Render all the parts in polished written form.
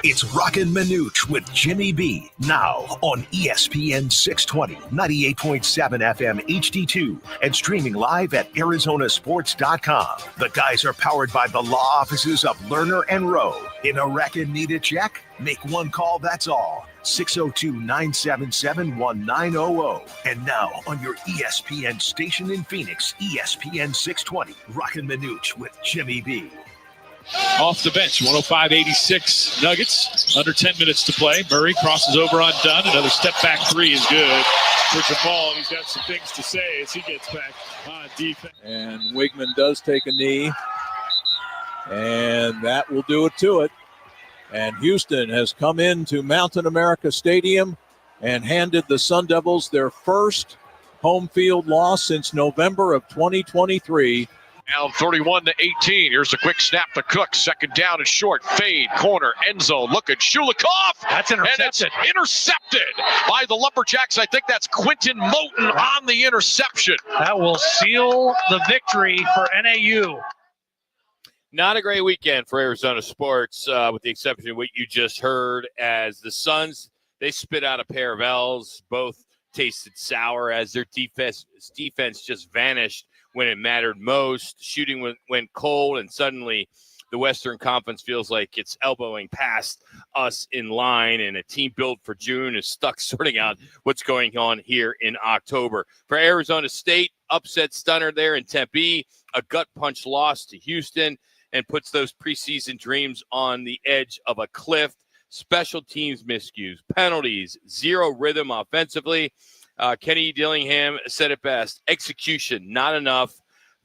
It's Roc and Manuch with Jimmy B. Now on ESPN 620, 98.7 FM HD-2, and streaming live at Arizonasports.com. The guys are powered by the law offices of Lerner and Rowe. In a wreck and need a check? Make one call, that's all. 602-977-1900. And now on your ESPN station in Phoenix, ESPN 620, Roc and Manuch with Jimmy B. Off the bench, 105-86 Nuggets. Under 10 minutes to play. Murray crosses over on Dunn. Another step-back three is good for Jamal. He's got some things to say as he gets back on defense. And Wigman does take a knee. And that will do it to it. And Houston has come into Mountain America Stadium and handed the Sun Devils their first home field loss since November of 2023. Down 31-18. Here's a quick snap to Cook. Second down and short. Fade. Corner. End zone. Look at Shulikov. That's intercepted. And it's intercepted by the Lumberjacks. I think that's Quentin Moten on the interception. That will seal the victory for NAU. Not a great weekend for Arizona sports, with the exception of what you just heard, as the Suns, they spit out a pair of L's. Both tasted sour as their defense just vanished when it mattered most. Shooting went cold, and suddenly the Western Conference feels like it's elbowing past us in line, and a team built for June is stuck sorting out what's going on here in October. For Arizona State, upset stunner there in Tempe, a gut punch loss to Houston, and puts those preseason dreams on the edge of a cliff. Special teams miscues, penalties, zero rhythm offensively. Kenny Dillingham said it best. Execution, not enough.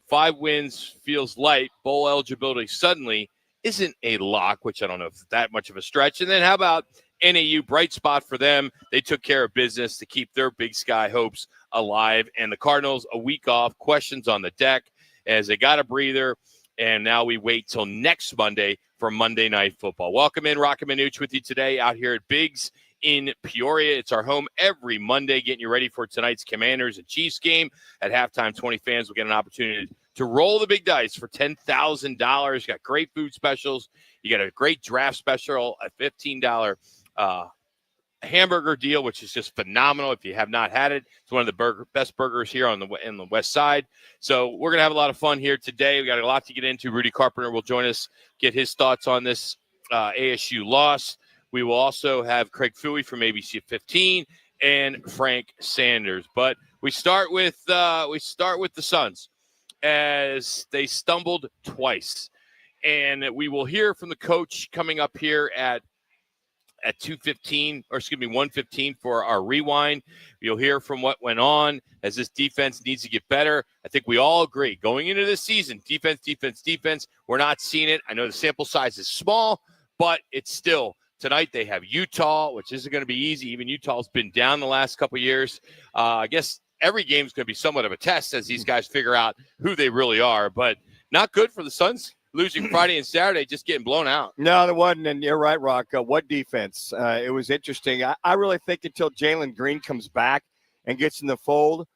5 wins feels light. Bowl eligibility suddenly isn't a lock, which I don't know if it's that much of a stretch. And then how about NAU? Bright spot for them. They took care of business to keep their Big Sky hopes alive. And the Cardinals, a week off, questions on the deck as they got a breather. And now we wait till next Monday for Monday Night Football. Welcome in, Roc and Manuch with you today out here at Biggs in Peoria. It's our home every Monday, getting you ready for tonight's Commanders and Chiefs game. At halftime, 20 fans will get an opportunity to roll the big dice for $10,000. You got great food specials. You got a great draft special, a $15 hamburger deal, which is just phenomenal. If you have not had it, it's one of the best burgers here in the west side. So we're going to have a lot of fun here today. We got a lot to get into. Rudy Carpenter will join us, get his thoughts on this ASU loss. We will also have Craig Fouhy from ABC 15 and Frank Sanders. But we start with the Suns as they stumbled twice. And we will hear from the coach coming up here at 1:15 for our rewind. You'll hear from what went on as this defense needs to get better. I think we all agree going into this season, defense. We're not seeing it. I know the sample size is small, but it's still. Tonight they have Utah, which isn't going to be easy. Even Utah's been down the last couple of years. I guess every game is going to be somewhat of a test as these guys figure out who they really are. But not good for the Suns. Losing Friday and Saturday, just getting blown out. No, there wasn't, and you're right, Roc. What defense? It was interesting. I really think until Jalen Green comes back and gets in the fold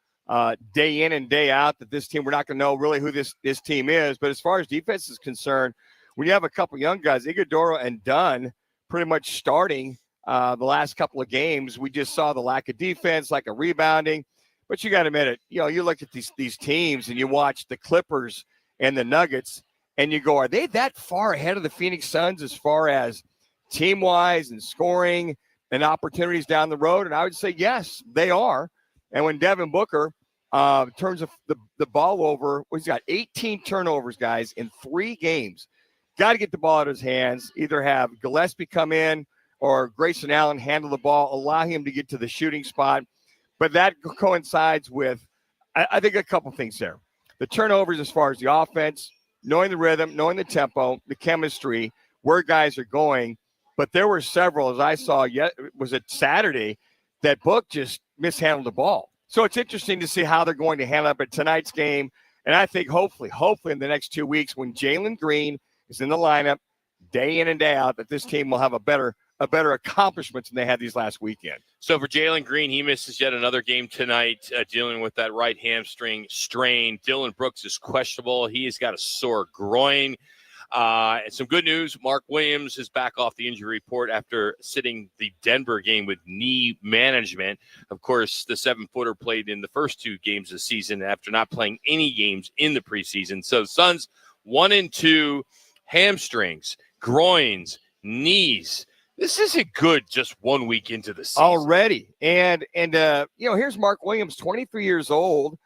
day in and day out that this team, we're not going to know really who this team is. But as far as defense is concerned, when you have a couple young guys, Iguodala and Dunn, pretty much starting the last couple of games, we just saw the lack of defense, lack of rebounding. But you got to admit it. You know, you look at these teams and you watch the Clippers and the Nuggets, and you go, are they that far ahead of the Phoenix Suns as far as team-wise and scoring and opportunities down the road? And I would say, yes, they are. And when Devin Booker turns the ball over, he's got 18 turnovers, guys, in 3 games. Got to get the ball out of his hands, either have Gillespie come in or Grayson Allen handle the ball, allow him to get to the shooting spot. But that coincides with, I think, a couple things there. The turnovers as far as the offense, knowing the rhythm, knowing the tempo, the chemistry, where guys are going. But there were several, as I saw, was it Saturday, that Book just mishandled the ball. So it's interesting to see how they're going to handle it. But tonight's game, and I think hopefully in the next 2 weeks when Jalen Green is in the lineup day in and day out, that this team will have a better accomplishments than they had these last weekend. So for Jalen Green, he misses yet another game tonight, dealing with that right hamstring strain. Dylan Brooks is questionable. He has got a sore groin. Some good news. Mark Williams is back off the injury report after sitting the Denver game with knee management. Of course, the 7-footer played in the first 2 games of the season after not playing any games in the preseason. So Suns 1 and 2, hamstrings, groins, knees. This isn't good just 1 week into the season. Already. And here's Mark Williams, 23 years old.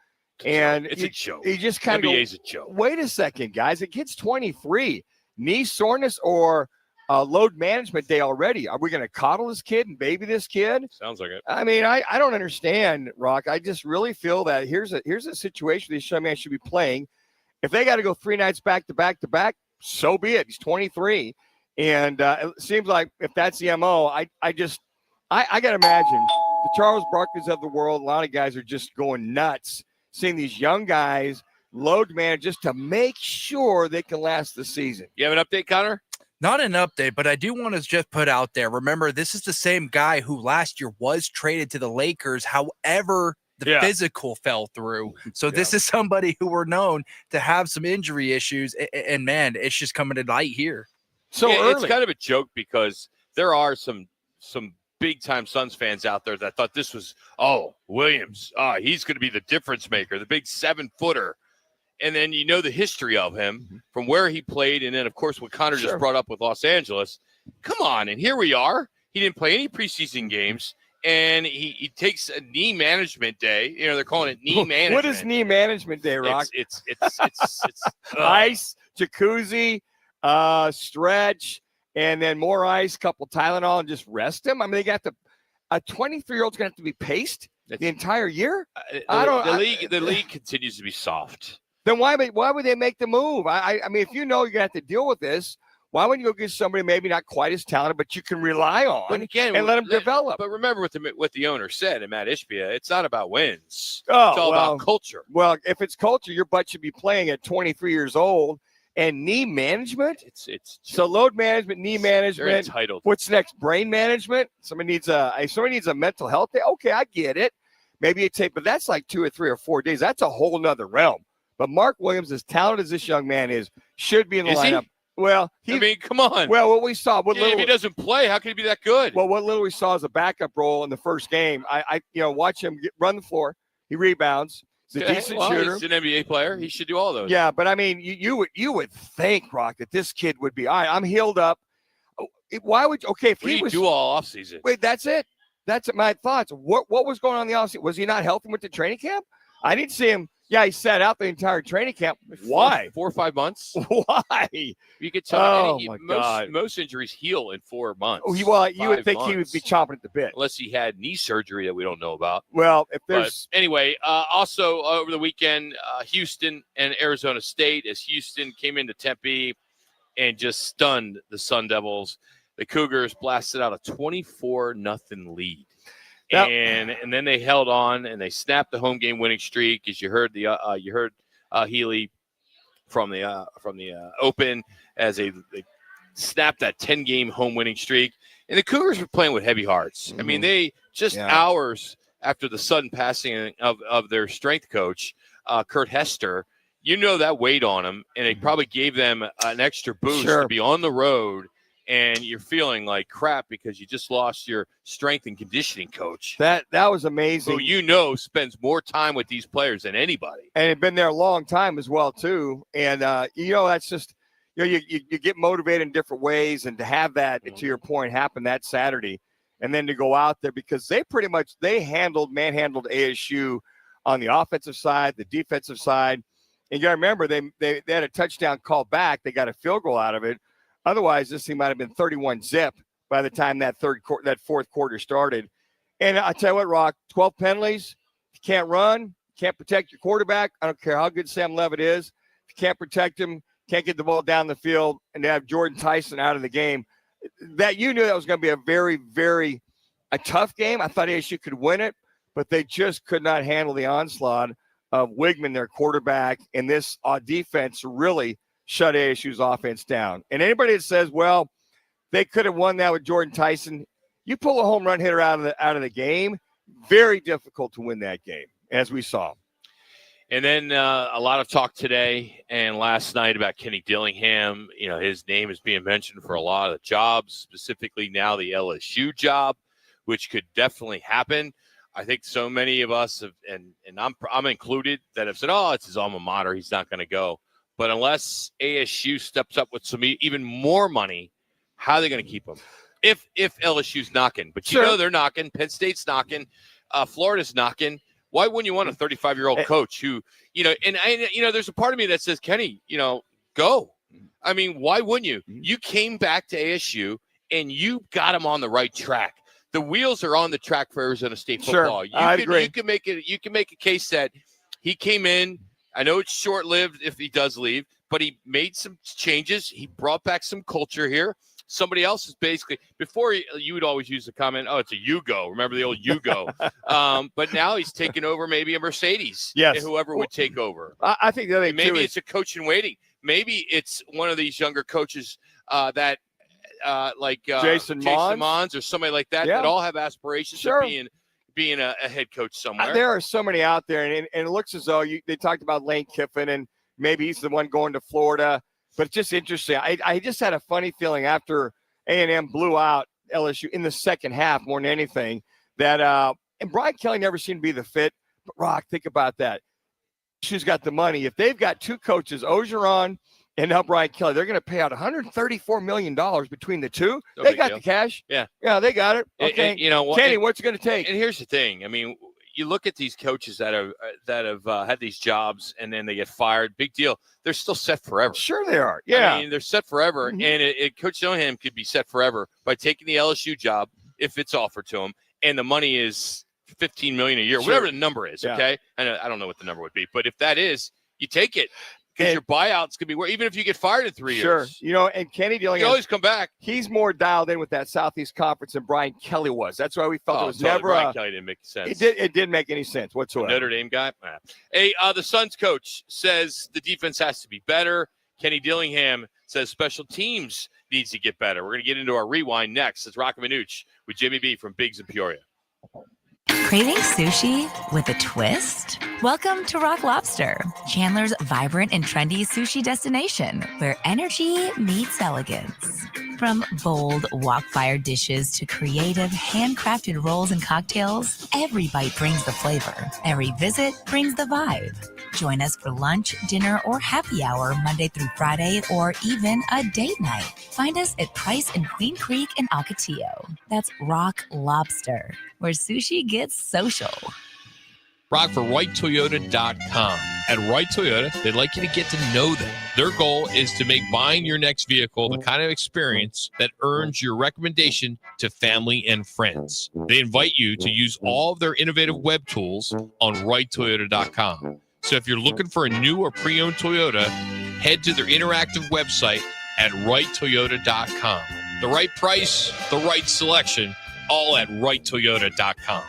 It's a joke. He just kind of NBA's a joke. Wait a second, guys. The kid's 23. Knee soreness or load management day already. Are we going to coddle this kid and baby this kid? Sounds like it. I mean, I don't understand, Roc. I just really feel that here's a situation this young man should be playing. If they got to go 3 nights back to back, so be it. He's 23. And it seems like if that's the MO, I got to imagine the Charles Barkleys of the world, a lot of guys are just going nuts seeing these young guys load manage just to make sure they can last the season. You have an update, Connor? Not an update, but I do want to just put out there. Remember, this is the same guy who last year was traded to the Lakers. However, the physical fell through. So this is somebody who we're known to have some injury issues. And man, it's just coming to light here. So early. It's kind of a joke because there are some big-time Suns fans out there that thought this was, Williams, he's going to be the difference maker, the big 7-footer. And then you know the history of him from where he played, and then, of course, what Connor just brought up with Los Angeles. Come on, and here we are. He didn't play any preseason games, and he takes a knee management day. You know, they're calling it knee management. What is knee management day, Roc? It's ice, jacuzzi, stretch, and then more ice, couple Tylenol, and just rest him. I mean, they got a 23-year-old's going to have to be paced the entire year. The league continues to be soft. Then why would they make the move? I mean, if you know you're going to have to deal with this, why wouldn't you go get somebody maybe not quite as talented, but you can rely on and let them develop? But remember what the owner said, and Matt Ishbia, it's not about wins. It's all about culture. Well, if it's culture, your butt should be playing at 23 years old. And knee management? It's so load management, knee management. They're entitled. What's next? Brain management? Somebody needs a mental health day. Okay, I get it. Maybe but that's like 2 or 3 or 4 days. That's a whole nother realm. But Mark Williams, as talented as this young man is, should be in the lineup. Well, come on. Well, what we saw, if he doesn't play, how can he be that good? Well, what little we saw is a backup role in the first game. I watch him run the floor. He rebounds. He's a decent shooter. He's an NBA player. He should do all those. Yeah, but I mean, you would think, Roc, that this kid would be all right. I'm healed up. Why would if he was do all offseason? Wait, that's it. That's my thoughts. What was going on in the offseason? Was he not healthy with the training camp? I didn't see him. Yeah, he sat out the entire training camp. Why? 4 or 5 months. Why? You could tell. God. Most injuries heal in 4 months. Well, you would think he would be chomping at the bit, unless he had knee surgery that we don't know about. Well, if there's anyway, also over the weekend, Houston and Arizona State, as Houston came into Tempe and just stunned the Sun Devils. The Cougars blasted out a 24-0 lead. Yep. And then they held on and they snapped the home game winning streak. As you heard Healy from the Open as they snapped that 10-game home winning streak. And the Cougars were playing with heavy hearts. I mean, they hours after the sudden passing of their strength coach, Kurt Hester, that weighed on them, and it probably gave them an extra boost to be on the road. And you're feeling like crap because you just lost your strength and conditioning coach. That was amazing. Who spends more time with these players than anybody. And had been there a long time as well, too. And, that's just, you get motivated in different ways. And to have that, to your point, happen that Saturday. And then to go out there because they manhandled ASU on the offensive side, the defensive side. And you got to remember, they had a touchdown call back. They got a field goal out of it. Otherwise, this thing might have been 31-0 by the time that fourth quarter started. And I tell you what, Roc, 12 penalties. If you can't run, can't protect your quarterback. I don't care how good Sam Levitt is. If you can't protect him, can't get the ball down the field, and to have Jordan Tyson out of the game, that you knew that was going to be a very, very tough game. I thought ASU could win it, but they just could not handle the onslaught of Wigman, their quarterback, and this defense really shut ASU's offense down. And anybody that says, well, they could have won that with Jordan Tyson, you pull a home run hitter out of the game, very difficult to win that game, as we saw. And then a lot of talk today and last night about Kenny Dillingham. You know, his name is being mentioned for a lot of jobs, specifically now the LSU job, which could definitely happen. I think so many of us have, and I'm included, that have said, oh, it's his alma mater, he's not going to go. But unless ASU steps up with some even more money, how are they going to keep him? If LSU's knocking. But you know they're knocking. Penn State's knocking. Florida's knocking. Why wouldn't you want a 35-year-old coach who, you know, and there's a part of me that says, Kenny, you know, go. I mean, why wouldn't you? You came back to ASU and you got him on the right track. The wheels are on the track for Arizona State football. I agree. You can make a case that he came in. I know it's short-lived if he does leave, but he made some changes. He brought back some culture here. Somebody else is basically, before you would always use the comment, oh, it's a Yugo. Remember the old Yugo? But now he's taking over maybe a Mercedes. Yes. Whoever would take over. I think the other thing maybe too it's a coach in waiting. Maybe it's one of these younger coaches like Jason Mons or somebody like that that all have aspirations of being a head coach somewhere. There are so many out there, and it looks as though they talked about Lane Kiffin, and maybe he's the one going to Florida. But it's just interesting. I just had a funny feeling after A&M blew out LSU in the second half more than anything that and Brian Kelly never seemed to be the fit. But, Roc, think about that. LSU's got the money. If they've got two coaches, Orgeron and now Brian Kelly, they're going to pay out $134 million between the two. They got the cash. Yeah, they got it. Okay, and, you know, Kenny, what's it going to take? And here's the thing. I mean, you look at these coaches that have had these jobs and then they get fired. Big deal. They're still set forever. Sure they are. Yeah. I mean, they're set forever. And Coach Dillingham could be set forever by taking the LSU job if it's offered to him. And the money is $15 million a year, whatever the number is. Yeah. Okay. I don't know what the number would be, but if that is, you take it. Because your buyouts could be worth, even if you get fired in 3 years. Sure. You know, and Kenny Dillingham, you always come back. He's more dialed in with that Southeast Conference than Brian Kelly was. That's why we felt it was never. Brian Kelly didn't make sense. It didn't make any sense whatsoever. Notre Dame guy. Hey, the Suns coach says the defense has to be better. Kenny Dillingham says special teams needs to get better. We're going to get into our rewind next. It's Roc and Manuch with Jimmy B from Biggs and Peoria. Craving sushi with a twist? Welcome to Rock Lobster, Chandler's vibrant and trendy sushi destination, where energy meets elegance. From bold wok-fire dishes to creative handcrafted rolls and cocktails, every bite brings the flavor. Every visit brings the vibe. Join us for lunch, dinner, or happy hour Monday through Friday, or even a date night. Find us at Price and Queen Creek in Ocotillo. That's Rock Lobster, where sushi gets social. Roc for RightToyota.com. At Right Toyota, they'd like you to get to know them. Their goal is to make buying your next vehicle the kind of experience that earns your recommendation to family and friends. They invite you to use all of their innovative web tools on RightToyota.com. So if you're looking for a new or pre-owned Toyota, head to their interactive website at RightToyota.com. The right price, the right selection, all at RightToyota.com.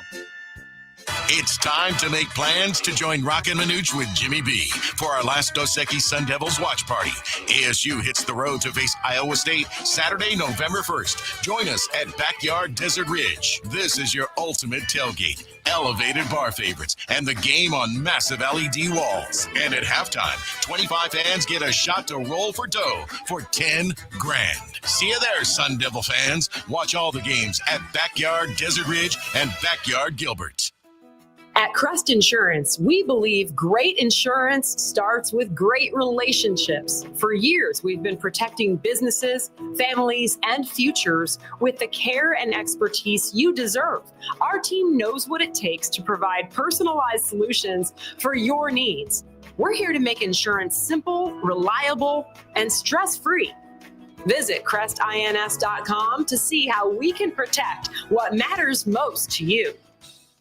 It's time to make plans to join Roc and Manuch with Jimmy B for our last Dos Equis Sun Devils watch party. ASU hits the road to face Iowa State Saturday, November 1st. Join us at Backyard Desert Ridge. This is your ultimate tailgate, elevated bar favorites, and the game on massive LED walls. And at halftime, 25 fans get a shot to roll for dough for $10,000. See you there, Sun Devil fans. Watch all the games at Backyard Desert Ridge and Backyard Gilbert. At Crest Insurance, we believe great insurance starts with great relationships. For years, we've been protecting businesses, families, and futures with the care and expertise you deserve. Our team knows what it takes to provide personalized solutions for your needs. We're here to make insurance simple, reliable, and stress-free. Visit CrestINS.com to see how we can protect what matters most to you.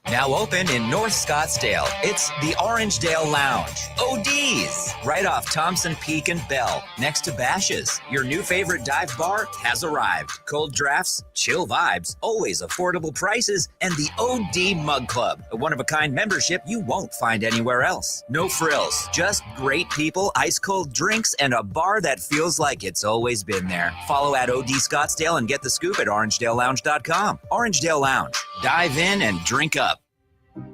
Now open in North Scottsdale, it's the Orangedale Lounge. ODs, right off Thompson Peak and Bell, next to Bash's. Your new favorite dive bar has arrived. Cold drafts, chill vibes, always affordable prices, and the OD Mug Club, a one-of-a-kind membership you won't find anywhere else. No frills, just great people, ice-cold drinks, and a bar that feels like it's always been there. Follow at OD Scottsdale and get the scoop at OrangedaleLounge.com. Orangedale Lounge. Dive in and drink up.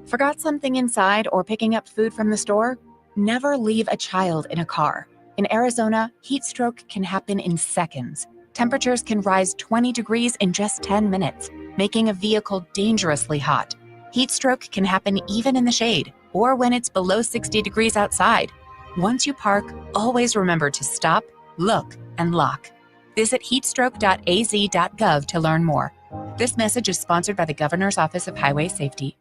Forgot something inside or picking up food from the store? Never leave a child in a car. In Arizona, heat stroke can happen in seconds. Temperatures can rise 20 degrees in just 10 minutes, making a vehicle dangerously hot. Heat stroke can happen even in the shade or when it's below 60 degrees outside. Once you park, always remember to stop, look, and lock. Visit heatstroke.az.gov to learn more. This message is sponsored by the Governor's Office of Highway Safety.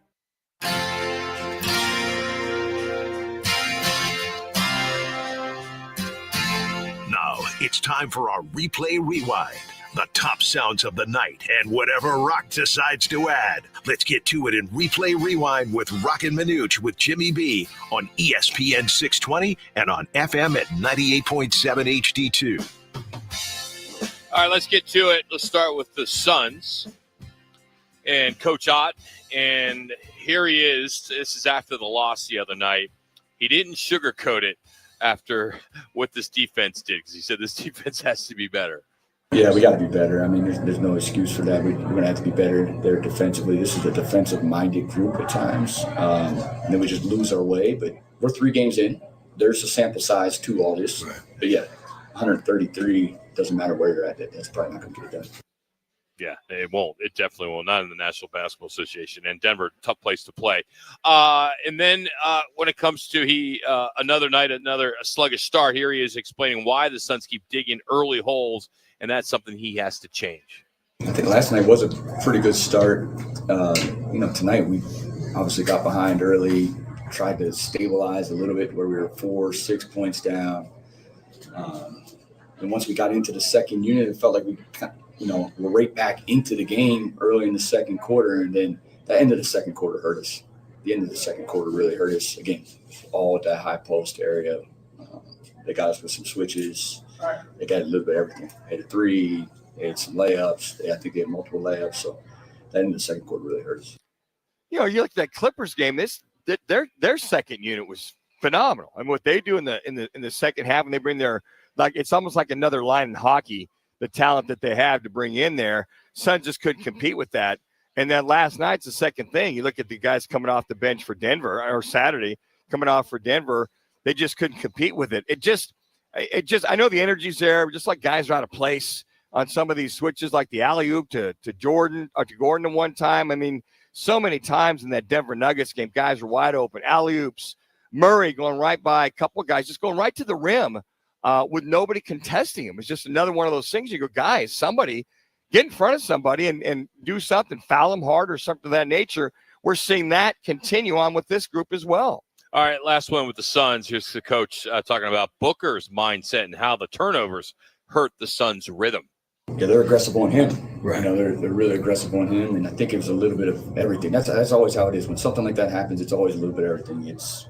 Now it's time for our Replay Rewind. The top sounds of the night and whatever Roc decides to add. Let's get to it in Replay Rewind with Roc and Manuch with Jimmy B on ESPN 620 and on FM at 98.7 HD2. All right, let's get to it. Let's start with the Suns and Coach Ott. And here he is. This is after the loss the other night. He didn't sugarcoat it after what this defense did, because he said this defense has to be better. Yeah, we got to be better. I mean, there's no excuse for that. We're going to have to be better there defensively. This is a defensive-minded group at times. And then we just lose our way. But we're 3 games in. There's a sample size to all this. Right. But, yeah, 133, doesn't matter where you're at. That's probably not going to get it done. Yeah, it won't. It definitely will. Not in the National Basketball Association. And Denver, tough place to play. And then when it comes to another night, a sluggish start, here he is explaining why the Suns keep digging early holes, and that's something he has to change. I think last night was a pretty good start. Tonight we obviously got behind early, tried to stabilize a little bit where we were 4-6 points down. And once we got into the second unit, it felt like we're right back into the game early in the second quarter, and then the end of the second quarter hurt us. The end of the second quarter really hurt us. Again, all at that high post area. They got us with some switches. They got a little bit of everything. They had a 3, they had some layups. I think they had multiple layups. So that end of the second quarter really hurt us. You look at that Clippers game. Their second unit was phenomenal. I mean, what they do in the second half, and they bring it's almost like another line in hockey. The talent that they have to bring in there, Suns just couldn't compete with that. And then last night's the second thing. You look at the guys coming off the bench for Denver, or Saturday coming off for Denver, they just couldn't compete with it. It just, I know the energy's there, just like guys are out of place on some of these switches, like the alley-oop to Jordan or to Gordon at one time. I mean, so many times in that Denver Nuggets game, guys were wide open. Alley-oops, Murray going right by a couple of guys, just going right to the rim. With nobody contesting him. It's just another one of those things. You go, guys, somebody get in front of somebody and do something, foul them hard or something of that nature. We're seeing that continue on with this group as well. All right, last one with the Suns. Here's the coach talking about Booker's mindset and how the turnovers hurt the Suns' rhythm. Yeah, they're aggressive on him. Right. They're really aggressive on him, and I think it was a little bit of everything. That's always how it is. When something like that happens, it's always a little bit of everything. It's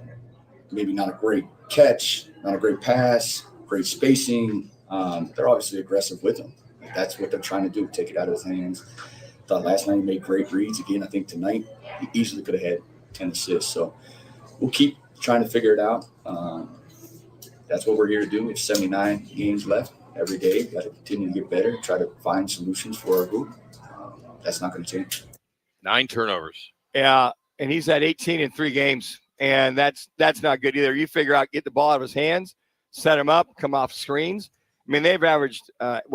maybe not a great catch, not a great pass, great spacing. They're obviously aggressive with him. That's what they're trying to do, take it out of his hands. Thought last night he made great reads. Again, I think tonight he easily could have had 10 assists. So we'll keep trying to figure it out. That's what we're here to do. We have 79 games left every day. Got to continue to get better, try to find solutions for our group. That's not going to change. 9 turnovers. Yeah, and he's at 18 in 3 games, and that's not good either. You figure out, get the ball out of his hands, set him up, come off screens. I mean, they've averaged,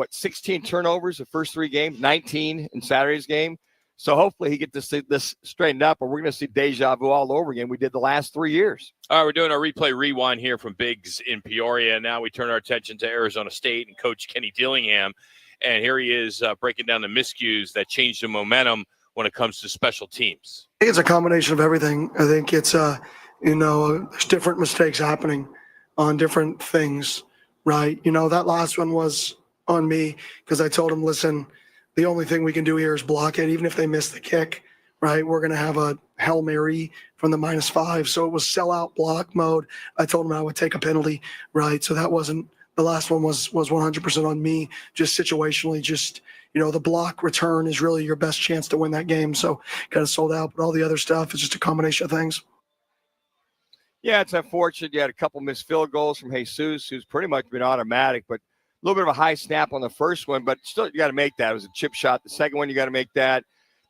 16 turnovers the first 3 games, 19 in Saturday's game. So hopefully he gets this straightened up, or we're going to see deja vu all over again. We did the last 3 years. All right, we're doing our replay rewind here from Biggs in Peoria. Now we turn our attention to Arizona State and Coach Kenny Dillingham. And here he is breaking down the miscues that changed the momentum when it comes to special teams. I think it's a combination of everything. I think it's, there's different mistakes happening on different things, right? That last one was on me because I told him, listen, the only thing we can do here is block it. Even if they miss the kick, right, we're going to have a Hail Mary from the -5. So it was sellout block mode. I told him I would take a penalty, right? So that wasn't – the last one was 100% on me, just situationally, just – the block return is really your best chance to win that game. So kind of sold out, but all the other stuff is just a combination of things. Yeah, it's unfortunate. You had a couple missed field goals from Jesus, who's pretty much been automatic, but a little bit of a high snap on the first one, but still you got to make that. It was a chip shot. The second one, you got to make that.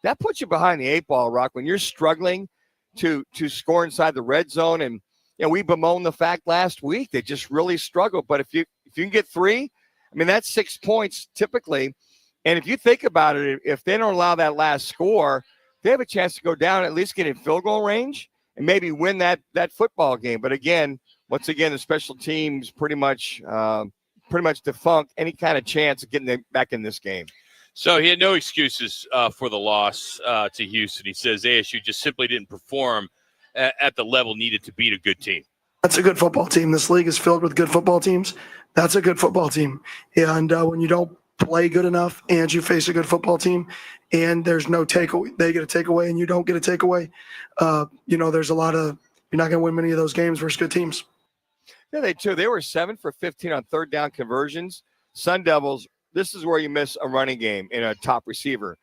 That puts you behind the 8 ball, Rock, when you're struggling to score inside the red zone. And, we bemoaned the fact last week they just really struggled. But if you can get 3, I mean, that's 6 points typically. And if you think about it, if they don't allow that last score, they have a chance to go down, at least get in field goal range and maybe win that football game. But again, once again, the special teams pretty much defunct any kind of chance of getting back in this game. So he had no excuses for the loss to Houston. He says ASU just simply didn't perform at the level needed to beat a good team. That's a good football team. This league is filled with good football teams. That's a good football team. And when you don't play good enough and you face a good football team and there's no takeaway, they get a takeaway and you don't get a takeaway, there's a lot of, you're not going to win many of those games versus good teams. Yeah, they were 7 for 15 on third down conversions. Sun Devils, this is where you miss a running game in a top receiver.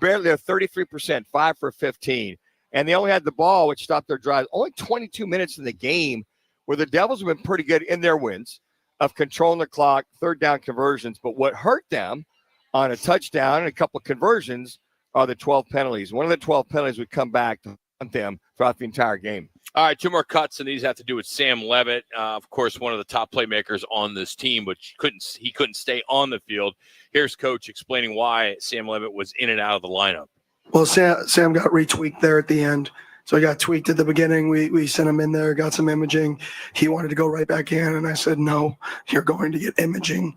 Barely a 33%, 5 for 15. And they only had the ball, which stopped their drive. Only 22 minutes in the game, where the Devils have been pretty good in their wins of controlling the clock, third down conversions. But what hurt them on a touchdown and a couple of conversions are the 12 penalties. One of the 12 penalties would come back to hunt them throughout the entire game. All right, 2 more cuts, and these have to do with Sam Levitt. Of course, one of the top playmakers on this team, but he couldn't stay on the field. Here's Coach explaining why Sam Levitt was in and out of the lineup. Well, Sam got retweaked there at the end. So he got tweaked at the beginning. We sent him in there, got some imaging. He wanted to go right back in, and I said, no, you're going to get imaging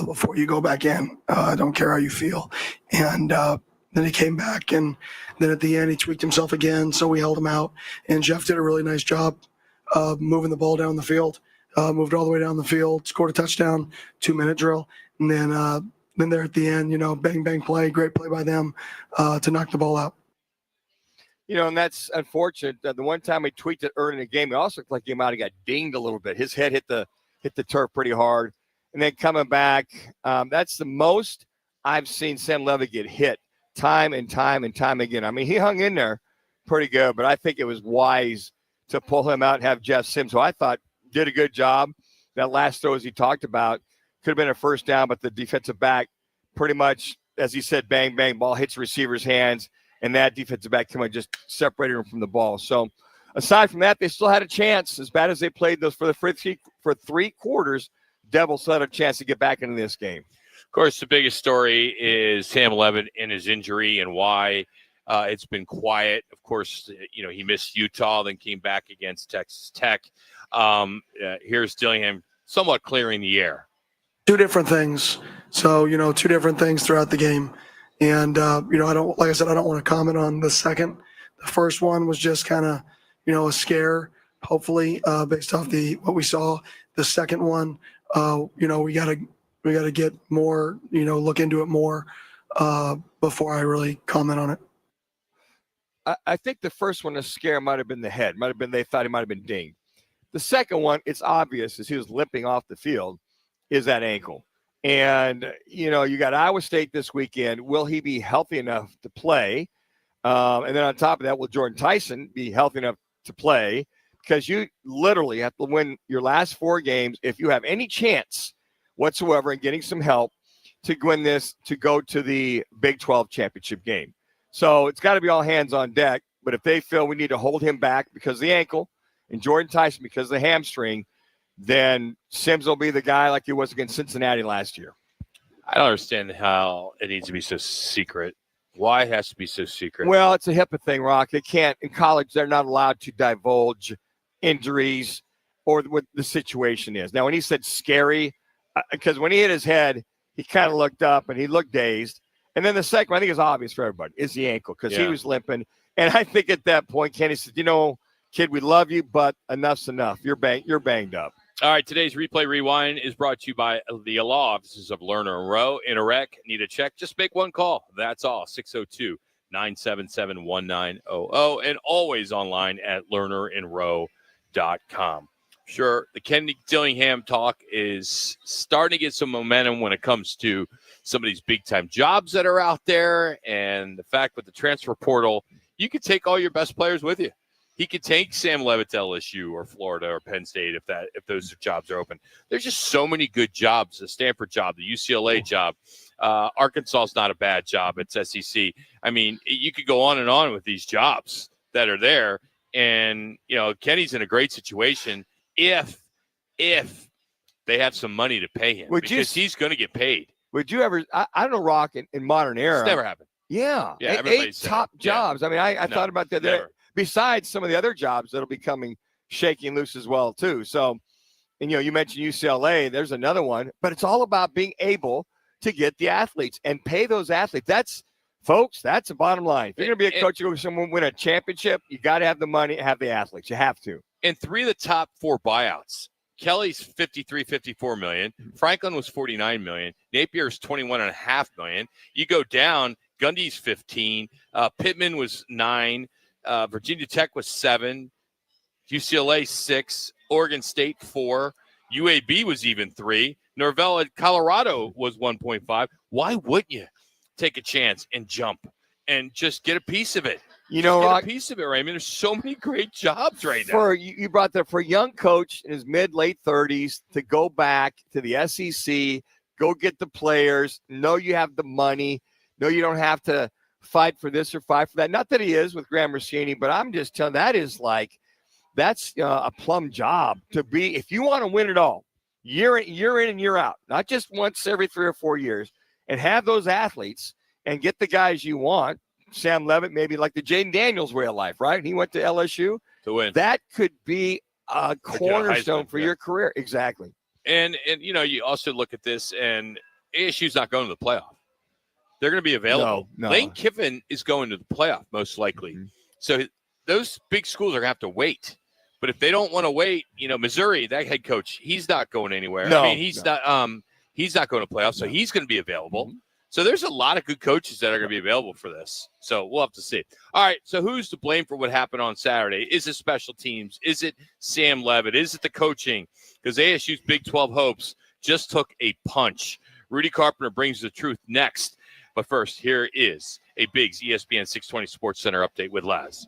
before you go back in. I don't care how you feel. And then he came back, and then at the end he tweaked himself again, so we held him out. And Jeff did a really nice job moving the ball down the field, moved all the way down the field, scored a touchdown, 2-minute drill. And then there at the end, bang, bang play, great play by them to knock the ball out. And that's unfortunate. The one time he tweaked it early in the game, he also looked like he might have got dinged a little bit. His head hit the turf pretty hard. And then coming back, that's the most I've seen Sam Levitt get hit time and time and time again. I mean, he hung in there pretty good, but I think it was wise to pull him out and have Jeff Sims, who I thought did a good job. That last throw, as he talked about, could have been a first down, but the defensive back pretty much, as he said, bang, bang, ball hits the receiver's hands, and that defensive back came and just separated him from the ball. So aside from that, they still had a chance. As bad as they played those for 3 quarters, Devils still had a chance to get back into this game. Of course, the biggest story is Sam Levitt and his injury and why it's been quiet. Of course, he missed Utah, then came back against Texas Tech. Here's Dillingham somewhat clearing the air. 2 different things. So, 2 different things throughout the game. And, I don't want to comment on the second. The first one was just kind of, a scare, hopefully, based off what we saw. The second one, we got to get more, look into it more before I really comment on it. I think the first one, the scare might have been the head. They thought he might have been dinged. The second one, it's obvious as he was limping off the field, is that ankle. And, you got Iowa State this weekend. Will he be healthy enough to play? And then on top of that, will Jordan Tyson be healthy enough to play? Because you literally have to win your last 4 games if you have any chance whatsoever in getting some help to win this, to go to the Big 12 championship game. So it's got to be all hands on deck. But if they feel we need to hold him back because of the ankle and Jordan Tyson because of the hamstring, then Sims will be the guy like he was against Cincinnati last year. I don't understand how it needs to be so secret. Why it has to be so secret? Well, it's a HIPAA thing, Rock. They can't, in college, they're not allowed to divulge injuries or what the situation is. Now, when he said scary, because when he hit his head, he kind of looked up and he looked dazed. And then the second one, I think is obvious for everybody, is the ankle because he was limping. And I think at that point, Kenny said, kid, we love you, but enough's enough. You're banged up. All right, today's Replay Rewind is brought to you by the law offices of Lerner and Rowe. In a wreck, need a check? Just make one call. That's all, 602-977-1900, and always online at lernerandrowe.com. Sure, the Kenny Dillingham talk is starting to get some momentum when it comes to some of these big-time jobs that are out there, and the fact with the transfer portal, you can take all your best players with you. He could take Sam Levitt to LSU or Florida or Penn State if those jobs are open. There's just so many good jobs. The Stanford job, the UCLA job. Arkansas is not a bad job. It's SEC. I mean, you could go on and on with these jobs that are there. And, Kenny's in a great situation if they have some money to pay him because he's going to get paid. Would you ever, I don't know, Roc, in modern era. It's never happened. Yeah. Yeah, 8 top jobs. I mean, I thought about that. Besides some of the other jobs that'll be coming shaky and loose as well, too. So, and, you mentioned UCLA. There's another one. But it's all about being able to get the athletes and pay those athletes. That's the bottom line. If you're going to be a coach, you're going to someone win a championship, you got to have the money, have the athletes. You have to. And 3 of the top 4 buyouts. Kelly's $54 million. Franklin was $49 million. Napier's $21.5 million. You go down, Gundy's 15. Pittman was 9. Virginia Tech was 7. UCLA 6. Oregon State 4. UAB was even 3. Norvell at Colorado was 1.5. Why wouldn't you take a chance and jump and just get a piece of it? Roc, a piece of it, right? I mean, there's so many great jobs right now. You brought that for a young coach in his late 30s to go back to the SEC, go get the players, know you have the money, know you don't have to fight for this or fight for that. Not that he is with Graham Rossini, but I'm just telling that's a plum job to be if you want to win it all, year in and year out, not just once every 3 or 4 years, and have those athletes and get the guys you want. Sam Levitt, maybe like the Jaden Daniels way of life, right? He went to LSU to win. That could be a cornerstone for your career. Exactly. And you also look at this, and ASU's not going to the playoff. They're going to be available. No. Lane Kiffin is going to the playoff, most likely. Mm-hmm. So those big schools are going to have to wait. But if they don't want to wait, Missouri, that head coach, he's not going anywhere. No, I mean, he's not going to playoffs, so he's going to be available. Mm-hmm. So there's a lot of good coaches that are going to be available for this. So we'll have to see. All right, so who's to blame for what happened on Saturday? Is it special teams? Is it Sam Levitt? Is it the coaching? Because ASU's Big 12 hopes just took a punch. Rudy Carpenter brings the truth next. But first, here is a Biggs ESPN 620 Sports Center update with Laz.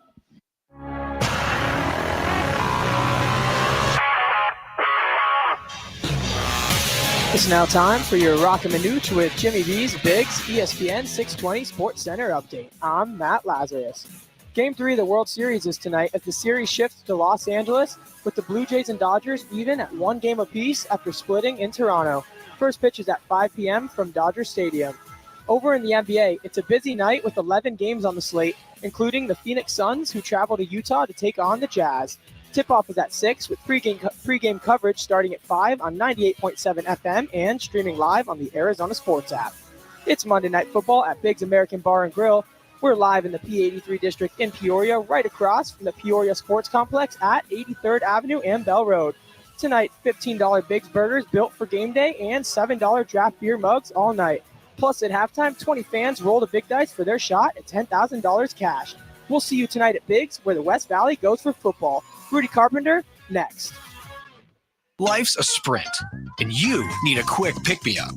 It's now time for your Roc and Manuch with Jimmy B's Biggs ESPN 620 Sports Center update. I'm Matt Lazarus. Game 3 of the World Series is tonight as the series shifts to Los Angeles with the Blue Jays and Dodgers even at 1 game apiece after splitting in Toronto. First pitch is at 5 p.m. from Dodger Stadium. Over in the NBA, it's a busy night with 11 games on the slate, including the Phoenix Suns, who travel to Utah to take on the Jazz. Tip-off is at 6 with pregame coverage starting at 5 on 98.7 FM and streaming live on the Arizona Sports app. It's Monday Night Football at Biggs American Bar and Grill. We're live in the P83 district in Peoria, right across from the Peoria Sports Complex at 83rd Avenue and Bell Road. Tonight, $15 Biggs burgers built for game day and $7 draft beer mugs all night. Plus, at halftime, 20 fans roll the big dice for their shot at $10,000 cash. We'll see you tonight at Biggs, where the West Valley goes for football. Rudy Carpenter, next. Life's a sprint, and you need a quick pick-me-up.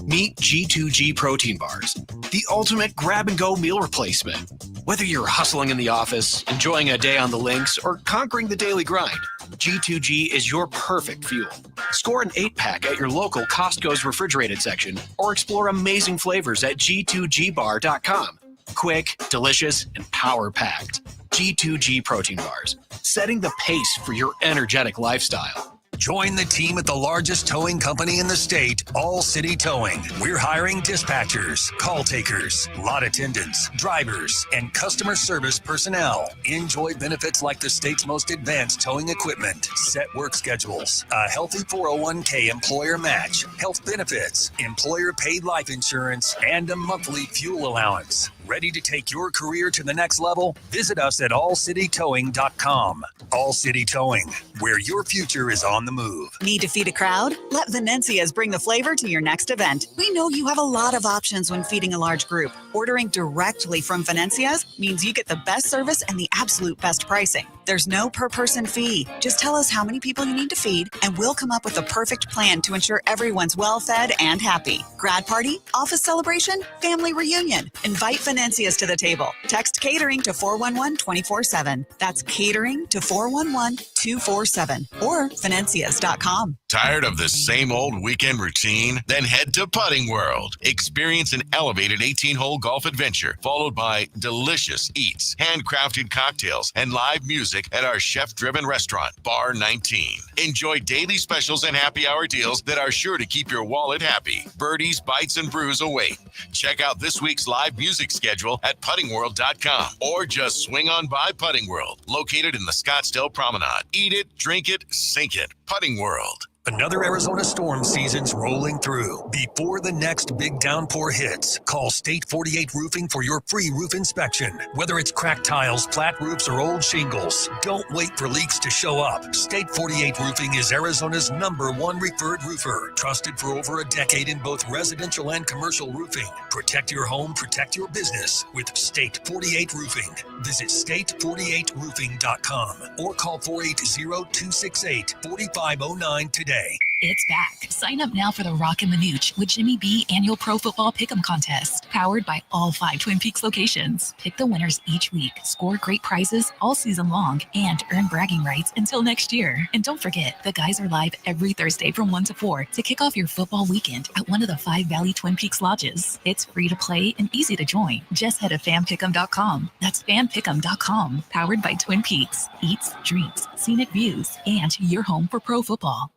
Meet G2G protein bars, the ultimate grab-and-go meal replacement. Whether you're hustling in the office, enjoying a day on the links, or conquering the daily grind, G2G is your perfect fuel. Score an 8-pack at your local Costco's refrigerated section, or explore amazing flavors at G2GBar.com. Quick, delicious, and power-packed. G2G protein bars, setting the pace for your energetic lifestyle. Join the team at the largest towing company in the state, All City Towing. We're hiring dispatchers, call takers, lot attendants, drivers, and customer service personnel. Enjoy benefits like the state's most advanced towing equipment, set work schedules, a healthy 401k employer match, health benefits, employer paid life insurance, and a monthly fuel allowance. Ready to take your career to the next level? Visit us at allcitytowing.com. All City Towing, where your future is on the move. Need to feed a crowd? Let Venencia's bring the flavor to your next event. We know you have a lot of options when feeding a large group. Ordering directly from Venencia's means you get the best service and the absolute best pricing. There's no per-person fee. Just tell us how many people you need to feed, and we'll come up with a perfect plan to ensure everyone's well-fed and happy. Grad party, office celebration, family reunion. Invite Venencia's to the table. Text catering to 411-24/7. That's catering to 411-247 or Venencias.com. Tired of the same old weekend routine? Then head to Putting World. Experience an elevated 18-hole golf adventure followed by delicious eats, handcrafted cocktails, and live music at our chef-driven restaurant, Bar 19. Enjoy daily specials and happy hour deals that are sure to keep your wallet happy. Birdies, bites, and brews await. Check out this week's live music schedule at puttingworld.com or just swing on by Putting World, located in the Scottsdale Promenade. Eat it, drink it, sink it. Putting World. Another Arizona storm season's rolling through. Before the next big downpour hits, call State 48 Roofing for your free roof inspection. Whether it's cracked tiles, flat roofs, or old shingles, don't wait for leaks to show up. State 48 Roofing is Arizona's #1 referred roofer, trusted for over a decade in both residential and commercial roofing. Protect your home, protect your business with State 48 Roofing. Visit state48roofing.com or call 480-268-4509 today. It's back. Sign up now for the Roc and Manuch with Jimmy B annual Pro Football Pick'em contest, powered by all 5 Twin Peaks locations. Pick the winners each week, score great prizes all season long, and earn bragging rights until next year. And don't forget, the guys are live every Thursday from 1 to 4 to kick off your football weekend at one of the 5 Valley Twin Peaks lodges. It's free to play and easy to join. Just head to fanpick'em.com. That's fanpick'em.com, powered by Twin Peaks. Eats, drinks, scenic views, and your home for pro football.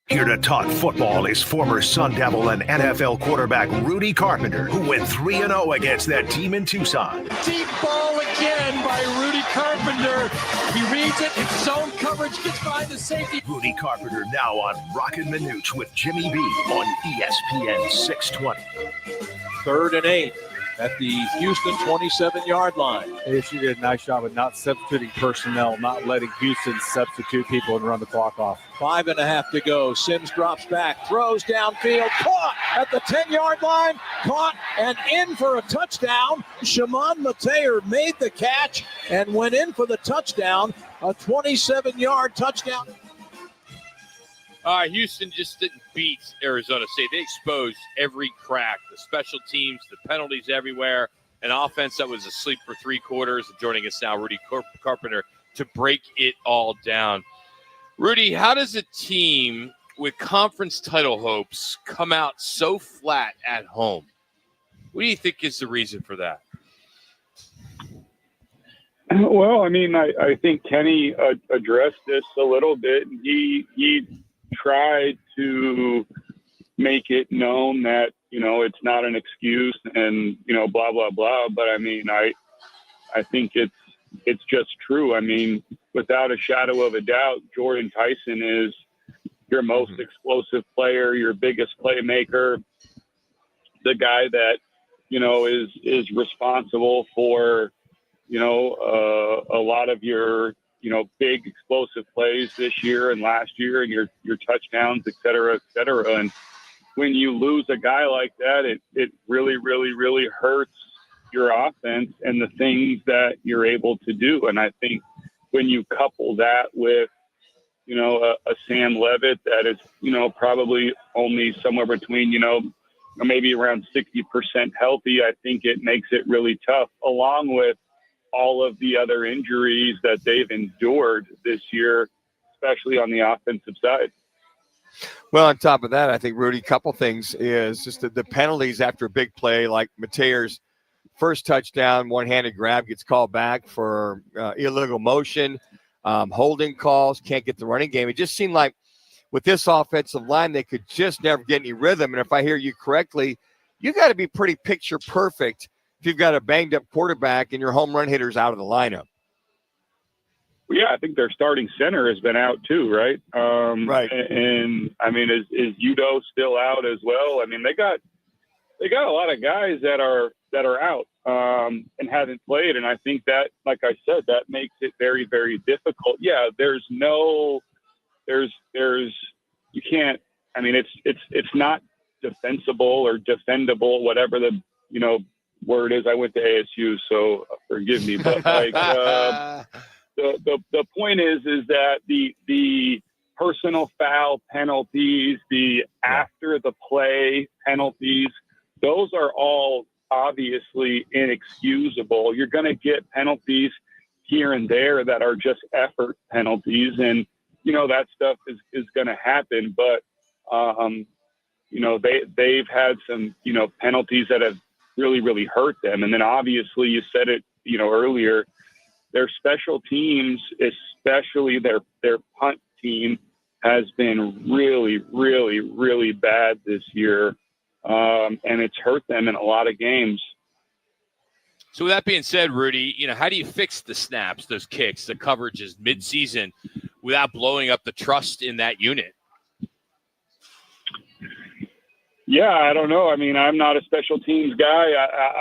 Here to talk football is former Sun Devil and NFL quarterback Rudy Carpenter, who went 3-0 against that team in Tucson. Deep ball again by Rudy Carpenter. He reads it, it's zone coverage, gets behind the safety. Rudy Carpenter now on Roc and Manuch with Jimmy B on ESPN 620. 3rd and 8 at the Houston 27-yard line. ASU did a nice job of not substituting personnel, not letting Houston substitute people and run the clock off. 5.5 to go. Sims drops back, throws downfield, caught at the 10-yard line, caught and in for a touchdown. Shimon Mateer made the catch and went in for the touchdown, a 27-yard touchdown. Houston just didn't beat Arizona State. They exposed every crack, the special teams, the penalties everywhere, an offense that was asleep for 3 quarters. Joining us now, Rudy Carpenter, to break it all down. Rudy, how does a team with conference title hopes come out so flat at home? What do you think is the reason for that? Well, I mean, I think Kenny addressed this a little bit. He tried to make it known that, it's not an excuse and, blah, blah, blah. But I mean, I think it's just true. I mean, without a shadow of a doubt, Jordan Tyson is your most explosive player, your biggest playmaker, the guy that, is responsible for, a lot of your, big explosive plays this year and last year and your touchdowns, et cetera, et cetera. And when you lose a guy like that, it really, really, really hurts your offense and the things that you're able to do. And I think when you couple that with, a Sam Levitt that is, probably only somewhere between, maybe around 60% healthy, I think it makes it really tough, along with all of the other injuries that they've endured this year, especially on the offensive side. Well, on top of that, I think, Rudy, couple things is just the penalties after a big play, like Mateer's first touchdown, one-handed grab gets called back for illegal motion, holding calls, can't get the running game. It just seemed like with this offensive line, they could just never get any rhythm. And if I hear you correctly, you got to be pretty picture perfect if you've got a banged-up quarterback and your home run hitters out of the lineup. Well, yeah, I think their starting center has been out too, right? Right. And I mean, is Udo still out as well? I mean, they got a lot of guys that are out and haven't played, and I think that, like I said, that makes it very, very difficult. Yeah, there's you can't. I mean, it's not defensible or defendable, whatever the word is. I went to ASU, so forgive me, but like the point is that the personal foul penalties, the after the play penalties, those are all obviously inexcusable. You're going to get penalties here and there that are just effort penalties, and that stuff is going to happen. But, they've had some, penalties that have really, really hurt them. And then obviously you said it, earlier, their special teams, especially their punt team, has been really, really, really bad this year. And it's hurt them in a lot of games. So with that being said, Rudy, how do you fix the snaps, those kicks, the coverages mid-season without blowing up the trust in that unit? Yeah, I don't know. I mean, I'm not a special teams guy.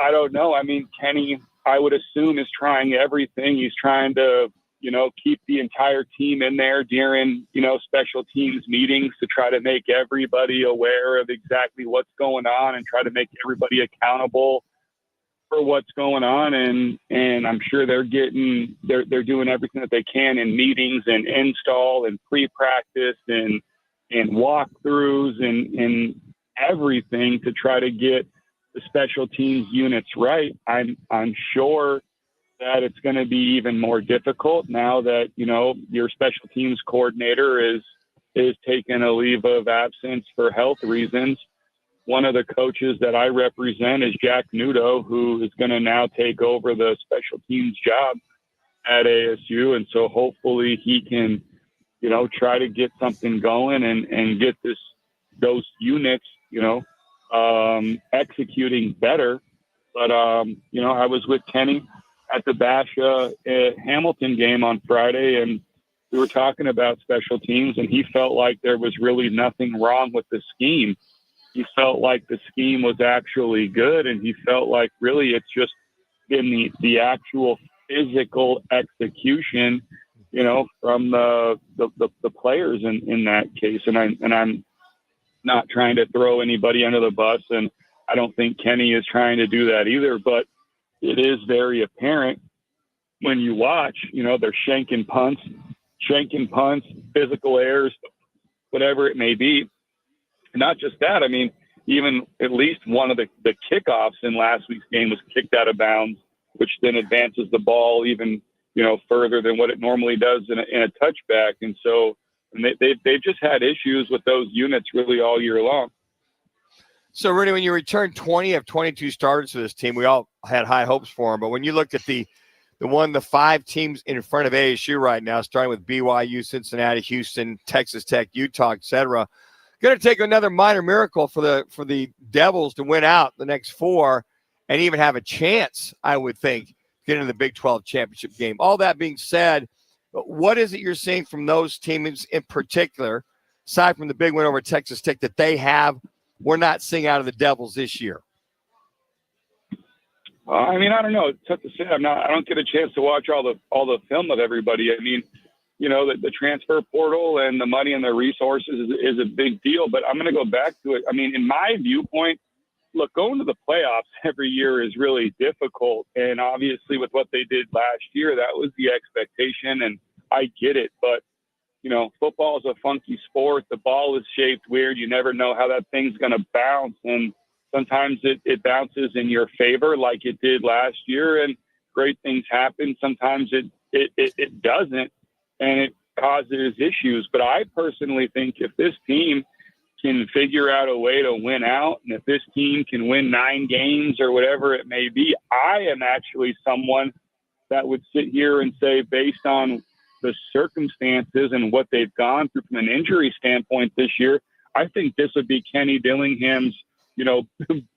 I don't know. I mean, Kenny, I would assume, is trying everything. He's trying to, keep the entire team in there during, special teams meetings to try to make everybody aware of exactly what's going on and try to make everybody accountable for what's going on. And I'm sure they're doing everything that they can in meetings and install and pre-practice and walkthroughs and everything to try to get the special teams units right. I'm sure that it's going to be even more difficult now that, your special teams coordinator is taking a leave of absence for health reasons. One of the coaches that I represent is Jack Nudo, who is going to now take over the special teams job at ASU. And so hopefully he can, try to get something going and get those units, executing better. But, I was with Kenny at the Bash Hamilton game on Friday, and we were talking about special teams, and he felt like there was really nothing wrong with the scheme. He felt like the scheme was actually good, and he felt like really it's just been the actual physical execution, from the players in that case. And I'm not trying to throw anybody under the bus, and I don't think Kenny is trying to do that either, but it is very apparent when you watch, they're shanking punts, physical errors, whatever it may be. Not just that, I mean, even at least one of the kickoffs in last week's game was kicked out of bounds, which then advances the ball even, further than what it normally does in a touchback. And so they've just had issues with those units really all year long. So, Rudy, when you returned 20 of 22 starters for this team, we all had high hopes for them. But when you look at the 5 teams in front of ASU right now, starting with BYU, Cincinnati, Houston, Texas Tech, Utah, etc., going to take another minor miracle for the Devils to win out the next 4 and even have a chance, I would think, get into the Big 12 championship game. All that being said, what is it you're seeing from those teams in particular, aside from the big win over Texas Tech, that we're not seeing out of the Devils this year? I mean, I don't know. It's tough to say. I don't get a chance to watch all the film of everybody. I mean, the transfer portal and the money and the resources is a big deal, but I'm going to go back to it. I mean, in my viewpoint, look, going to the playoffs every year is really difficult. And obviously with what they did last year, that was the expectation, and I get it. But, football is a funky sport. The ball is shaped weird. You never know how that thing's going to bounce. And sometimes it bounces in your favor like it did last year, and great things happen. Sometimes it doesn't, and it causes issues. But I personally think if this team can figure out a way to win out, and if this team can win 9 games or whatever it may be, I am actually someone that would sit here and say, based on the circumstances and what they've gone through from an injury standpoint this year, I think this would be Kenny Dillingham's,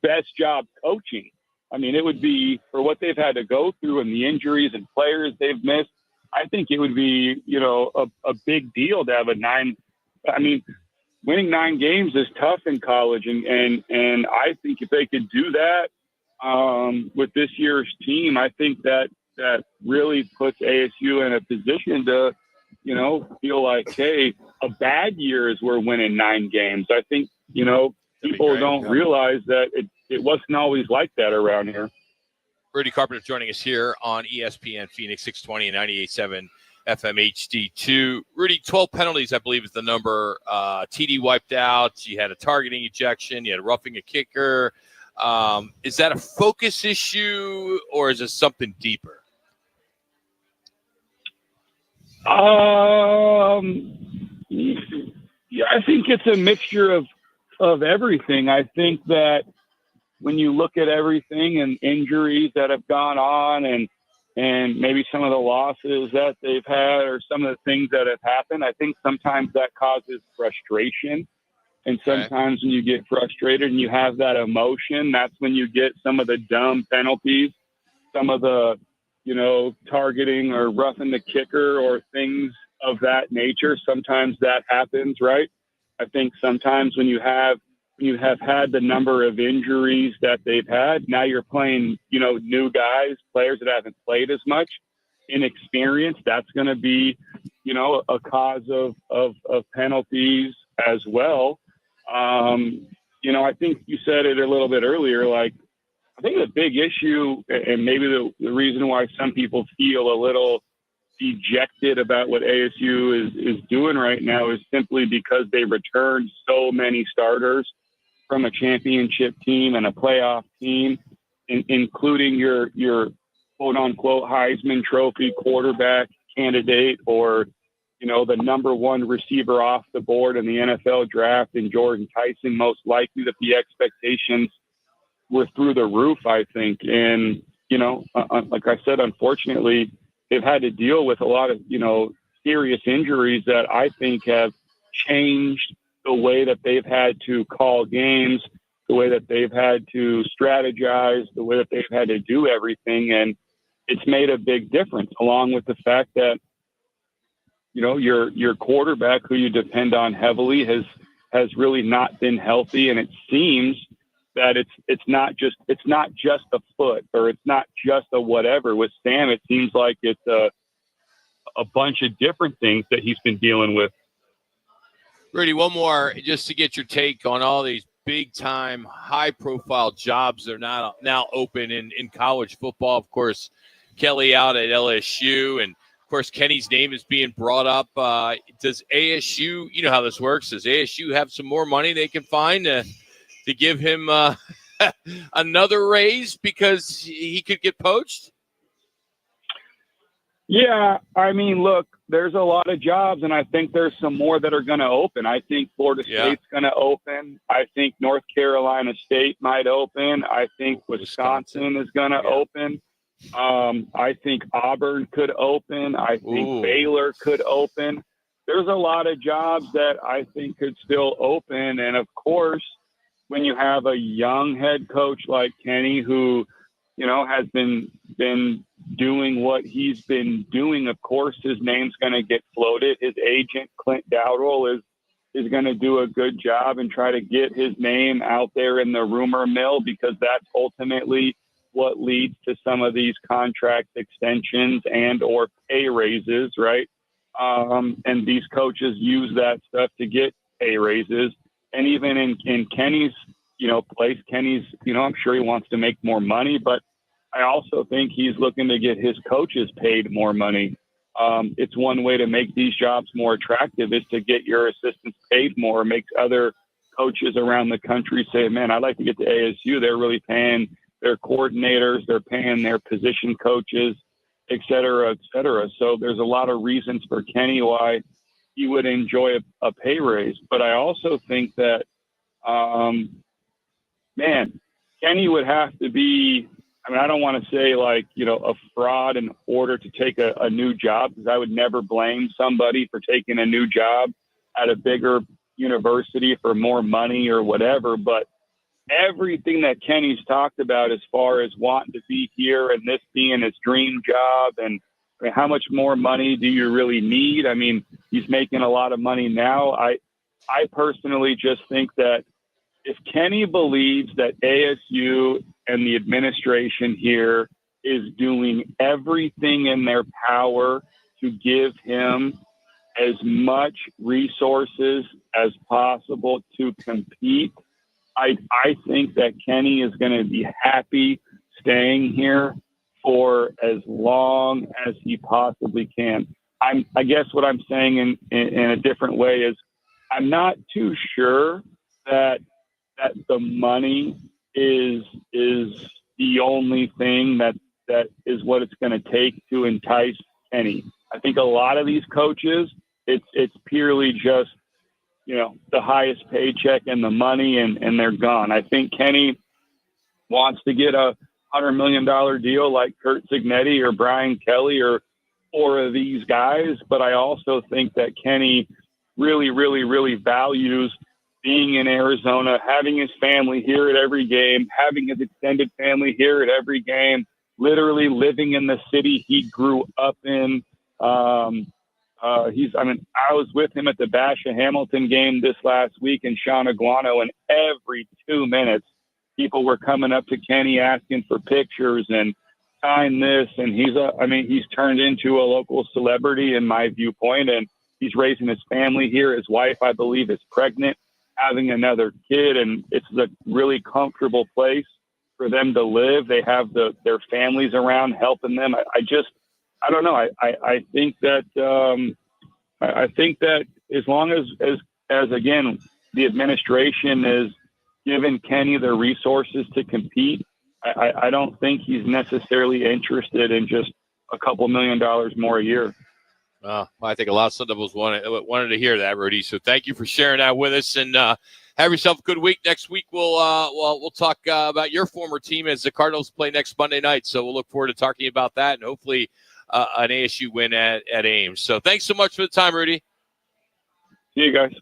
best job coaching. I mean, it would be, for what they've had to go through and the injuries and players they've missed, I think it would be, a big deal to have winning 9 games is tough in college. And I think if they could do that with this year's team, I think that really puts ASU in a position to, feel like, hey, a bad year is we're winning 9 games. I think, people don't realize that it wasn't always like that around here. Rudy Carpenter joining us here on ESPN Phoenix 620 and 98.7 FM HD-2. Rudy, 12 penalties, I believe, is the number. TD wiped out. You had a targeting ejection. You had roughing a kicker. Is that a focus issue, or is it something deeper? Yeah, I think it's a mixture of everything. I think that when you look at everything and injuries that have gone on and maybe some of the losses that they've had or some of the things that have happened, I think sometimes that causes frustration. And sometimes when you get frustrated and you have that emotion, that's when you get some of the dumb penalties, some of the, targeting or roughing the kicker or things of that nature. Sometimes that happens, right? I think sometimes when you have had the number of injuries that they've had, now you're playing, new guys, players that haven't played as much, inexperience. That's going to be, a cause of penalties as well. I think you said it a little bit earlier, like, I think the big issue and maybe the reason why some people feel a little dejected about what ASU is doing right now is simply because they returned so many starters from a championship team and a playoff team, including your quote unquote Heisman Trophy quarterback candidate or, the number one receiver off the board in the NFL draft in Jordan Tyson, most likely that the expectations were through the roof, I think. And, like I said, unfortunately, they've had to deal with a lot of, serious injuries that I think have changed the way that they've had to call games, the way that they've had to strategize, the way that they've had to do everything. And it's made a big difference, along with the fact that, your quarterback who you depend on heavily has really not been healthy. And it seems that it's not just a foot or it's not just a whatever. With Sam, it seems like it's a bunch of different things that he's been dealing with. Rudy, one more just to get your take on all these big-time, high-profile jobs that are now open in college football. Of course, Kelly out at LSU, and, of course, Kenny's name is being brought up. Does ASU, you know how this works, does ASU have some more money they can find to give him another raise because he could get poached? Yeah, I mean, look, there's a lot of jobs, and I think there's some more that are going to open. I think Florida State's going to open. I think North Carolina State might open. I think Wisconsin is going to open. I think Auburn could open. I think Baylor could open. There's a lot of jobs that I think could still open. And, of course, when you have a young head coach like Kenny who, has been doing what he's been doing, of course, his name's going to get floated. His agent, Clint Dowdle, is going to do a good job and try to get his name out there in the rumor mill because that's ultimately what leads to some of these contract extensions and or pay raises, right? And these coaches use that stuff to get pay raises. And even in Kenny's, place, Kenny's, I'm sure he wants to make more money, but I also think he's looking to get his coaches paid more money. It's one way to make these jobs more attractive is to get your assistants paid more, makes other coaches around the country say, man, I'd like to get to ASU. They're really paying their coordinators, they're paying their position coaches, et cetera, et cetera. So there's a lot of reasons for Kenny why he would enjoy a pay raise. But I also think that, Kenny would have to be, I don't want to say a fraud in order to take a new job, because I would never blame somebody for taking a new job at a bigger university for more money or whatever. But everything that Kenny's talked about as far as wanting to be here and this being his dream job and how much more money do you really need? I mean, he's making a lot of money now. I personally just think that if Kenny believes that ASU and the administration here is doing everything in their power to give him as much resources as possible to compete, I think that Kenny is going to be happy staying here for as long as he possibly can. I guess what I'm saying in a different way is I'm not too sure that the money is the only thing that is what it's going to take to entice Kenny. I think a lot of these coaches it's purely just, the highest paycheck and the money, and they're gone. I think Kenny wants to get a $100 million deal like Kurt Cignetti or Brian Kelly or four of these guys. But I also think that Kenny really, really, really values being in Arizona, having his family here at every game, having his extended family here at every game, literally living in the city he grew up in. I was with him at the Basha Hamilton game this last week in Shawneguano, and every 2 minutes, people were coming up to Kenny asking for pictures and sign this. And he's turned into a local celebrity in my viewpoint, and he's raising his family here. His wife, I believe, is pregnant, having another kid, and it's a really comfortable place for them to live. They have their families around helping them. I don't know. I think that as long as again, the administration is giving Kenny the resources to compete, I don't think he's necessarily interested in just a couple $1 million more a year. I think a lot of Sun Devils wanted to hear that, Rudy. So thank you for sharing that with us, and have yourself a good week. Next week we'll talk about your former team as the Cardinals play next Monday night. So we'll look forward to talking about that, and hopefully an ASU win at Ames. So thanks so much for the time, Rudy. See you guys.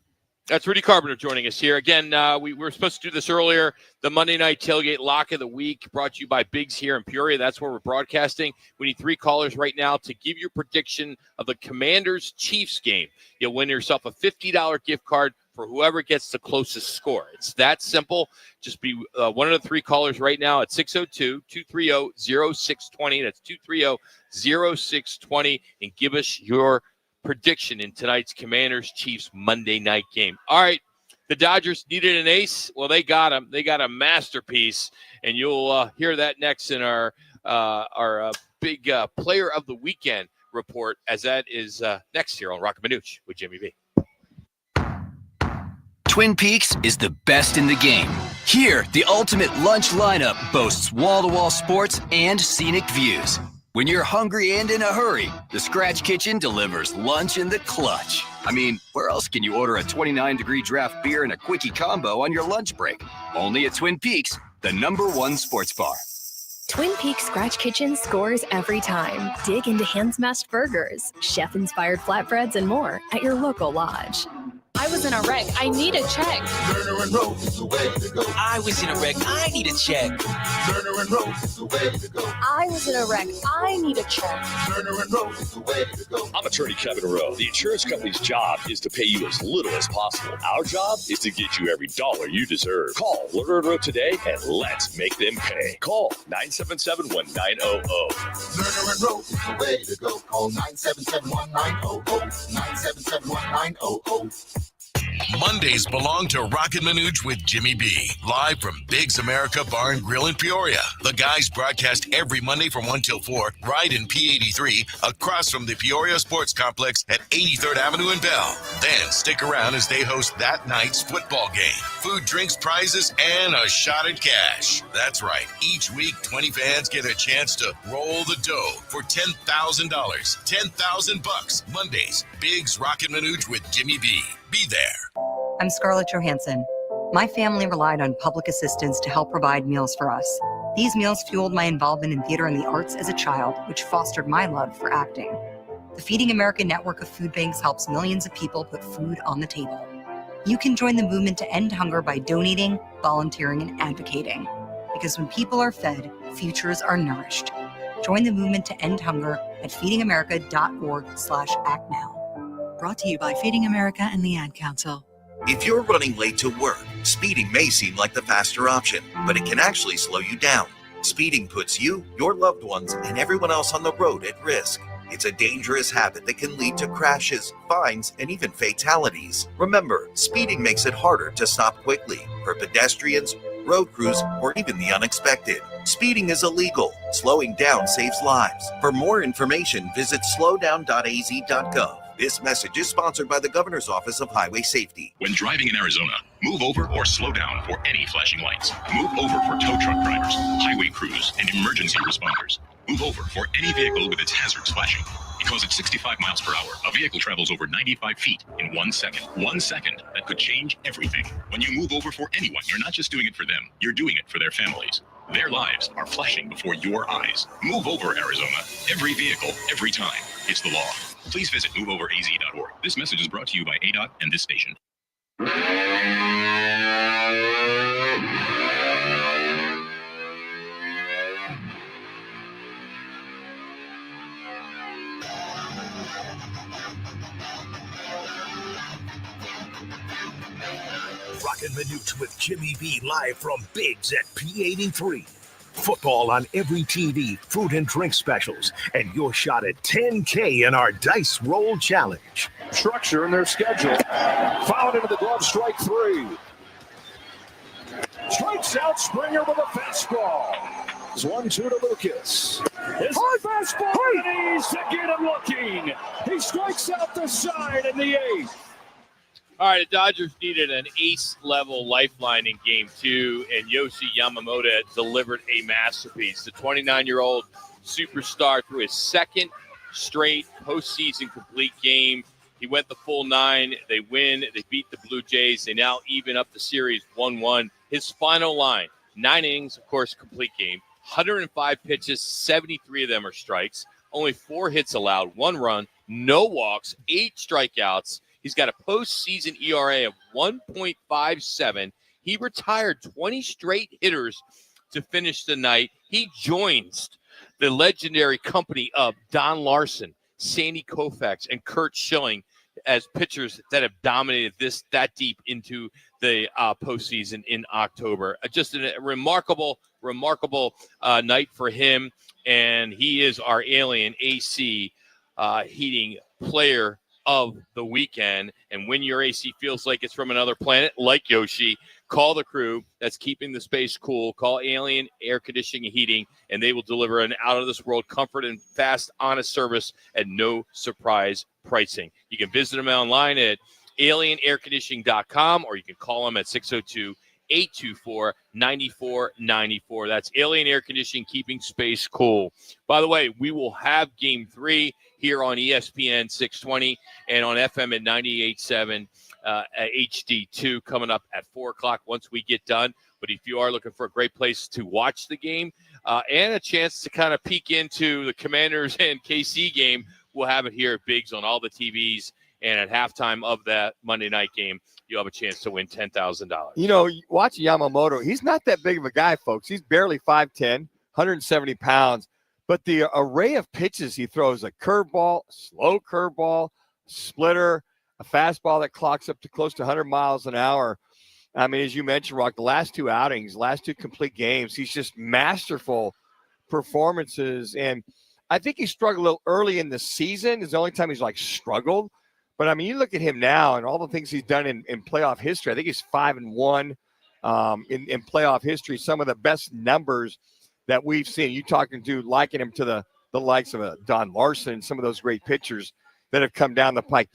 That's Rudy Carpenter joining us here. Again, we were supposed to do this earlier. The Monday Night Tailgate Lock of the Week brought to you by Biggs here in Peoria. That's where we're broadcasting. We need 3 callers right now to give your prediction of the Commanders-Chiefs game. You'll win yourself a $50 gift card for whoever gets the closest score. It's that simple. Just be one of the 3 callers right now at 602-230-0620. That's 230-0620. And give us your prediction in tonight's Commanders-Chiefs Monday night game. All right, the Dodgers needed an ace. Well, they got him. They got a masterpiece, and you'll hear that next in our big Player of the Weekend report, as that is next here on Roc and Manuch with Jimmy B. Twin Peaks is the best in the game. Here, the ultimate lunch lineup boasts wall-to-wall sports and scenic views. When you're hungry and in a hurry, the Scratch Kitchen delivers lunch in the clutch. I mean, where else can you order a 29-degree draft beer and a quickie combo on your lunch break? Only at Twin Peaks, the #1 sports bar. Twin Peaks Scratch Kitchen scores every time. Dig into hand-smashed burgers, chef-inspired flatbreads, and more at your local lodge. I was in a wreck. I need a check. Turner and Rose is the way to go. I was in a wreck. I need a check. Turner and Rose is the way to go. I was in a wreck. I need a check. Turner and Rose is the way to go. I'm attorney Kevin Rowe. The insurance company's job is to pay you as little as possible. Our job is to get you every dollar you deserve. Call Lerner and Rowe today, and let's make them pay. Call 977-1900. Lerner and Rose is the way to go. Call 977-1900. 977-1900. Mondays belong to Roc and Manuch with Jimmy B. Live from Biggs America Bar and Grill in Peoria. The guys broadcast every Monday from 1 till 4, right in P83, across from the Peoria Sports Complex at 83rd Avenue in Bell. Then stick around as they host that night's football game. Food, drinks, prizes, and a shot at cash. That's right. Each week, 20 fans get a chance to roll the dough for $10,000. $10,000 Mondays. Biggs Roc and Manuch with Jimmy B. Be there. I'm Scarlett Johansson. My family relied on public assistance to help provide meals for us. These meals fueled my involvement in theater and the arts as a child, which fostered my love for acting. The Feeding America network of food banks helps millions of people put food on the table. You can join the movement to end hunger by donating, volunteering, and advocating. Because when people are fed, futures are nourished. Join the movement to end hunger at feedingamerica.org/actnow. Brought to you by Feeding America and the Ad Council. If you're running late to work, speeding may seem like the faster option, but it can actually slow you down. Speeding puts you, your loved ones, and everyone else on the road at risk. It's a dangerous habit that can lead to crashes, fines, and even fatalities. Remember, speeding makes it harder to stop quickly for pedestrians, road crews, or even the unexpected. Speeding is illegal. Slowing down saves lives. For more information, visit slowdown.az.gov. This message is sponsored by the Governor's Office of Highway Safety. When driving in Arizona, move over or slow down for any flashing lights. Move over for tow truck drivers, highway crews, and emergency responders. Move over for any vehicle with its hazards flashing. Because at 65 miles per hour, a vehicle travels over 95 feet in 1 second. 1 second that could change everything. When you move over for anyone, you're not just doing it for them, you're doing it for their families. Their lives are flashing before your eyes. Move over, Arizona. Every vehicle, every time. It's the law. Please visit moveoveraz.org. This message is brought to you by ADOT and this station. Roc and Manuch with Jimmy B live from Biggs at P83. Football on every TV, food and drink specials, and your shot at $10K in our Dice Roll Challenge. Structure in their schedule. Fouled into the glove, strike 3. Strikes out Springer with a fastball. It's 1-2 to Lucas. His fastball, and he's to get him looking. He strikes out the side in the 8th. All right, the Dodgers needed an ace-level lifeline in Game 2, and Yoshi Yamamoto delivered a masterpiece. The 29-year-old superstar threw his second straight postseason complete game. He went the full 9. They win. They beat the Blue Jays. They now even up the series 1-1. His final line, 9 innings, of course, complete game, 105 pitches, 73 of them are strikes, only 4 hits allowed, 1 run, no walks, 8 strikeouts. He's got a postseason ERA of 1.57. He retired 20 straight hitters to finish the night. He joins the legendary company of Don Larson, Sandy Koufax, and Curt Schilling as pitchers that have dominated that deep into the postseason in October. Just a remarkable night for him, and he is our Alien AC Heating Player of the weekend. And when your AC feels like it's from another planet, like Yoshi, call the crew that's keeping the space cool. Call Alien Air Conditioning and Heating, and they will deliver an out-of-this-world comfort and fast, honest service at no surprise pricing. You can visit them online at alienairconditioning.com, or you can call them at 602-824-9494. That's Alien Air Conditioning, keeping space cool. By the way, we will have Game 3 here on ESPN 620 and on FM at 98.7 HD-2 coming up at 4 o'clock once we get done. But if you are looking for a great place to watch the game and a chance to kind of peek into the Commanders and KC game, we'll have it here at Biggs on all the TVs. And at halftime of that Monday night game, you'll have a chance to win $10,000. You know, watching Yamamoto, he's not that big of a guy, folks. He's barely 5'10", 170 pounds. But the array of pitches he throws, a curveball, slow curveball, splitter, a fastball that clocks up to close to 100 miles an hour. I mean, as you mentioned, Rock, the last 2 outings, last 2 complete games, he's just masterful performances. And I think he struggled a little early in the season. It's the only time he's, struggled. But, I mean, you look at him now and all the things he's done in playoff history. I think he's 5-1 in playoff history, some of the best numbers that we've seen. You talking to liken him to the likes of Don Larson, some of those great pitchers that have come down the pike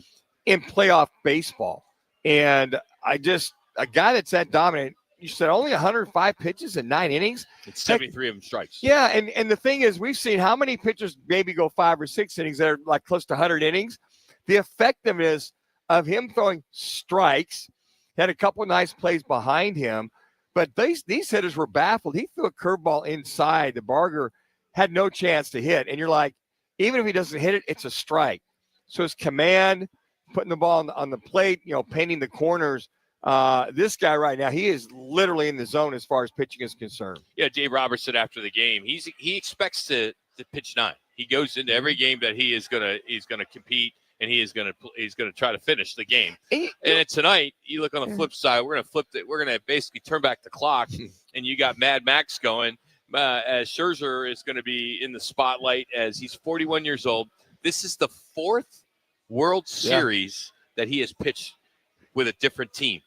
in playoff baseball. And a guy that's that dominant, you said only 105 pitches in 9 innings. It's 73 of them strikes. Yeah, and the thing is, we've seen how many pitchers maybe go 5 or 6 innings that are close to 100 innings. The effectiveness of him throwing strikes, had a couple of nice plays behind him. But these hitters were baffled. He threw a curveball inside. The Barger had no chance to hit. And you're like, even if he doesn't hit it, it's a strike. So his command, putting the ball on the plate, painting the corners. This guy right now, he is literally in the zone as far as pitching is concerned. Yeah, Dave Roberts said after the game, he expects to pitch 9. He goes into every game that he's gonna compete, and he's gonna try to finish the game. And tonight, you look on the flip side, we're gonna basically turn back the clock, and you got Mad Max going. As Scherzer is going to be in the spotlight as he's 41 years old. This is the 4th World Series that he has pitched with a different team.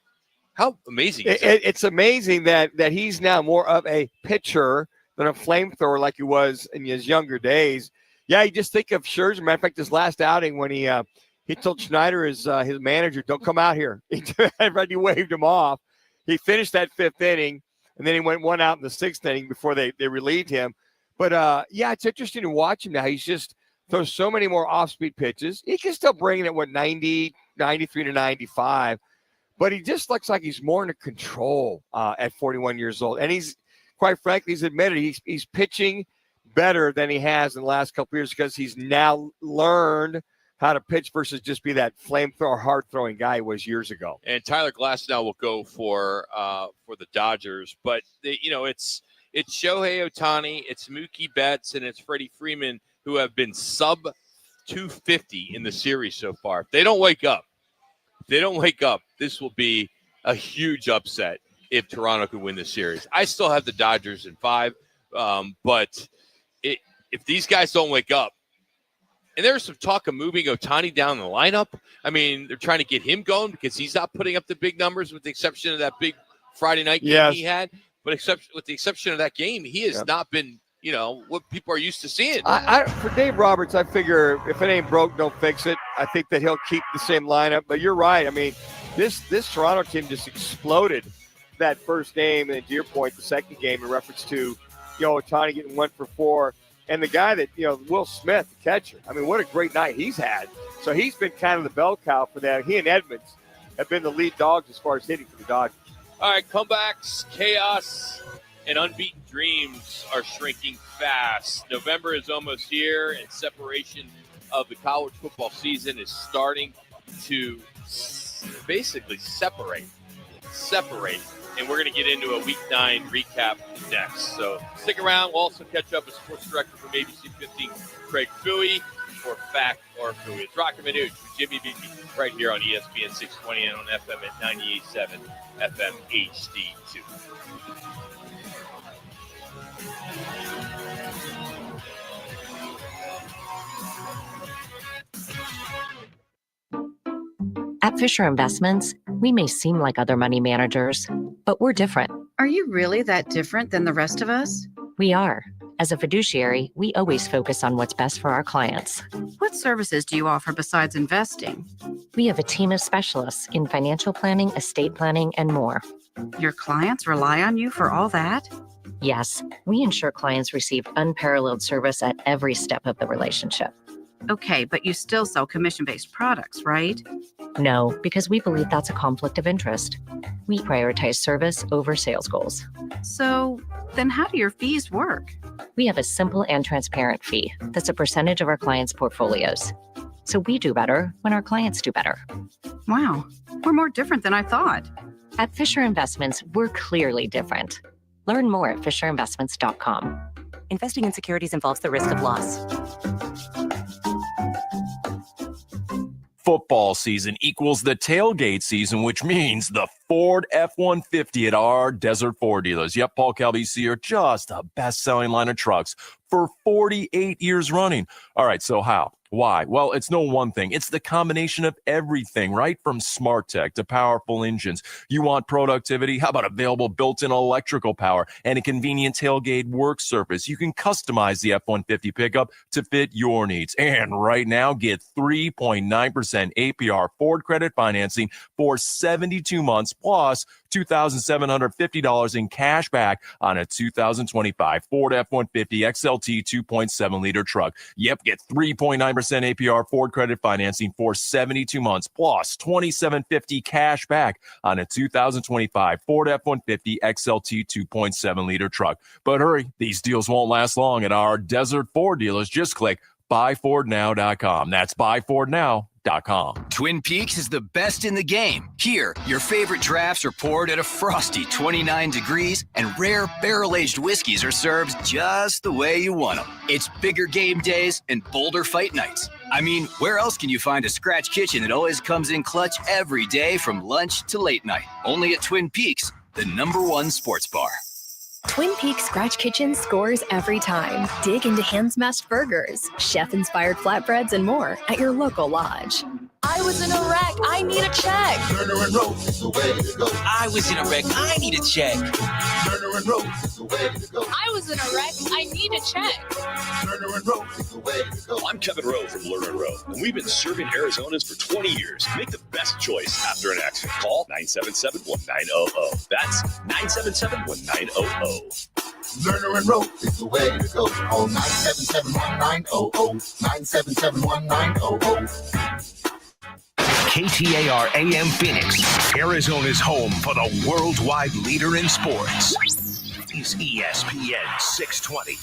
How amazing is that? It's amazing that he's now more of a pitcher than a flamethrower like he was in his younger days. Yeah, you just think of Scherzer. Matter of fact, his last outing when he told Schneider, his manager, don't come out here. He waved him off. He finished that 5th inning, and then he went 1 out in the 6th inning before they relieved him. But, yeah, it's interesting to watch him now. He's just throws so many more off-speed pitches. He can still bring it at, 90, 93 to 95. But he just looks like he's more in control at 41 years old. And he's, quite frankly, he's admitted he's pitching better than he has in the last couple of years because he's now learned how to pitch versus just be that flamethrower, hard-throwing guy he was years ago. And Tyler Glasnow will go for the Dodgers. But, it's Shohei Ohtani, it's Mookie Betts, and it's Freddie Freeman who have been sub-250 in the series so far. If they don't wake up, this will be a huge upset if Toronto could win the series. I still have the Dodgers in 5, but if these guys don't wake up, and there's some talk of moving Ohtani down the lineup. I mean, they're trying to get him going because he's not putting up the big numbers with the exception of that big Friday night game he had. But with the exception of that game, he has not been, what people are used to seeing. For Dave Roberts, I figure if it ain't broke, don't fix it. I think that he'll keep the same lineup. But you're right. I mean, this Toronto team just exploded that first game. And to your point, the second game in reference to, Ohtani getting 1 for 4. And the guy that, Will Smith, the catcher, I mean, what a great night he's had. So he's been kind of the bell cow for that. He and Edmonds have been the lead dogs as far as hitting for the Dodgers. All right, comebacks, chaos, and unbeaten dreams are shrinking fast. November is almost here, and separation of the college football season is starting to basically separate. And we're going to get into a Week 9 recap next. So stick around. We'll also catch up with Sports Director from ABC 15, Craig Fouhy, for Fact or Fouhy. It's Roc and Manuch with Jimmy B right here on ESPN 620 and on FM at 98.7 FM HD-2. At Fisher Investments, we may seem like other money managers, but we're different. Are you really that different than the rest of us? We are. As a fiduciary, we always focus on what's best for our clients. What services do you offer besides investing? We have a team of specialists in financial planning, estate planning, and more. Your clients rely on you for all that? Yes, we ensure clients receive unparalleled service at every step of the relationship. Okay, but you still sell commission-based products, right? No, because we believe that's a conflict of interest. We prioritize service over sales goals. So then how do your fees work? We have a simple and transparent fee that's a percentage of our clients' portfolios. So we do better when our clients do better. Wow, we're more different than I thought. At Fisher Investments, we're clearly different. Learn more at fisherinvestments.com. Investing in securities involves the risk of loss. Football season equals the tailgate season, which means the Ford F-150 at our Desert Ford dealers. Yep, Paul Calvisi are just the best-selling line of trucks for 48 years running. All right, so how? Why? Well, it's no one thing. It's the combination of everything, right? From smart tech to powerful engines. You want productivity? How about available built-in electrical power and a convenient tailgate work surface? You can customize the F-150 pickup to fit your needs. And right now, get 3.9% APR Ford credit financing for 72 months plus $2,750 in cash back on a 2025 Ford F-150 XLT 2.7-liter truck. Yep, get 3.9% APR Ford credit financing for 72 months plus $2,750 cash back on a 2025 Ford F-150 XLT 2.7-liter truck. But hurry, these deals won't last long at our Desert Ford dealers. Just click buyfordnow.com. That's buyfordnow.com. Twin Peaks is the best in the game. Here, your favorite drafts are poured at a frosty 29 degrees, and rare barrel-aged whiskeys are served just the way you want them. It's bigger game days and bolder fight nights. I mean, where else can you find a scratch kitchen that always comes in clutch every day from lunch to late night? Only at Twin Peaks, the #1 sports bar. Twin Peaks Scratch Kitchen scores every time. Dig into hand-smashed burgers, chef-inspired flatbreads, and more at your local lodge. I was in a wreck. I need a check. Turner and Roc is the way to go. I was in a wreck. I need a check. Turner and Roc is the way to go. I was in a wreck. I need a check. Turner and Roc is the way to go. I'm Kevin Rowe from Lerner and Rowe, and we've been serving Arizonans for 20 years. Make the best choice after an accident. Call 977-1900. That's 977-1900. Lerner and Roc is the way to go. Call 977-1900, 977-1900. KTAR AM Phoenix, Arizona's home for the worldwide leader in sports. Is ESPN 620.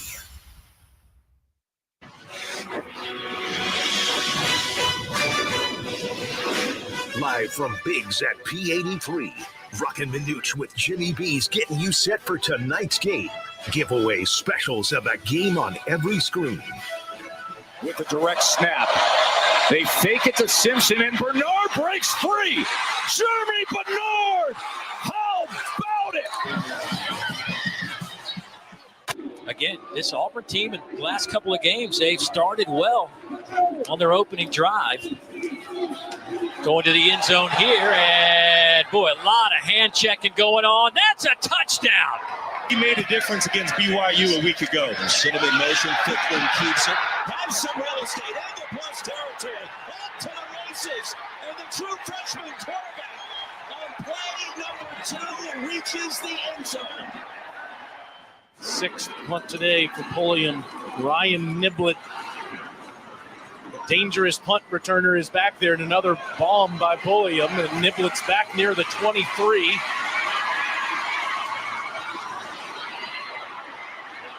Live from Biggs at P83, Roc and Manuch with Jimmy B's getting you set for tonight's game. Giveaway specials of a game on every screen. With the direct snap. They fake it to Simpson, and Bernard breaks free. Jeremy Bernard! How about it? Again, this Auburn team in the last couple of games, they've started well on their opening drive. Going to the end zone here, and boy, a lot of hand checking going on. That's a touchdown. He made a difference against BYU a week ago. Sit him in motion, Ficklen keeps it. Has some real estate, angle plus territory. Up to the races, and the true freshman quarterback on play number 2 reaches the end zone. Sixth punt today for Pulliam. Ryan Niblett, dangerous punt returner, is back there, and another bomb by Pulliam. And Niblett's back near the 23.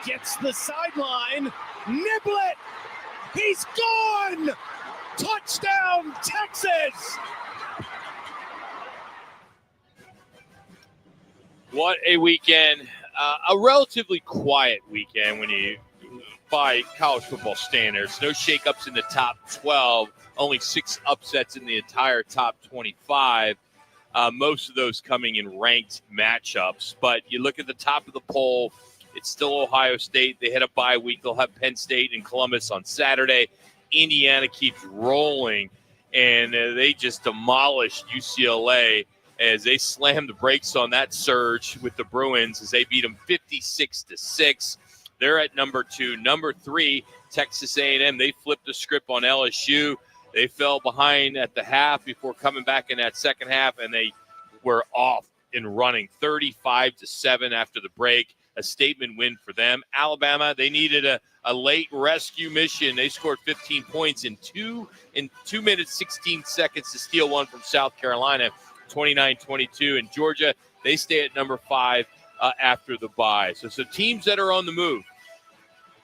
Gets the sideline. Niblett, he's gone! Touchdown, Texas! What a weekend. A relatively quiet weekend when you by college football standards. No shakeups in the top 12. Only 6 upsets in the entire top 25. Most of those coming in ranked matchups. But you look at the top of the poll, it's still Ohio State. They had a bye week. They'll have Penn State and Columbus on Saturday. Indiana keeps rolling, and they just demolished UCLA as they slammed the brakes on that surge with the Bruins as they beat them 56-6. They're at number 2. Number 3, Texas A&M. They flipped the script on LSU. They fell behind at the half before coming back in that second half, and they were off and running 35-7 after the break. A statement win for them. Alabama, they needed a late rescue mission. They scored 15 points in 2 minutes, 16 seconds to steal one from South Carolina, 29-22. And Georgia, they stay at number 5 after the bye. So teams that are on the move.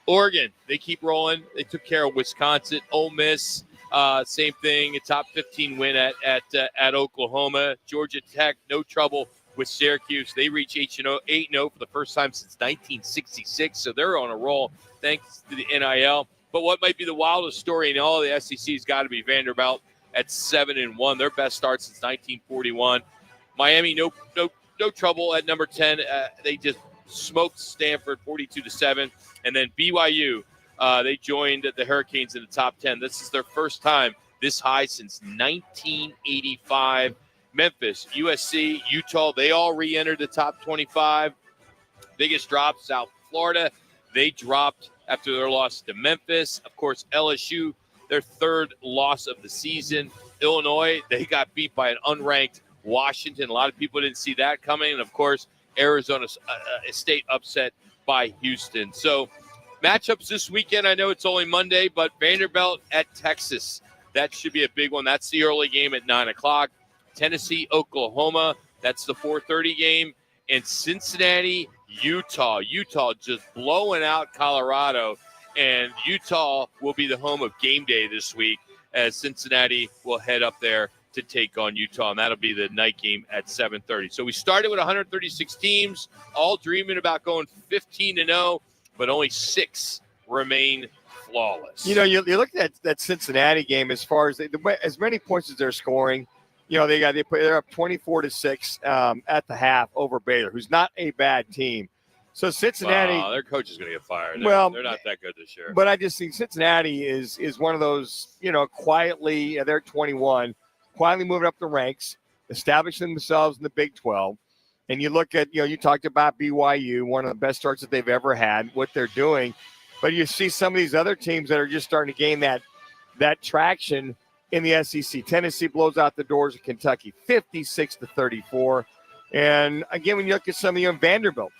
Oregon, they keep rolling. They took care of Wisconsin. Ole Miss, same thing. A top 15 win at Oklahoma. Georgia Tech, no trouble with Syracuse. They reach 8-0 for the first time since 1966, so they're on a roll thanks to the NIL. But what might be the wildest story in all of the SEC has got to be Vanderbilt at 7-1, their best start since 1941. Miami, no trouble at number 10. They just smoked Stanford 42-7, and then BYU, they joined the Hurricanes in the top 10. This is their first time this high since 1985. Memphis, USC, Utah, they all re-entered the top 25. Biggest drop, South Florida. They dropped after their loss to Memphis. Of course, LSU, their 3rd loss of the season. Illinois, they got beat by an unranked Washington. A lot of people didn't see that coming. And, of course, Arizona State upset by Houston. So matchups this weekend, I know it's only Monday, but Vanderbilt at Texas. That should be a big one. That's the early game at 9 o'clock. Tennessee, Oklahoma, that's the 4:30 game. And Cincinnati, Utah. Utah just blowing out Colorado. And Utah will be the home of game day this week as Cincinnati will head up there to take on Utah. And that'll be the night game at 7:30. So we started with 136 teams, all dreaming about going 15-0, but only 6 remain flawless. You know, you look at that Cincinnati game as far as as many points as they're scoring. You know, they're up 24-6 at the half over Baylor, who's not a bad team. So Cincinnati, their coach is going to get fired. They're not that good this year. But I just think Cincinnati is one of those, you know, quietly, they're 21, quietly moving up the ranks, establishing themselves in the Big 12. And you look at, you know, you talked about BYU, one of the best starts that they've ever had, what they're doing. But you see some of these other teams that are just starting to gain that traction in the SEC. Tennessee blows out the doors of Kentucky, 56-34. And again, when you look at some of you in Vanderbilt,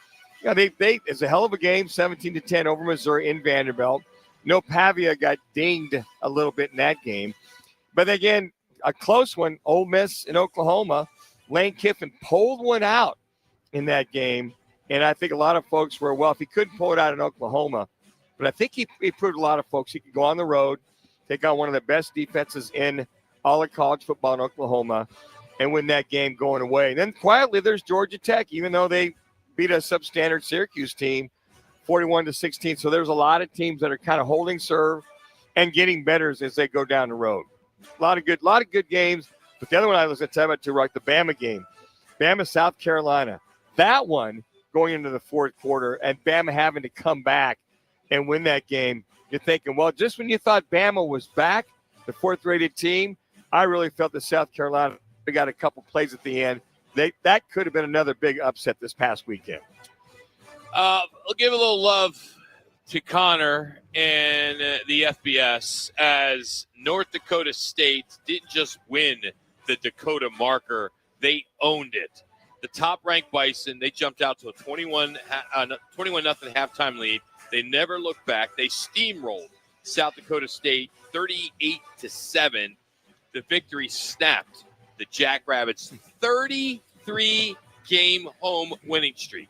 Yeah, they it's a hell of a game, 17-10 over Missouri in Vanderbilt. No, Pavia got dinged a little bit in that game. But again, a close one, Ole Miss in Oklahoma. Lane Kiffin pulled one out in that game. And I think a lot of folks were, well, if he couldn't pull it out in Oklahoma, but I think he proved a lot of folks he could go on the road, take on one of the best defenses in all of college football in Oklahoma, and win that game going away. And then quietly there's Georgia Tech, even though they beat a substandard Syracuse team 41-16. So there's a lot of teams that are kind of holding serve and getting better as they go down the road. A lot of good games. But the other one I was going to tell about too, right, the Bama game. Bama, South Carolina. That one going into the fourth quarter and Bama having to come back and win that game. You're thinking, well, just when you thought Bama was back, the fourth-rated team, I really felt that South Carolina got a couple plays at the end. That could have been another big upset this past weekend. I'll give a little love to Connor and the FBS as North Dakota State didn't just win the Dakota marker. They owned it. The top-ranked Bison, they jumped out to a 21-0 halftime lead. They never looked back. They steamrolled South Dakota State 38-7. The victory snapped the Jackrabbits' 33-game home winning streak.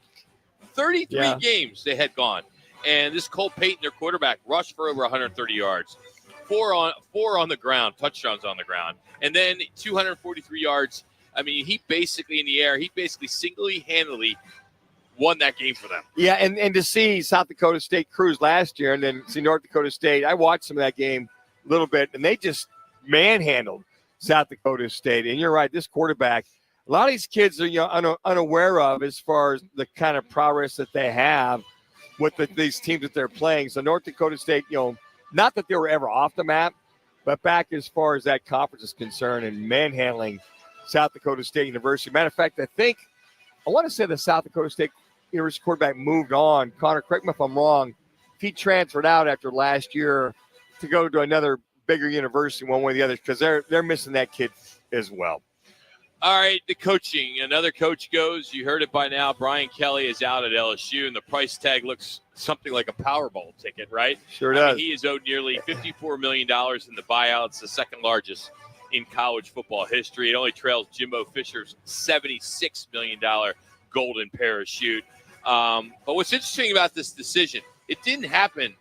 33 games they had gone. And this Cole Payton, their quarterback, rushed for over 130 yards. Four on the ground, touchdowns on the ground. And then 243 yards. I mean, he basically single-handedly won that game for them. Yeah, and to see South Dakota State cruise last year and then see North Dakota State, I watched some of that game a little bit, and they just manhandled South Dakota State. And you're right, this quarterback, a lot of these kids are unaware of as far as the kind of prowess that they have with these teams that they're playing. So North Dakota State, not that they were ever off the map, but back as far as that conference is concerned and manhandling South Dakota State University. Matter of fact, I want to say the South Dakota State University quarterback moved on. Connor, correct me if I'm wrong. He transferred out after last year to go to another bigger university one way or the other because they're missing that kid as well. All right, the coaching. Another coach goes. You heard it by now. Brian Kelly is out at LSU, and the price tag looks something like a Powerball ticket, right? Sure does. I mean, he is owed nearly $54 million in the buyout. It's the second largest in college football history. It only trails Jimbo Fisher's $76 million golden parachute. But what's interesting about this decision, it didn't happen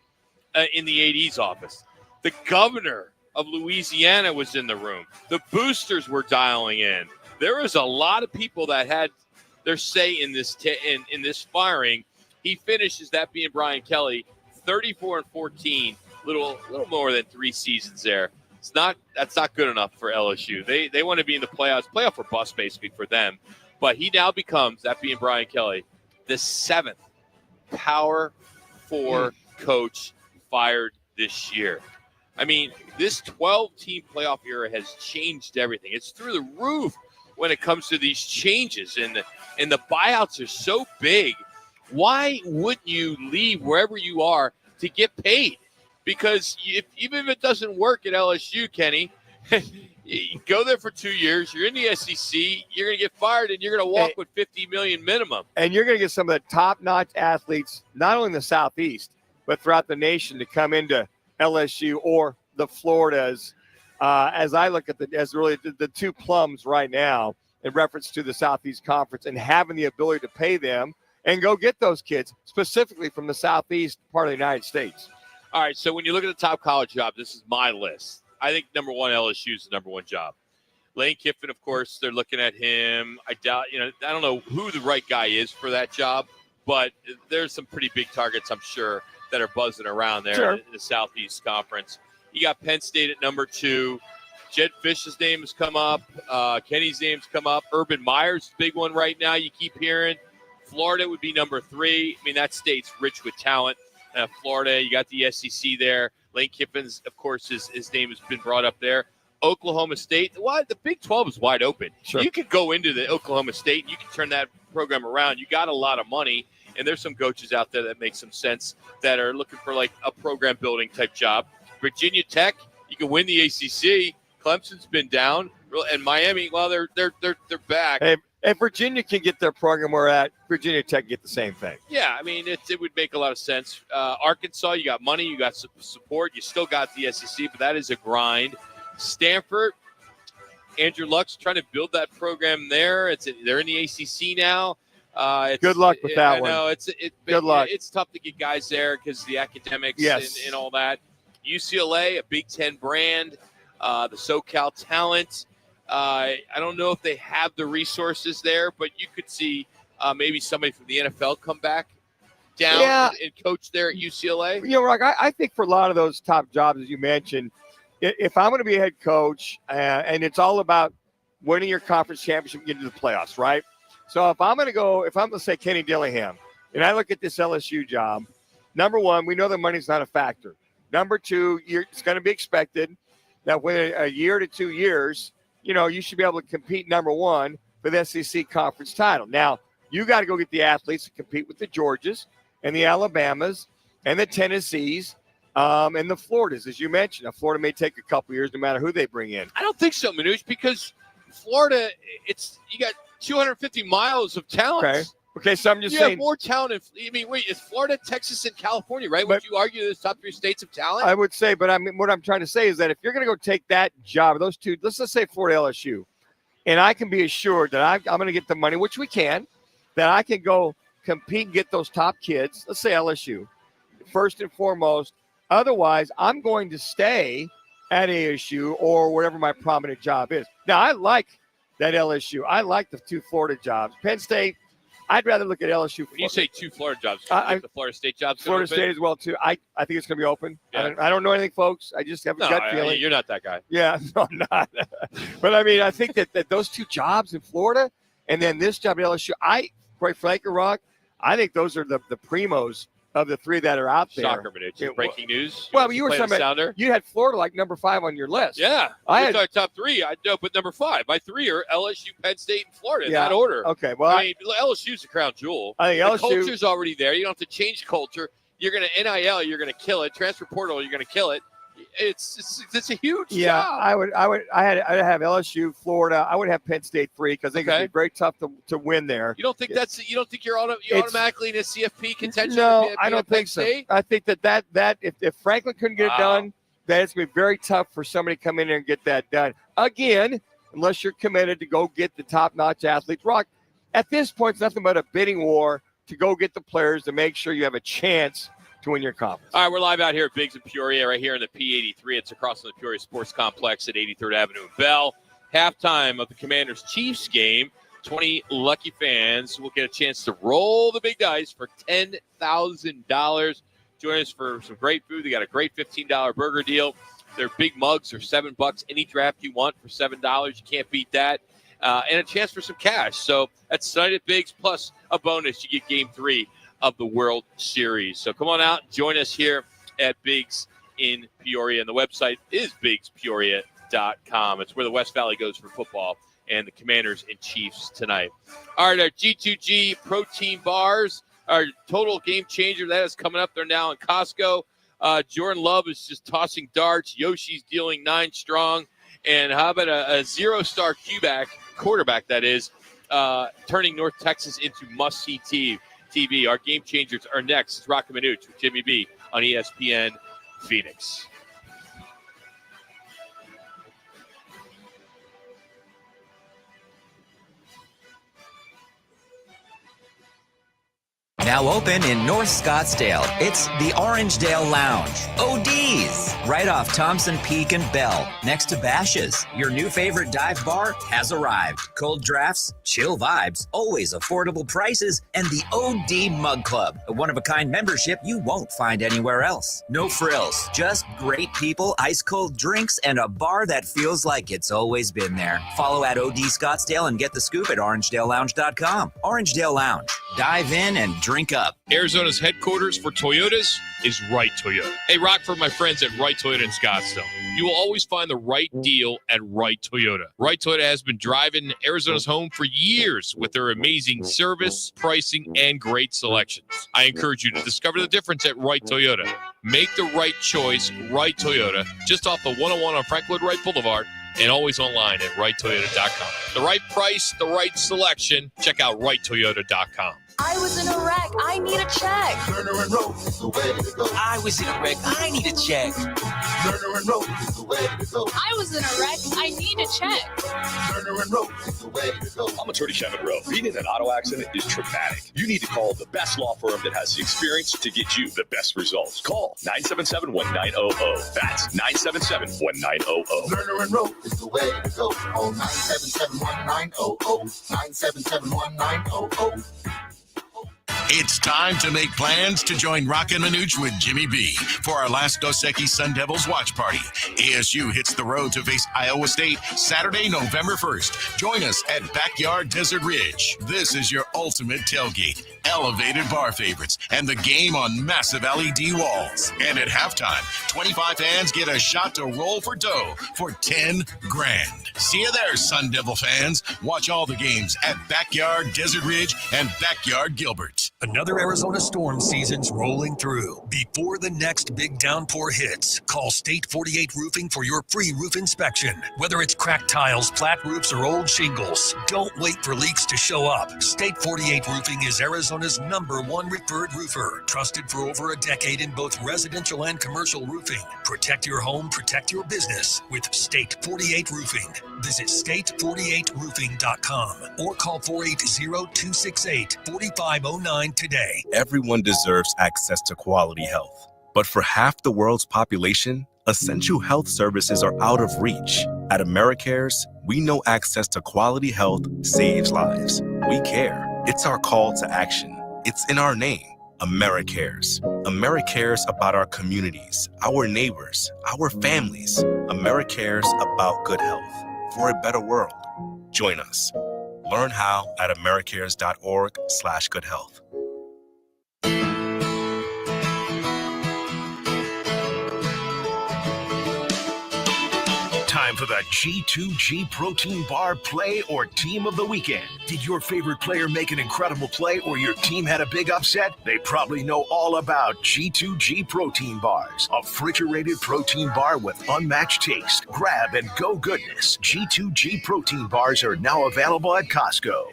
in the AD's office. The governor of Louisiana was in the room. The boosters were dialing in. There was a lot of people that had their say in this in this firing. He finishes, that being Brian Kelly, 34-14, little more than 3 seasons there. That's not good enough for LSU. They want to be in the playoffs, playoff or bust basically for them. But he now becomes, that being Brian Kelly, the 7th Power 4 coach fired this year. I mean, this 12-team playoff era has changed everything. It's through the roof when it comes to these changes, and the buyouts are so big. Why wouldn't you leave wherever you are to get paid? Because even if it doesn't work at LSU, Kenny, you go there for 2 years, you're in the SEC, you're going to get fired, and you're going to walk with $50 million minimum. And you're going to get some of the top-notch athletes, not only in the Southeast, but throughout the nation to come into LSU or the Floridas. As I look at the two plums right now in reference to the Southeast Conference and having the ability to pay them and go get those kids specifically from the Southeast part of the United States. All right, so when you look at the top college jobs, this is my list. I think number one, LSU is the number one job. Lane Kiffin, of course, they're looking at him. I don't know who the right guy is for that job, but there's some pretty big targets, I'm sure, that are buzzing around there in the Southeast Conference. You got Penn State at number 2. Jed Fish's name has come up. Kenny's name's come up. Urban Meyer's big one right now. You keep hearing. Florida would be number 3. I mean, that state's rich with talent. Florida, you got the SEC there. Lane Kiffin's, of course, his name has been brought up there. Oklahoma State. The Big 12 is wide open. Sure. You could go into the Oklahoma State and you can turn that program around. You got a lot of money, and there's some coaches out there that make some sense that are looking for like a program building type job. Virginia Tech, you can win the ACC. Clemson's been down, and Miami, well, they're back. Hey, If Virginia can get their program where at, Virginia Tech can get the same thing. Yeah, I mean, it would make a lot of sense. Arkansas, you got money, you got support, you still got the SEC, but that is a grind. Stanford, Andrew Luck's trying to build that program there. They're in the ACC now. Good luck with that one. I know good luck. It's tough to get guys there because the academics yes. and all that. UCLA, a Big Ten brand, the SoCal talent. I don't know if they have the resources there, but you could see maybe somebody from the NFL come back down and coach there at UCLA. You know, Rock, I think for a lot of those top jobs, as you mentioned, if I'm going to be a head coach, and it's all about winning your conference championship and getting to the playoffs, right? So if I'm going to say Kenny Dillingham, and I look at this LSU job, number one, we know the money's not a factor. Number two, it's going to be expected that within a year to 2 years, you know, you should be able to compete, number one, for the SEC conference title. Now, you got to go get the athletes to compete with the Georgias and the Alabamas and the Tennessees and the Floridas, as you mentioned. Now, Florida may take a couple years no matter who they bring in. I don't think so, Manuch, because Florida, you got 250 miles of talent. Okay, so I'm just saying. You have more talent. It's Florida, Texas, and California, right? Would you argue there's top 3 states of talent? I would say, but what I'm trying to say is that if you're going to go take that job, those two, let's just say Florida, LSU, and I can be assured that I'm going to get the money, which we can, that I can go compete and get those top kids, let's say LSU, first and foremost. Otherwise, I'm going to stay at ASU or whatever my prominent job is. Now, I like that LSU. I like the 2 Florida jobs. Penn State, I'd rather look at LSU. When you say 2 Florida jobs, the Florida State jobs. Florida State as well, too. I think it's going to be open. Yeah. I don't know anything, folks. I just have a gut feeling. You're not that guy. Yeah, no, I'm not. But, I mean, I think that those 2 jobs in Florida and then this job at LSU, quite frankly, Rock, I think those are the primos of the 3 that are out there. Shocker, Manuch. Breaking news. Well, you were talking about, you had Florida like number 5 on your list. Yeah. I had top 3. I know, but number 5. My 3 are LSU, Penn State, and Florida in that order. Okay. Well, I mean, LSU's the crown jewel. I think LSU. The culture's already there. You don't have to change culture. You're going to NIL. You're going to kill it. Transfer portal. You're going to kill it. It's a huge job. I'd have LSU, Florida. I would have Penn State 3 because I think it'd be very tough to win there. You don't think you're automatically in a CFP contention? No, I don't think so. I think that if Franklin couldn't get it done, then it's going to be very tough for somebody to come in there and get that done. Again, unless you're committed to go get the top-notch athletes. Rock, at this point, it's nothing but a bidding war to go get the players to make sure you have a chance to win your conference. All right, we're live out here at Biggs in Peoria, right here in the P83. It's across from the Peoria Sports Complex at 83rd Avenue and Bell. Halftime of the Commanders-Chiefs game. 20 lucky fans will get a chance to roll the big dice for $10,000. Join us for some great food. They got a great $15 burger deal. Their big mugs are $7. Any draft you want for $7. You can't beat that. And a chance for some cash. So that's tonight at Biggs, plus a bonus. You get Game 3 of the World Series. So come on out and join us here at Biggs in Peoria. And the website is BiggsPeoria.com. It's where the West Valley goes for football and the Commanders and Chiefs tonight. All right, our G2G protein bars, our total game changer. That is coming up. They're now in Costco. Jordan Love is just tossing darts. Yoshi's dealing 9 strong. And how about a 0-star quarterback, that is, turning North Texas into must-see TV. Our game changers are next. It's Roc and Manuch with Jimmy B on ESPN Phoenix. Now open in North Scottsdale, it's the Orangedale Lounge. OD's, right off Thompson Peak and Bell, next to Bash's. Your new favorite dive bar has arrived. Cold drafts, chill vibes, always affordable prices, and the OD Mug Club, a one-of-a-kind membership you won't find anywhere else. No frills, just great people, ice-cold drinks, and a bar that feels like it's always been there. Follow at OD Scottsdale and get the scoop at orangedalelounge.com. Orangedale Lounge. Dive in and drink up. Arizona's headquarters for Toyotas is Wright Toyota. Hey, Rock, for my friends at Wright Toyota in Scottsdale. You will always find the right deal at Wright Toyota. Wright Toyota has been driving Arizona's home for years with their amazing service, pricing, and great selections. I encourage you to discover the difference at Wright Toyota. Make the right choice, Wright Toyota, just off the 101 on Franklin Wright Boulevard and always online at righttoyota.com. The right price, the right selection. Check out righttoyota.com. I was in a wreck. I need a check. Turner and Roc is the way to go. I was in a wreck. I need a check. Turner and Roc is the way to go. I was in a wreck. I need a check. Turner and Roc is the way to go. I'm attorney Kevin Rowe. Being in an auto accident is traumatic. You need to call the best law firm that has the experience to get you the best results. Call 977-1900. That's 977-1900. Turner and Roc is the way to go. Call 977-1900. 977-1900. It's time to make plans to join Roc and Manuch with Jimmy B for our last Dos Equis Sun Devils watch party. ASU hits the road to face Iowa State Saturday, November 1st. Join us at Backyard Desert Ridge. This is your ultimate tailgate, elevated bar favorites, and the game on massive LED walls. And at halftime, 25 fans get a shot to roll for dough for $10,000. See you there, Sun Devil fans. Watch all the games at Backyard Desert Ridge and Backyard Gilbert. Another Arizona storm season's rolling through. Before the next big downpour hits, call State 48 Roofing for your free roof inspection. Whether it's cracked tiles, flat roofs, or old shingles, don't wait for leaks to show up. State 48 Roofing is Arizona's #1 referred roofer, trusted for over a decade in both residential and commercial roofing. Protect your home, protect your business with State 48 Roofing. Visit state48roofing.com or call 480-268-4509 today. Everyone deserves access to quality health. But for half the world's population, essential health services are out of reach. At AmeriCares, we know access to quality health saves lives. We care. It's our call to action. It's in our name. AmeriCares. AmeriCares about our communities, our neighbors, our families. AmeriCares about good health for a better world. Join us. Learn how at americares.org/goodhealth. Time for the G2G Protein Bar Play or Team of the Weekend. Did your favorite player make an incredible play or your team had a big upset? They probably know all about G2G Protein Bars, a refrigerated protein bar with unmatched taste, grab and go goodness. G2G Protein Bars are now available at Costco.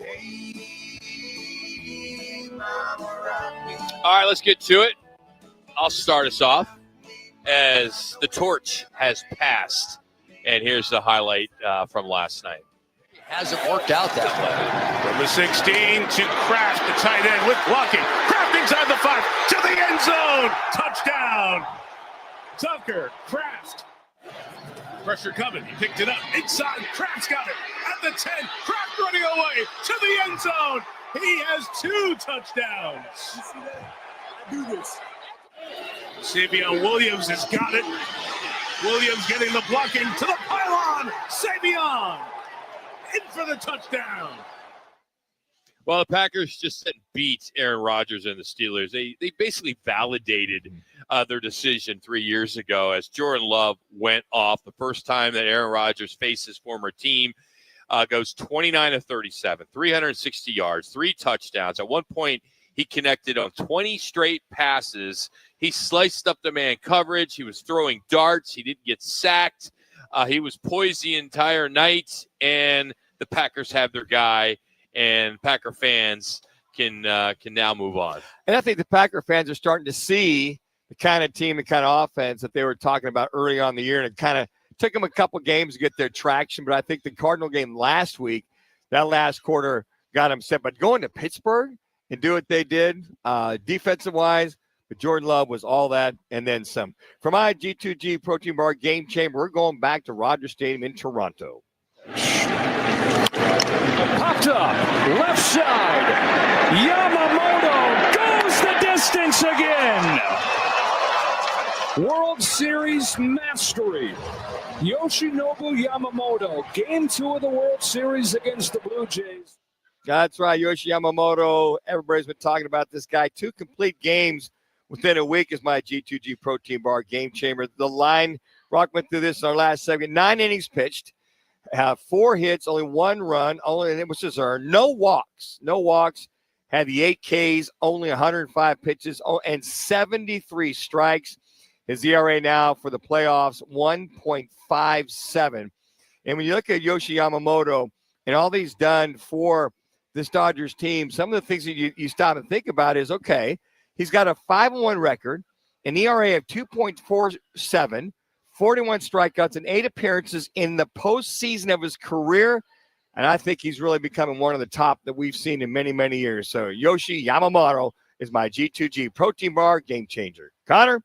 All right, let's get to it. I'll start us off as the torch has passed. And here's the highlight from last night. Hasn't worked out that way. From the 16 to Kraft, the tight end with blocking. Kraft inside the 5 to the end zone. Touchdown. Tucker, Kraft. Pressure coming. He picked it up inside. Kraft's got it at the 10. Kraft running away to the end zone. He has 2 touchdowns. You see that? I do this. Savion Williams has got it. Williams getting the blocking to the pylon. Savion in for the touchdown. Well, the Packers just beat Aaron Rodgers and the Steelers. They basically validated their decision 3 years ago as Jordan Love went off. The first time that Aaron Rodgers faced his former team, goes 29 of 37, 360 yards, 3 touchdowns. At one point, he connected on 20 straight passes. He sliced up the man coverage. He was throwing darts. He didn't get sacked. He was poised the entire night, and the Packers have their guy, and Packer fans can now move on. And I think the Packer fans are starting to see the kind of team, the kind of offense that they were talking about early on in the year, and it kind of took them a couple games to get their traction. But I think the Cardinal game last week, that last quarter got them set. But going to Pittsburgh and do what they did defensive-wise, but Jordan Love was all that and then some. For my G2G Protein Bar Game Chamber, we're going back to Rogers Stadium in Toronto. Popped up, left side. Yamamoto goes the distance again. World Series mastery. Yoshinobu Yamamoto, Game 2 of the World Series against the Blue Jays. That's right, Yoshi Yamamoto. Everybody's been talking about this guy. 2 complete games within a week is my G2G Protein Bar Game Chamber. The line, Roc went through this in our last segment. 9 innings pitched, 4 hits, only 1 run, only it was his earned. No walks. Had the 8 Ks, only 105 pitches, and 73 strikes. His ERA now for the playoffs, 1.57. And when you look at Yoshi Yamamoto and all he's done for this Dodgers team, some of the things that you stop and think about is, okay, he's got a 5-1 record, an ERA of 2.47, 41 strikeouts, and 8 appearances in the postseason of his career. And I think he's really becoming one of the top that we've seen in many, many years. So Yoshi Yamamoto is my G2G protein bar game changer. Connor?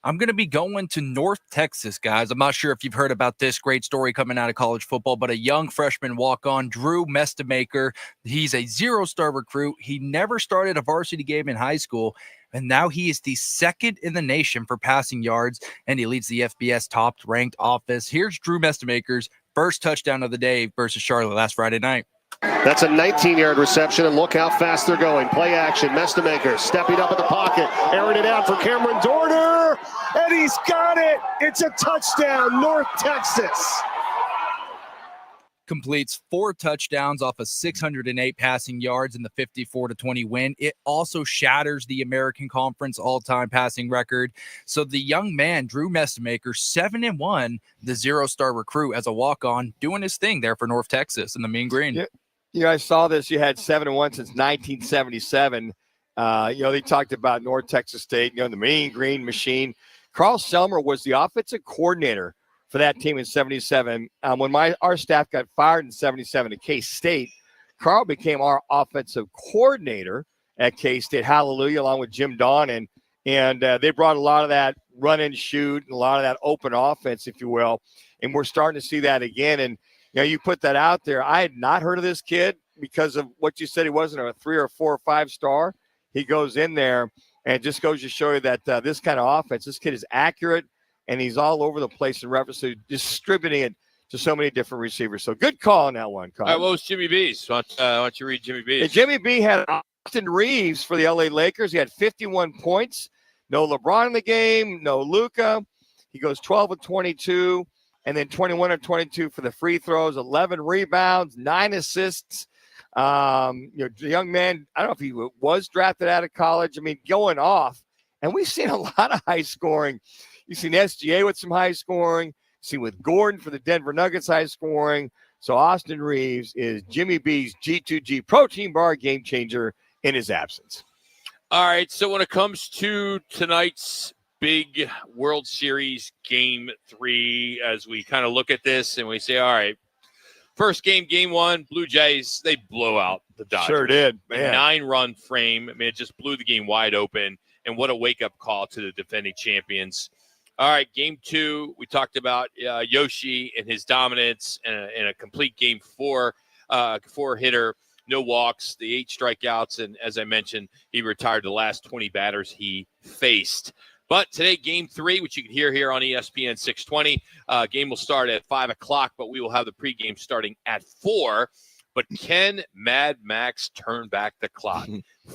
I'm going to be going to North Texas, guys. I'm not sure if you've heard about this great story coming out of college football, but a young freshman walk-on, Drew Mestemaker. He's a 0-star recruit. He never started a varsity game in high school, and now he is the second in the nation for passing yards, and he leads the FBS top-ranked offense. Here's Drew Mestemaker's first touchdown of the day versus Charlotte last Friday night. That's a 19-yard reception, and look how fast they're going. Play action, Mestemaker stepping up in the pocket, airing it out for Cameron Dorner, and he's got it. It's a touchdown, North Texas. Completes 4 touchdowns off of 608 passing yards in the 54-20 win. It also shatters the American Conference all-time passing record. So the young man, Drew Mestemaker, 7-1, the 0-star recruit as a walk-on, doing his thing there for North Texas in the Mean Green. Yeah, I saw this. You had 7-1 since 1977. They talked about North Texas State, the Mean Green Machine. Carl Selmer was the offensive coordinator for that team in 77. When our staff got fired in 77 at K-State, Carl became our offensive coordinator at K-State. Hallelujah, along with Jim Dawn. And they brought a lot of that run and shoot and a lot of that open offense, if you will. And we're starting to see that again. And, you put that out there. I had not heard of this kid because of what you said. He wasn't a 3 or 4 or 5 star. He goes in there and it just goes to show you that this kind of offense, this kid is accurate and he's all over the place in reference to distributing it to so many different receivers. So good call on that one, Carl. All right, what was Jimmy B's? Why don't you read Jimmy B's? And Jimmy B had Austin Reeves for the LA Lakers. He had 51 points. No LeBron in the game, no Luka. He goes 12 of 22. And then 21 of 22 for the free throws, 11 rebounds, 9 assists. The young man, I don't know if he was drafted out of college. Going off. And we've seen a lot of high scoring. You've seen SGA with some high scoring. You've seen with Gordon for the Denver Nuggets high scoring. So Austin Reeves is Jimmy B's G2G protein bar game changer in his absence. All right, so when it comes to tonight's big World Series Game 3, as we kind of look at this and we say, all right, first game, Game 1, Blue Jays, they blow out the Dodgers. Sure did, man. 9-run frame. It just blew the game wide open, and what a wake-up call to the defending champions. All right, Game 2, we talked about Yoshi and his dominance and a complete Game 4 hitter. No walks, the 8 strikeouts, and as I mentioned, he retired the last 20 batters he faced. But today, Game 3, which you can hear here on ESPN 620. Game will start at 5 o'clock, but we will have the pregame starting at 4. But can Mad Max turn back the clock?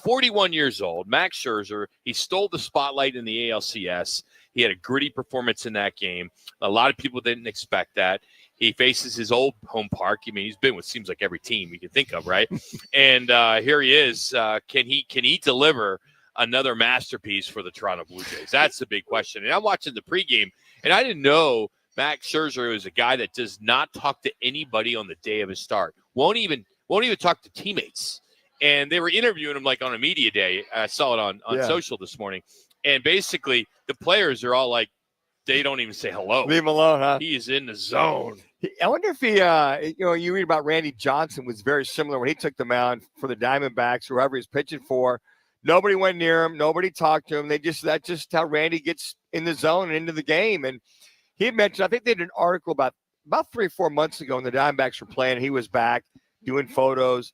41 years old, Max Scherzer, he stole the spotlight in the ALCS. He had a gritty performance in that game. A lot of people didn't expect that. He faces his old home park. He's been with seems like every team you can think of, right? And here he is. Can he deliver another masterpiece for the Toronto Blue Jays? That's the big question. And I'm watching the pregame, and I didn't know Max Scherzer was a guy that does not talk to anybody on the day of his start. Won't even talk to teammates. And they were interviewing him like on a media day. I saw it on social this morning. And basically, the players are all like, they don't even say hello. Leave him alone, huh? He is in the zone. I wonder if he, you read about Randy Johnson was very similar when he took the mound for the Diamondbacks, whoever he's pitching for. Nobody went near him. Nobody talked to him. That's just how Randy gets in the zone and into the game. And he had mentioned, I think they did an article about 3 or 4 months ago when the Diamondbacks were playing. He was back doing photos.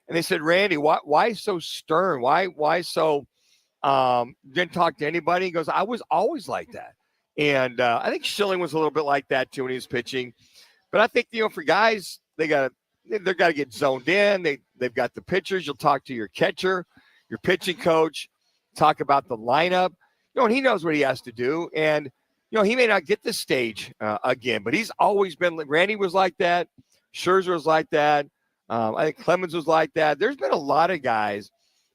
And they said, Randy, why so stern? Why so didn't talk to anybody? He goes, I was always like that. And I think Schilling was a little bit like that too when he was pitching. But I think, for guys, they've got to get zoned in. They've got the pitchers. You'll talk to your catcher, your pitching coach, talk about the lineup. And he knows what he has to do. And, he may not get this stage again, but he's always been – Randy was like that. Scherzer was like that. I think Clemens was like that. There's been a lot of guys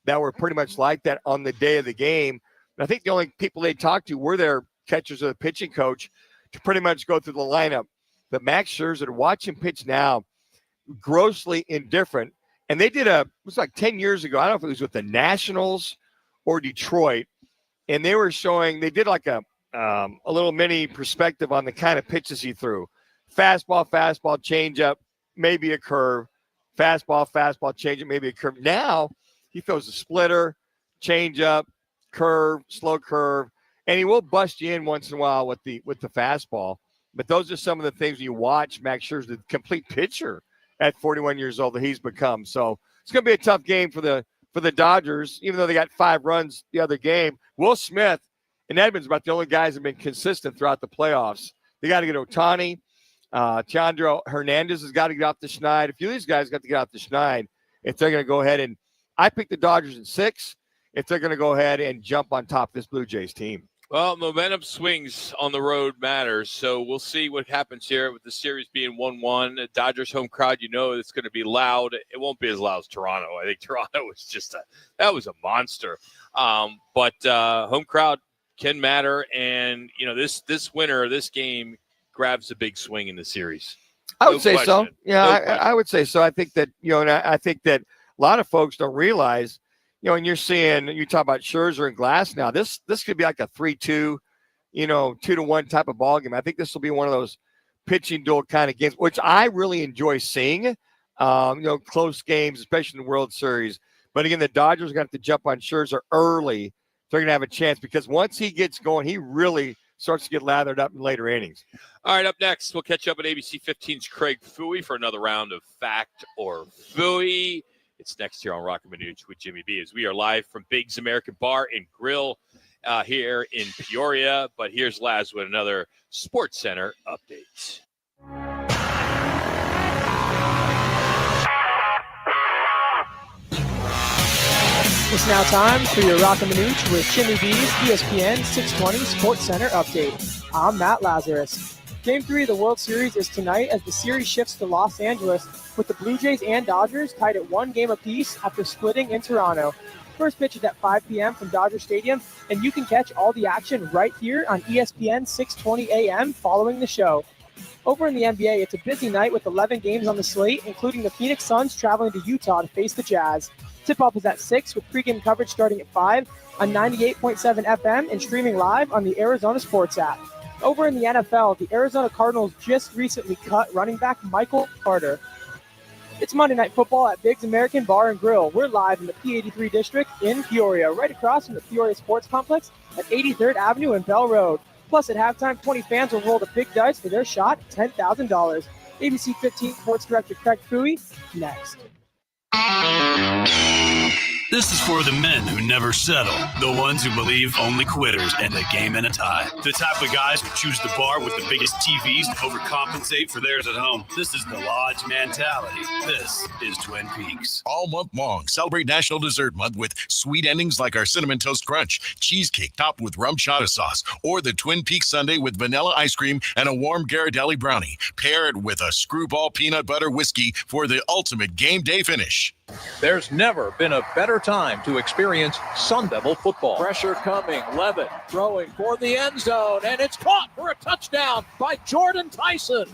that were pretty much like that on the day of the game. And I think the only people they talked to were their catchers or the pitching coach to pretty much go through the lineup But Max Scherzer, to watch him pitch now, grossly indifferent. And they did it was like 10 years ago. I don't know if it was with the Nationals or Detroit. And they were showing, they did like a little mini perspective on the kind of pitches he threw. Fastball, changeup, maybe a curve. Fastball, changeup, maybe a curve. Now he throws a splitter, changeup, curve, slow curve, and he will bust you in once in a while with the fastball. But those are some of the things you watch Max Scherzer, the complete pitcher at 41 years old that he's become. So it's going to be a tough game for the Dodgers, even though they got 5 runs the other game. Will Smith and Edmonds about the only guys that have been consistent throughout the playoffs. They got to get Ohtani. Teandro Hernandez has got to get off the schneid. A few of these guys got to get off the schneid if they're going to go ahead and I picked the Dodgers in 6 if they're going to go ahead and jump on top of this Blue Jays team. Well, momentum swings on the road matters, so we'll see what happens here with the series being 1-1. The Dodgers home crowd, it's going to be loud. It won't be as loud as Toronto. I think Toronto was just that was a monster. But home crowd can matter, and this winner of this game grabs a big swing in the series. I would say so. Yeah, I would say so. I think that I think that a lot of folks don't realize. And you're seeing, you talk about Scherzer and Glass now. This could be like a 3-2, 2-1 type of ball game. I think this will be one of those pitching duel kind of games, which I really enjoy seeing. Close games, especially in the World Series. But again, the Dodgers are going to have to jump on Scherzer early. They're going to have a chance because once he gets going, he really starts to get lathered up in later innings. All right, up next, we'll catch up at ABC 15's Craig Fouhy for another round of Fact or Fouhy. It's next here on Roc and Manuch with Jimmy B as we are live from Biggs American Bar and Grill here in Peoria. But here's Laz with another Sports Center update. It's now time for your Roc and Manuch with Jimmy B's ESPN 620 Sports Center update. I'm Matt Lazarus. Game 3 of the World Series is tonight as the series shifts to Los Angeles with the Blue Jays and Dodgers tied at 1 game apiece after splitting in Toronto. First pitch is at 5 p.m. from Dodger Stadium, and you can catch all the action right here on ESPN 620 AM following the show. Over in the NBA, it's a busy night with 11 games on the slate, including the Phoenix Suns traveling to Utah to face the Jazz. Tip-off is at 6 with pregame coverage starting at 5 on 98.7 FM and streaming live on the Arizona Sports app. Over in the NFL, the Arizona Cardinals just recently cut running back Michael Carter. It's Monday Night Football at Biggs American Bar and Grill. We're live in the P83 district in Peoria, right across from the Peoria Sports Complex at 83rd Avenue and Bell Road. Plus, at halftime, 20 fans will roll the big dice for their shot at $10,000. ABC 15 Sports Director Craig Fouhy, next. This is for the men who never settle, the ones who believe only quitters end a game in a tie, the type of guys who choose the bar with the biggest TVs to overcompensate for theirs at home. This is the Lodge mentality. This is Twin Peaks. All month long, celebrate National Dessert Month with sweet endings like our Cinnamon Toast Crunch, cheesecake topped with rum chata sauce, or the Twin Peaks Sundae with vanilla ice cream and a warm Ghirardelli brownie. Pair it with a Screwball peanut butter whiskey for the ultimate game day finish. There's never been a better time to experience Sun Devil football. Pressure coming. Levitt throwing for the end zone, and it's caught for a touchdown by Jordan Tyson.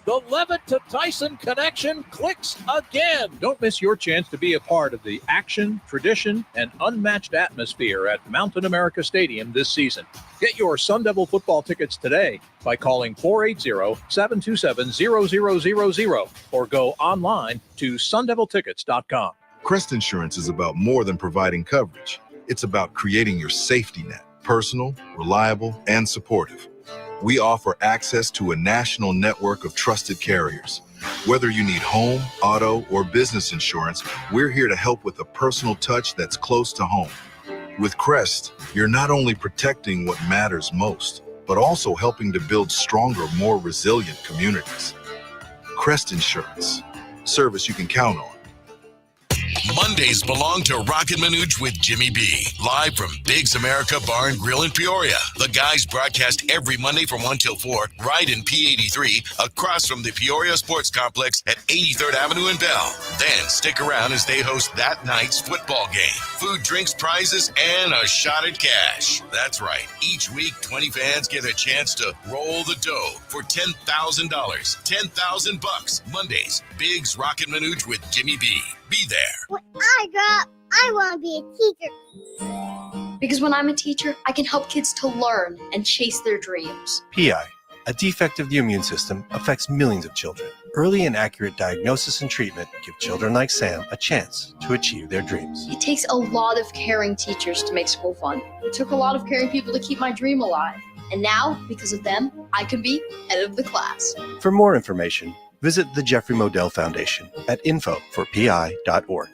The Levitt to Tyson connection clicks again. Don't miss your chance to be a part of the action, tradition, and unmatched atmosphere at Mountain America Stadium this season. Get your Sun Devil football tickets today by calling 480-727-0000 or go online to sundeviltickets.com. Crest Insurance is about more than providing coverage. It's about creating your safety net, personal, reliable, and supportive. We offer access to a national network of trusted carriers. Whether you need home, auto, or business insurance, we're here to help with a personal touch that's close to home. With Crest, you're not only protecting what matters most, but also helping to build stronger, more resilient communities. Crest Insurance, service you can count on. Mondays belong to Roc and Manuch with Jimmy B. Live from Biggs America Bar and Grill in Peoria. The guys broadcast every Monday from 1 till 4, right in P83, across from the Peoria Sports Complex at 83rd Avenue in Bell. Then stick around as they host that night's football game. Food, drinks, prizes, and a shot at cash. That's right. Each week, 20 fans get a chance to roll the dough for $10,000. $10,000 Mondays. Biggs Roc and Manuch with Jimmy B. Be there. When I grow up, I want to be a teacher. Because when I'm a teacher, I can help kids to learn and chase their dreams. PI, a defect of the immune system, affects millions of children. Early and accurate diagnosis and treatment give children like Sam a chance to achieve their dreams. It takes a lot of caring teachers to make school fun. It took a lot of caring people to keep my dream alive. And now, because of them, I can be head of the class. For more information, visit the Jeffrey Modell Foundation at info4pi.org.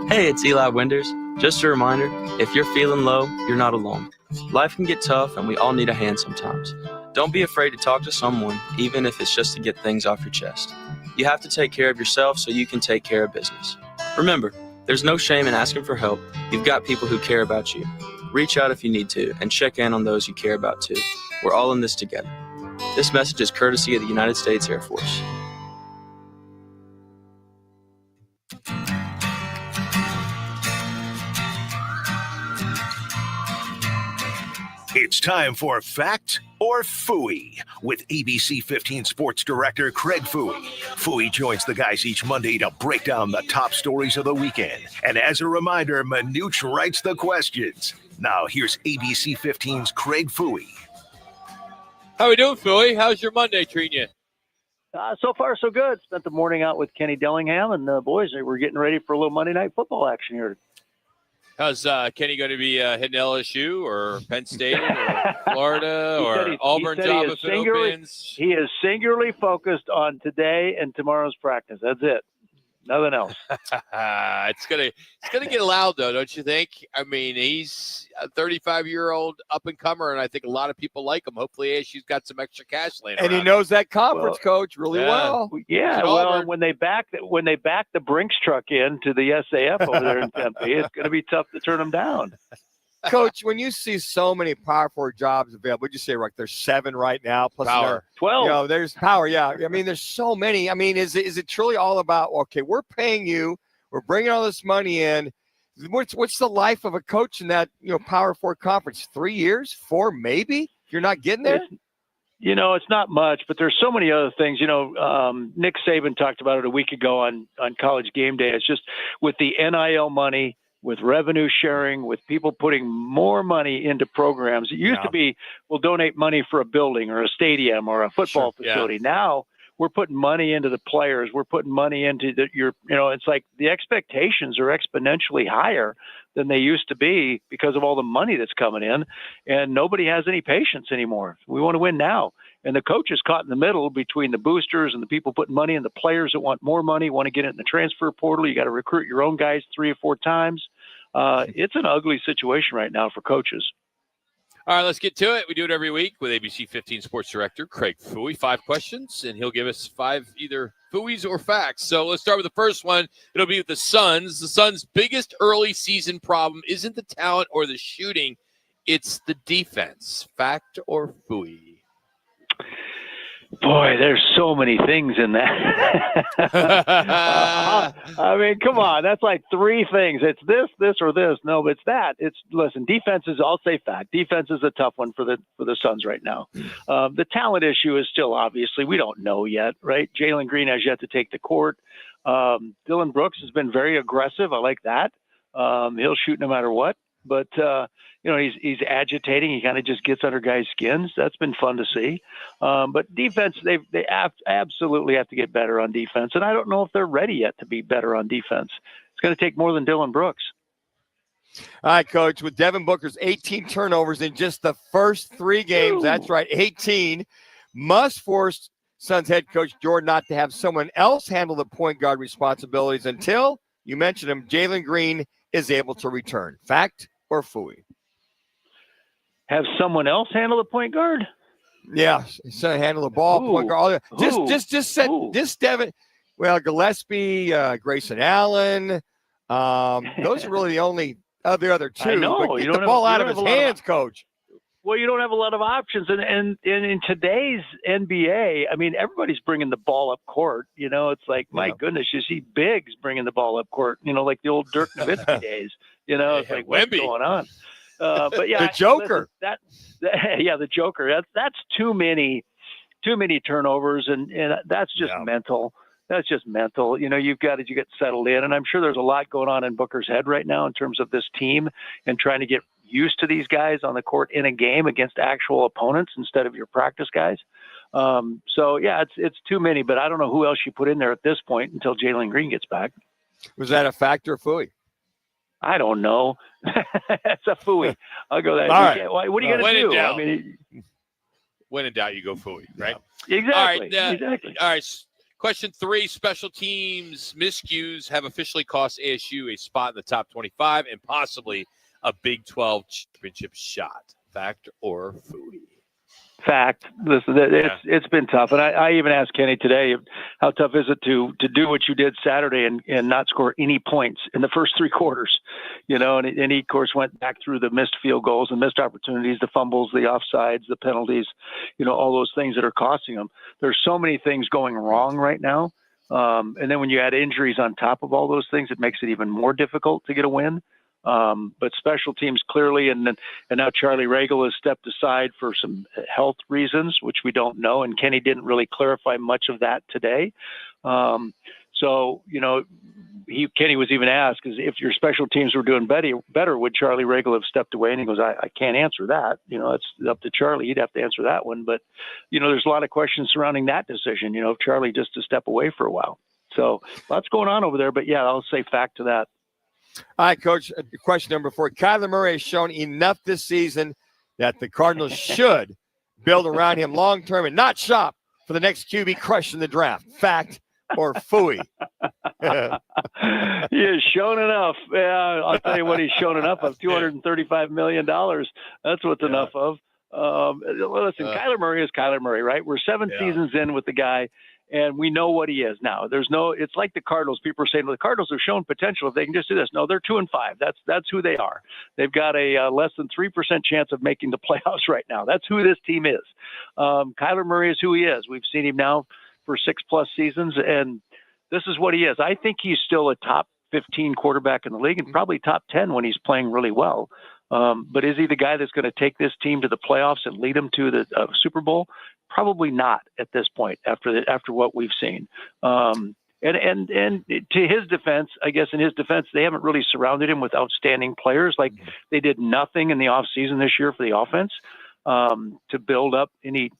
Hey, it's Eli Winders. Just a reminder, if you're feeling low, you're not alone. Life can get tough and we all need a hand sometimes. Don't be afraid to talk to someone, even if it's just to get things off your chest. You have to take care of yourself so you can take care of business. Remember, there's no shame in asking for help. You've got people who care about you. Reach out if you need to and check in on those you care about too. We're all in this together. This message is courtesy of the United States Air Force. It's time for Fact or Fouhy with ABC 15 Sports Director Craig Fouhy. Fouhy joins the guys each Monday to break down the top stories of the weekend. And as a reminder, Manuch writes the questions. Now here's ABC 15's Craig Fouhy. How we doing, Fouhy? How's your Monday treating you? So far, so good. Spent the morning out with Kenny Dillingham and the boys. We're getting ready for a little Monday night football action here. How's Kenny going to be hitting LSU or Penn State or Florida or Auburn job if it opens? He is singularly focused on today and tomorrow's practice. That's it. Nothing else. It's gonna get loud though, don't you think? I mean, he's a 35-year-old up-and-comer, and I think a lot of people like him. Hopefully ASU's got some extra cash laying around. And he knows that conference coach really well. Yeah, well, when they back the Brinks truck in to the SAF over there in Tempe, it's going to be tough to turn them down. Coach, when you see so many Power 4 jobs available, would you say, like, there's 7 right now? Plus Power. 12. You know, there's Power, yeah. I mean, there's so many. I mean, is it truly all about, okay, we're paying you, we're bringing all this money in. What's the life of a coach in that, Power 4 conference? 3 years? 4 maybe? If you're not getting there? It's not much, but there's so many other things. Nick Saban talked about it a week ago on College Game Day. It's just with the NIL money, with revenue sharing, with people putting more money into programs. It used to be, we'll donate money for a building or a stadium or a football facility. Yeah. Now we're putting money into the players. We're putting money into it's like the expectations are exponentially higher than they used to be because of all the money that's coming in, and nobody has any patience anymore. We want to win now. And the coach is caught in the middle between the boosters and the people putting money and the players that want more money, want to get it in the transfer portal. You got to recruit your own guys 3 or 4 times. It's an ugly situation right now for coaches. All right, let's get to it. We do it every week with ABC 15 Sports Director Craig Fouhy. 5 questions, and he'll give us 5 either Fouhys or facts. So let's start with the first one. It'll be with the Suns. The Suns' biggest early season problem isn't the talent or the shooting. It's the defense. Fact or Fouhy? Boy, there's so many things in that. I mean, come on. That's like 3 things. It's this, or this. No, but it's that. Listen, defense is, I'll say fact. Defense is a tough one for the Suns right now. The talent issue is still obviously, we don't know yet, right? Jalen Green has yet to take the court. Dylan Brooks has been very aggressive. I like that. He'll shoot no matter what. But, he's agitating. He kind of just gets under guys' skins. That's been fun to see. But defense, they absolutely have to get better on defense. And I don't know if they're ready yet to be better on defense. It's going to take more than Dylan Brooks. All right, Coach, with Devin Booker's 18 turnovers in just the first 3 games, that's right, 18, must force Suns head coach Jordan not to have someone else handle the point guard responsibilities until, you mentioned him, Jalen Green is able to return. Fact or Fouhy? Have someone else handle the point guard? Yeah, so handle the ball, point guard. Just Devin. Well, Gillespie, Grayson Allen, those are really the only other two. I know. But You get don't the ball out of have his a lot of hands, Coach. Well, you don't have a lot of options, and in today's NBA, I mean, everybody's bringing the ball up court. You know, it's like, my goodness, you see Biggs bringing the ball up court. You know, like the old Dirk Nowitzki days. You know, it's like, what's going on? But yeah, the Joker. The Joker. That's too many turnovers, and that's just mental. That's just mental. You know, you get settled in, and I'm sure there's a lot going on in Booker's head right now in terms of this team and trying to get used to these guys on the court in a game against actual opponents instead of your practice guys. So yeah, it's too many, but I don't know who else you put in there at this point until Jalen Green gets back. Was that a factor, Fouhy? I don't know. That's a Fouhy. I'll go that. All right. What are you going to do? Doubt. I mean, when in doubt, you go Fouhy, right? Exactly. Exactly. All right. Question 3, special teams miscues have officially cost ASU a spot in the top 25 and possibly a Big 12 championship shot. Fact or Fouhy? Fact. Listen, it's been tough, and I even asked Kenny today, how tough is it to do what you did Saturday and not score any points in the first 3 quarters, you know? And he of course went back through the missed field goals, the missed opportunities, the fumbles, the offsides, the penalties, you know, all those things that are costing them. There's so many things going wrong right now, and then when you add injuries on top of all those things, it makes it even more difficult to get a win. But special teams clearly, and now Charlie Regal has stepped aside for some health reasons, which we don't know, and Kenny didn't really clarify much of that today. So, you know, Kenny was even asked, if your special teams were doing better, would Charlie Regal have stepped away? And he goes, I can't answer that. You know, it's up to Charlie. He'd have to answer that one. But, you know, there's a lot of questions surrounding that decision, you know, if Charlie just to step away for a while. So lots going on over there. But, yeah, I'll say fact to that. All right, Coach, question number 4. Kyler Murray has shown enough this season that the Cardinals should build around him long-term and not shop for the next QB crush in the draft. Fact or Fouhy? He has shown enough. Yeah, I'll tell you what he's shown enough of, $235 million. That's what's enough of. Listen, Kyler Murray is Kyler Murray, right? We're 7 seasons in with the guy, and we know what he is now. It's like the Cardinals. People are saying, well, the Cardinals have shown potential if they can just do this. No, they're 2-5. That's who they are. They've got a less than 3% chance of making the playoffs right now. That's who this team is. Kyler Murray is who he is. We've seen him now for 6+ seasons, and this is what he is. I think he's still a top 15 quarterback in the league and probably top 10 when he's playing really well. But is he the guy that's going to take this team to the playoffs and lead them to the Super Bowl? Probably not at this point after what we've seen. And to his defense, I guess in his defense, they haven't really surrounded him with outstanding players. Like they did nothing in the offseason this year for the offense to build up any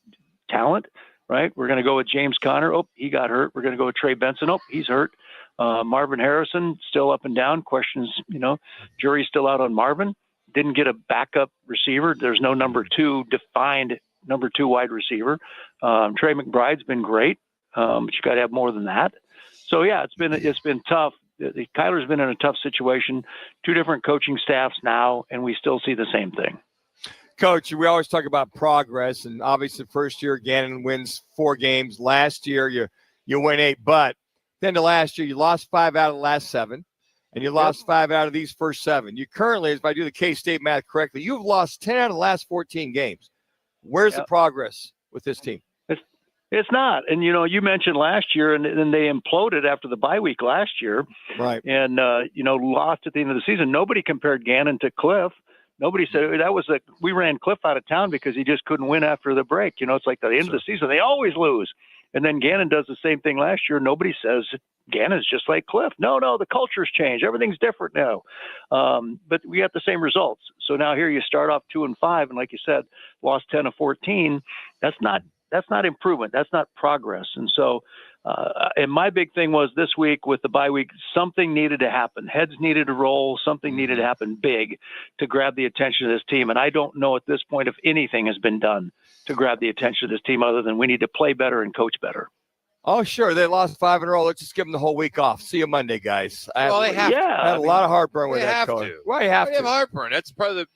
talent, right? We're going to go with James Conner. Oh, he got hurt. We're going to go with Trey Benson. Oh, he's hurt. Marvin Harrison, still up and down. Questions, jury's still out on Marvin. Didn't get a backup receiver. There's no defined number 2 wide receiver. Trey McBride's been great, but you got to have more than that. So yeah, it's been tough. Kyler's been in a tough situation. 2 different coaching staffs now, and we still see the same thing. Coach, we always talk about progress, and obviously first year Gannon wins 4 games. Last year you win 8, but then the last year you lost 5 out of the last 7. And you lost 5 out of these first 7. You currently, if I do the K-State math correctly, you've lost 10 out of the last 14 games. Where's the progress with this team? It's not. And, you mentioned last year, and then they imploded after the bye week last year. Right. And, lost at the end of the season. Nobody compared Gannon to Cliff. Nobody said we ran Cliff out of town because he just couldn't win after the break. It's like the end of the season. They always lose. And then Gannon does the same thing last year. Nobody says Gannon's just like Cliff. No, the culture's changed. Everything's different now. But we got the same results. So now here you start off 2-5, and like you said, lost 10 of 14. That's not improvement. That's not progress. And so, and my big thing was this week with the bye week, something needed to happen. Heads needed to roll. Something needed to happen big to grab the attention of this team. And I don't know at this point if anything has been done to grab the attention of this team other than we need to play better and coach better. Oh, sure. They lost 5 in a row. Let's just give them the whole week off. See you Monday, guys. They have to. I had a lot of heartburn with that coach. Why you have to? Have heartburn. That's part of the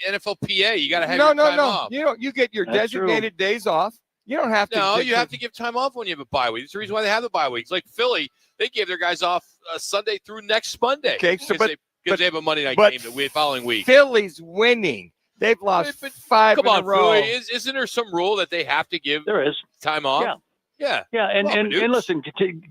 NFLPA. You got to have no. time off. You get your designated days off. You don't have to. No, you have to give time off when you have a bye week. It's the reason why they have the bye weeks. Like Philly, they gave their guys off Sunday through next Monday. Okay, so because they have a Monday night game the following week. Philly's winning. They've lost 5 in a row. Fouhy, isn't there some rule that they have to give time off? Yeah, and listen,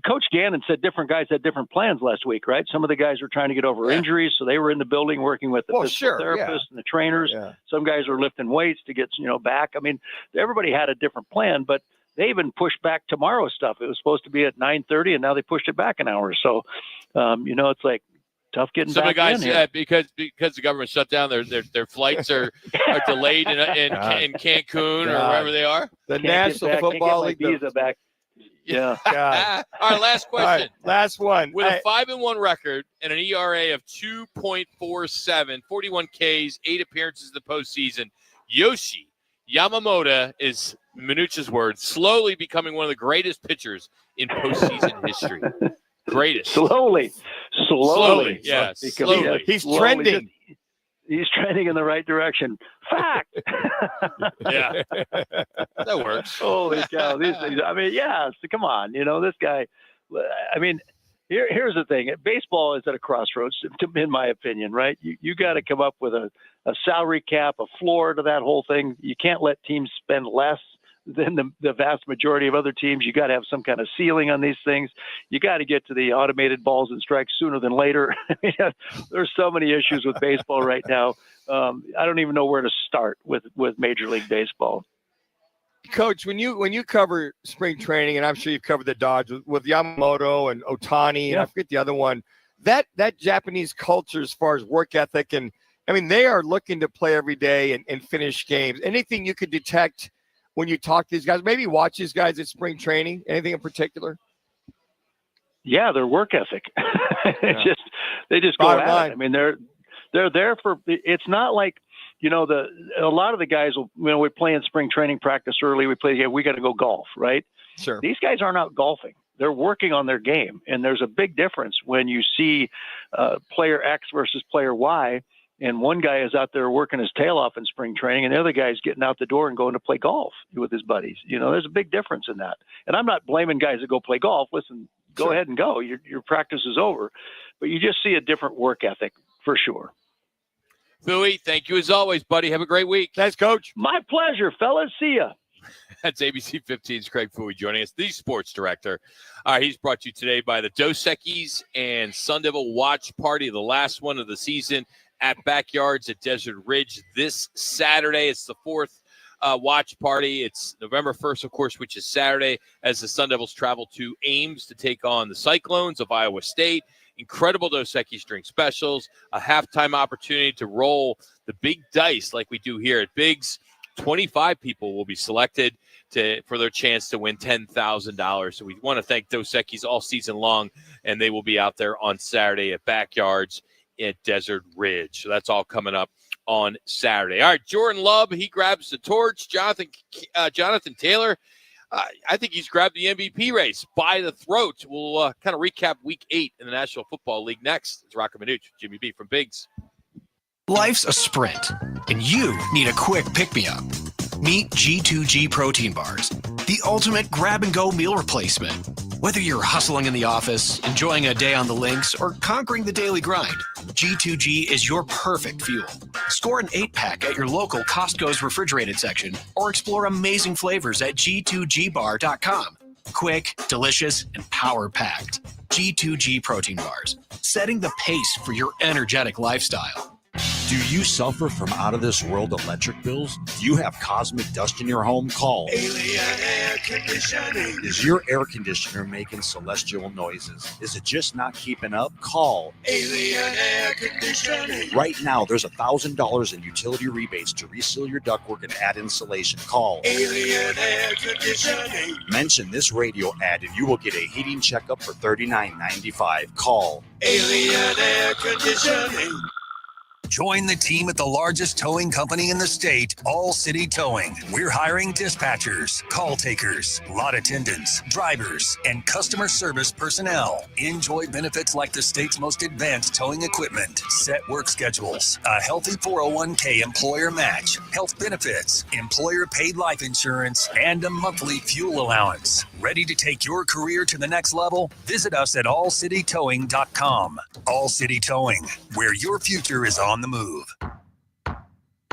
Coach Gannon said different guys had different plans last week, right? Some of the guys were trying to get over injuries, so they were in the building working with the physical therapists and the trainers. Yeah. Some guys were lifting weights to get back. I mean, everybody had a different plan, but they even pushed back tomorrow's stuff. It was supposed to be at 9:30, and now they pushed it back an hour. So, it's like tough getting some back of the guys, in here. because the government shut down, their flights are delayed in Cancun or wherever they are. The National Football League visa back. Yeah. All right, last question. All right, last one. With a 5-1 record and an ERA of 2.47, 41 Ks, 8 appearances in the postseason, Yoshi Yamamoto is, Manuch's words, slowly becoming one of the greatest pitchers in postseason history. Greatest. Slowly. Yeah, slowly. He's trending. He's trending in the right direction. Fact. Yeah. That works. Holy cow. These things, so come on. This guy, here's the thing. Baseball is at a crossroads, in my opinion, right? You got to come up with a salary cap, a floor to that whole thing. You can't let teams spend less than the vast majority of other teams. You got to have some kind of ceiling on these things. You got to get to the automated balls and strikes sooner than later. There's so many issues with baseball right now. I don't even know where to start with Major League Baseball. Coach, when you cover spring training, and I'm sure you've covered the Dodgers with Yamamoto and Ohtani, and I forget the other one, that Japanese culture as far as work ethic, and they are looking to play every day and finish games. Anything you could detect when you talk to these guys, maybe watch these guys at spring training, anything in particular? Yeah, their work ethic. They just go at it. They're there for, it's not like, a lot of the guys will, we play in spring training practice early. We got to go golf, right? Sure. These guys aren't out golfing. They're working on their game. And there's a big difference when you see player X versus player Y. And one guy is out there working his tail off in spring training, and the other guy is getting out the door and going to play golf with his buddies. There's a big difference in that. And I'm not blaming guys that go play golf. Listen, go ahead and go. Your practice is over. But you just see a different work ethic for sure. Fouhy, thank you as always, buddy. Have a great week. Thanks, Coach. My pleasure, fellas. See ya. That's ABC 15's Craig Fouhy joining us, the sports director. All right, he's brought to you today by the Dos Equis and Sun Devil Watch Party, the last one of the season at Backyards at Desert Ridge this Saturday. It's the fourth watch party. It's November 1st, of course, which is Saturday, as the Sun Devils travel to Ames to take on the Cyclones of Iowa State. Incredible Dos Equis drink specials, a halftime opportunity to roll the big dice like we do here at Biggs. 25 people will be selected for their chance to win $10,000. So we want to thank Dos Equis all season long, and they will be out there on Saturday at Backyards at Desert Ridge. So that's all coming up on Saturday. All right, Jordan Love, he grabs the torch. Jonathan Taylor, I think he's grabbed the MVP race by the throat. We'll kind of recap Week 8 in the National Football League next. It's Roc and Manuch, Jimmy B from Biggs. Life's a sprint, and you need a quick pick-me-up. Meet G2G protein bars, the ultimate grab-and-go meal replacement. Whether you're hustling in the office, enjoying a day on the links, or conquering the daily grind, G2G is your perfect fuel. Score an 8-pack at your local Costco's refrigerated section, or explore amazing flavors at G2GBar.com. Quick, delicious, and power-packed. G2G protein bars, setting the pace for your energetic lifestyle. Do you suffer from out-of-this-world electric bills? Do you have cosmic dust in your home? Call Alien Air Conditioning. Is your air conditioner making celestial noises? Is it just not keeping up? Call Alien Air Conditioning. Right now, there's $1,000 in utility rebates to reseal your ductwork and add insulation. Call Alien Air Conditioning. Mention this radio ad and you will get a heating checkup for $39.95. Call Alien Air Conditioning. Join the team at the largest towing company in the state, All City Towing. We're hiring dispatchers, call takers, lot attendants, drivers, and customer service personnel. Enjoy benefits like the state's most advanced towing equipment, set work schedules, a healthy 401k employer match, health benefits, employer paid life insurance, and a monthly fuel allowance. Ready to take your career to the next level? Visit us at allcitytowing.com. All City Towing, where your future is on the move.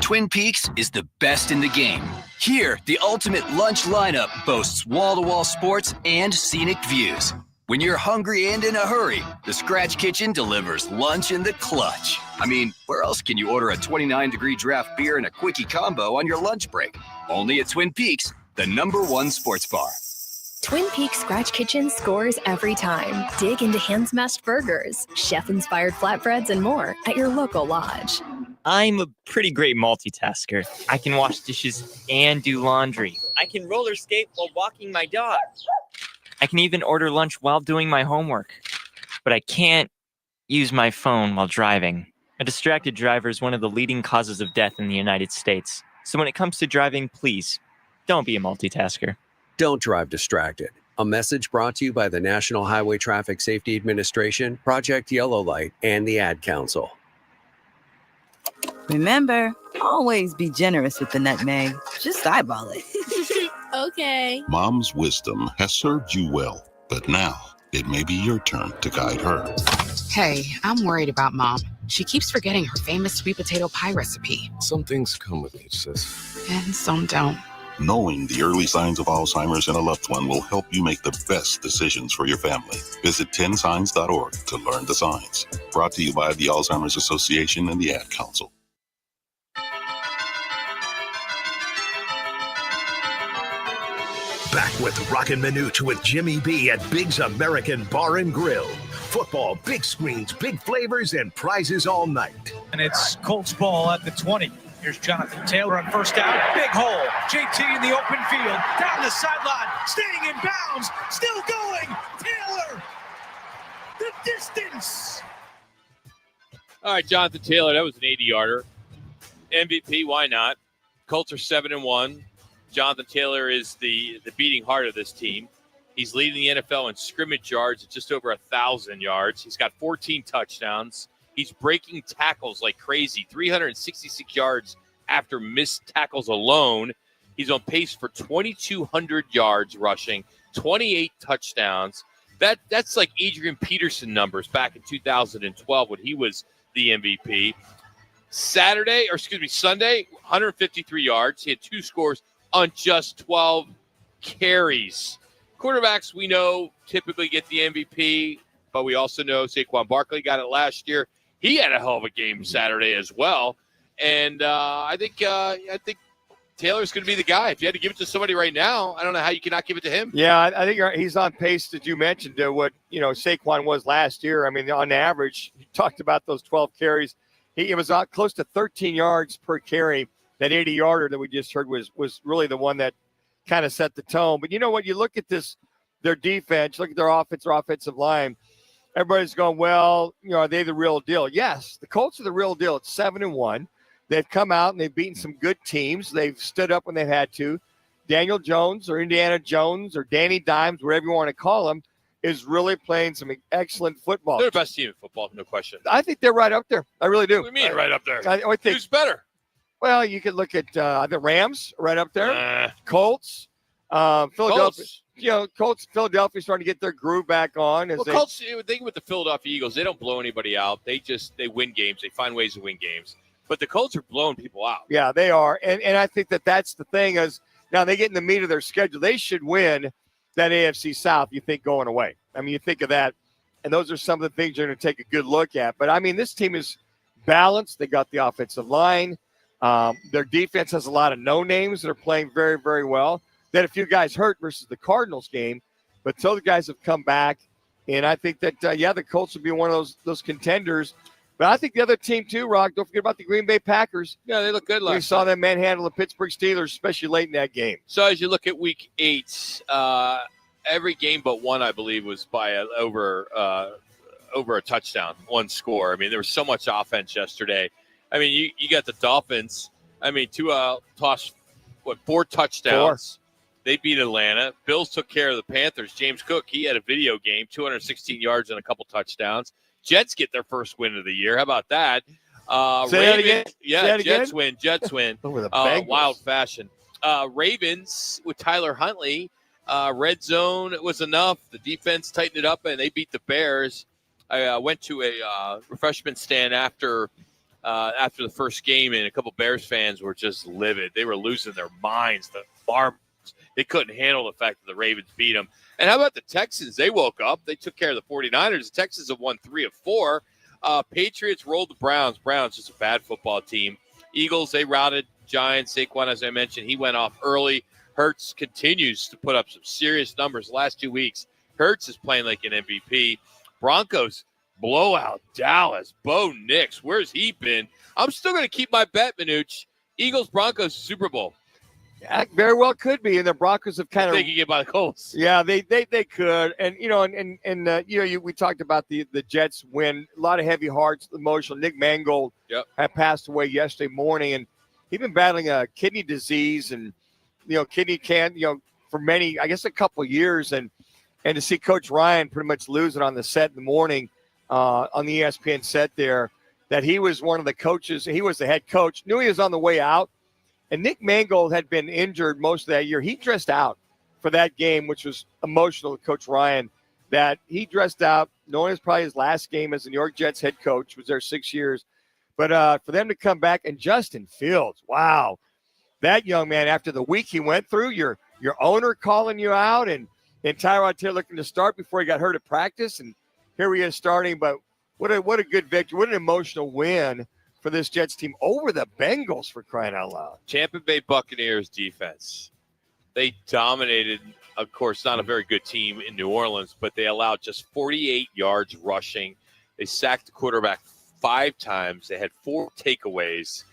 Twin Peaks is the best in the game. Here, the ultimate lunch lineup boasts wall-to-wall sports and scenic views. When you're hungry and in a hurry, the Scratch Kitchen delivers lunch in the clutch. I mean, where else can you order a 29-degree draft beer and a quickie combo on your lunch break? Only at Twin Peaks, the #1 sports bar. Twin Peaks Scratch Kitchen scores every time. Dig into hand-smashed burgers, chef-inspired flatbreads, and more at your local lodge. I'm a pretty great multitasker. I can wash dishes and do laundry. I can roller skate while walking my dog. I can even order lunch while doing my homework. But I can't use my phone while driving. A distracted driver is one of the leading causes of death in the United States. So when it comes to driving, please, don't be a multitasker. Don't drive distracted. A message brought to you by the National Highway Traffic Safety Administration, Project Yellow Light, and the Ad Council. Remember, always be generous with the nutmeg. Just eyeball it. Okay. Mom's wisdom has served you well, but now it may be your turn to guide her. Hey, I'm worried about Mom. She keeps forgetting her famous sweet potato pie recipe. Some things come with age, sis. And some don't. Knowing the early signs of Alzheimer's in a loved one will help you make the best decisions for your family. Visit 10signs.org to learn the signs. Brought to you by the Alzheimer's Association and the Ad Council. Back with Roc and Manuch with Jimmy B at Big's American Bar and Grill. Football, big screens, big flavors, and prizes all night. And it's Colts ball at the 20. Here's Jonathan Taylor on first down. Big hole. JT in the open field. Down the sideline. Staying in bounds. Still going. Taylor. The distance. All right, Jonathan Taylor, that was an 80-yarder. MVP, why not? Colts are 7-1. Jonathan Taylor is the beating heart of this team. He's leading the NFL in scrimmage yards at just over 1,000 yards. He's got 14 touchdowns. He's breaking tackles like crazy, 366 yards after missed tackles alone. He's on pace for 2,200 yards rushing, 28 touchdowns. That's like Adrian Peterson numbers back in 2012 when he was the MVP. Sunday, 153 yards. He had 2 scores on just 12 carries. Quarterbacks, we know, typically get the MVP, but we also know Saquon Barkley got it last year. He had a hell of a game Saturday as well. And I think Taylor's going to be the guy. If you had to give it to somebody right now, I don't know how you cannot give it to him. Yeah, I think he's on pace, as you mentioned, to what Saquon was last year. I mean, on average, you talked about those 12 carries. It was close to 13 yards per carry. That 80-yarder that we just heard was really the one that kind of set the tone. But you know what? You look at their defense, look at their offensive line. Everybody's going, well, are they the real deal? Yes, the Colts are the real deal. It's 7-1. They've come out and they've beaten some good teams. They've stood up when they've had to. Daniel Jones or Indiana Jones or Danny Dimes, whatever you want to call him, is really playing some excellent football. They're the best team in football, no question. I think they're right up there. I really do. What do you mean right up there? I think, who's better? Well, you could look at the Rams right up there. Colts, Philadelphia. Colts. Philadelphia's starting to get their groove back on. Colts, the thing with the Philadelphia Eagles, they don't blow anybody out. They win games. They find ways to win games. But the Colts are blowing people out. Yeah, they are. And I think that's the thing is now they get in the meat of their schedule. They should win that AFC South, you think, going away. I mean, you think of that. And those are some of the things you're going to take a good look at. But, I mean, this team is balanced. They got the offensive line. Their defense has a lot of no-names that are playing very, very well. They had a few guys hurt versus the Cardinals game, but so the guys have come back. And I think that, the Colts will be one of those contenders. But I think the other team too, Rock, don't forget about the Green Bay Packers. Yeah, they look good last We saw them manhandle the Pittsburgh Steelers, especially late in that game. So as you look at Week 8, every game but one, I believe, was by over a touchdown, one score. I mean, there was so much offense yesterday. I mean, you got the Dolphins. I mean, tossed, 4 touchdowns. 4. They beat Atlanta. Bills took care of the Panthers. James Cook, he had a video game, 216 yards and a couple touchdowns. Jets get their first win of the year. How about that? Say that again? Yeah, Say that Jets again? Jets win. Over the Bengals. Wild fashion. Ravens with Tyler Huntley. Red zone was enough. The defense tightened it up, and they beat the Bears. I went to a refreshment stand after the first game, and a couple Bears fans were just livid. They were losing their minds. The farmers, they couldn't handle the fact that the Ravens beat them. And how about the Texans? They woke up. They took care of the 49ers. The Texans have won 3 of 4. Patriots rolled the Browns. Browns just a bad football team. Eagles, they routed Giants. Saquon, as I mentioned, he went off early. Hurts continues to put up some serious numbers the last 2 weeks. Hurts is playing like an MVP. Broncos blowout Dallas. Bo Nix, where's he been? I'm still going to keep my bet, Manuch. Eagles, Broncos, Super Bowl. Yeah, very well could be, and the Broncos have kind of. They can get by the Colts. Yeah, they could, and we talked about the Jets win. A lot of heavy hearts, emotional. Nick Mangold had passed away yesterday morning, and he'd been battling a kidney disease and kidney for many, I guess, a couple of years, and to see Coach Ryan pretty much lose it on the set in the morning on the ESPN set there, that he was one of the coaches. He was the head coach. Knew he was on the way out. And Nick Mangold had been injured most of that year. He dressed out for that game, which was emotional to Coach Ryan, that he dressed out, knowing it was probably his last game as the New York Jets head coach, was there 6 years. But for them to come back, and Justin Fields, wow, that young man, after the week he went through, your owner calling you out, and Tyrod Taylor looking to start before he got hurt at practice, and here he is starting. But what a good victory, what an emotional win for this Jets team over the Bengals, for crying out loud. Tampa Bay Buccaneers defense. They dominated, of course, not a very good team in New Orleans, but they allowed just 48 yards rushing. They sacked the quarterback 5 times. They had 4 takeaways.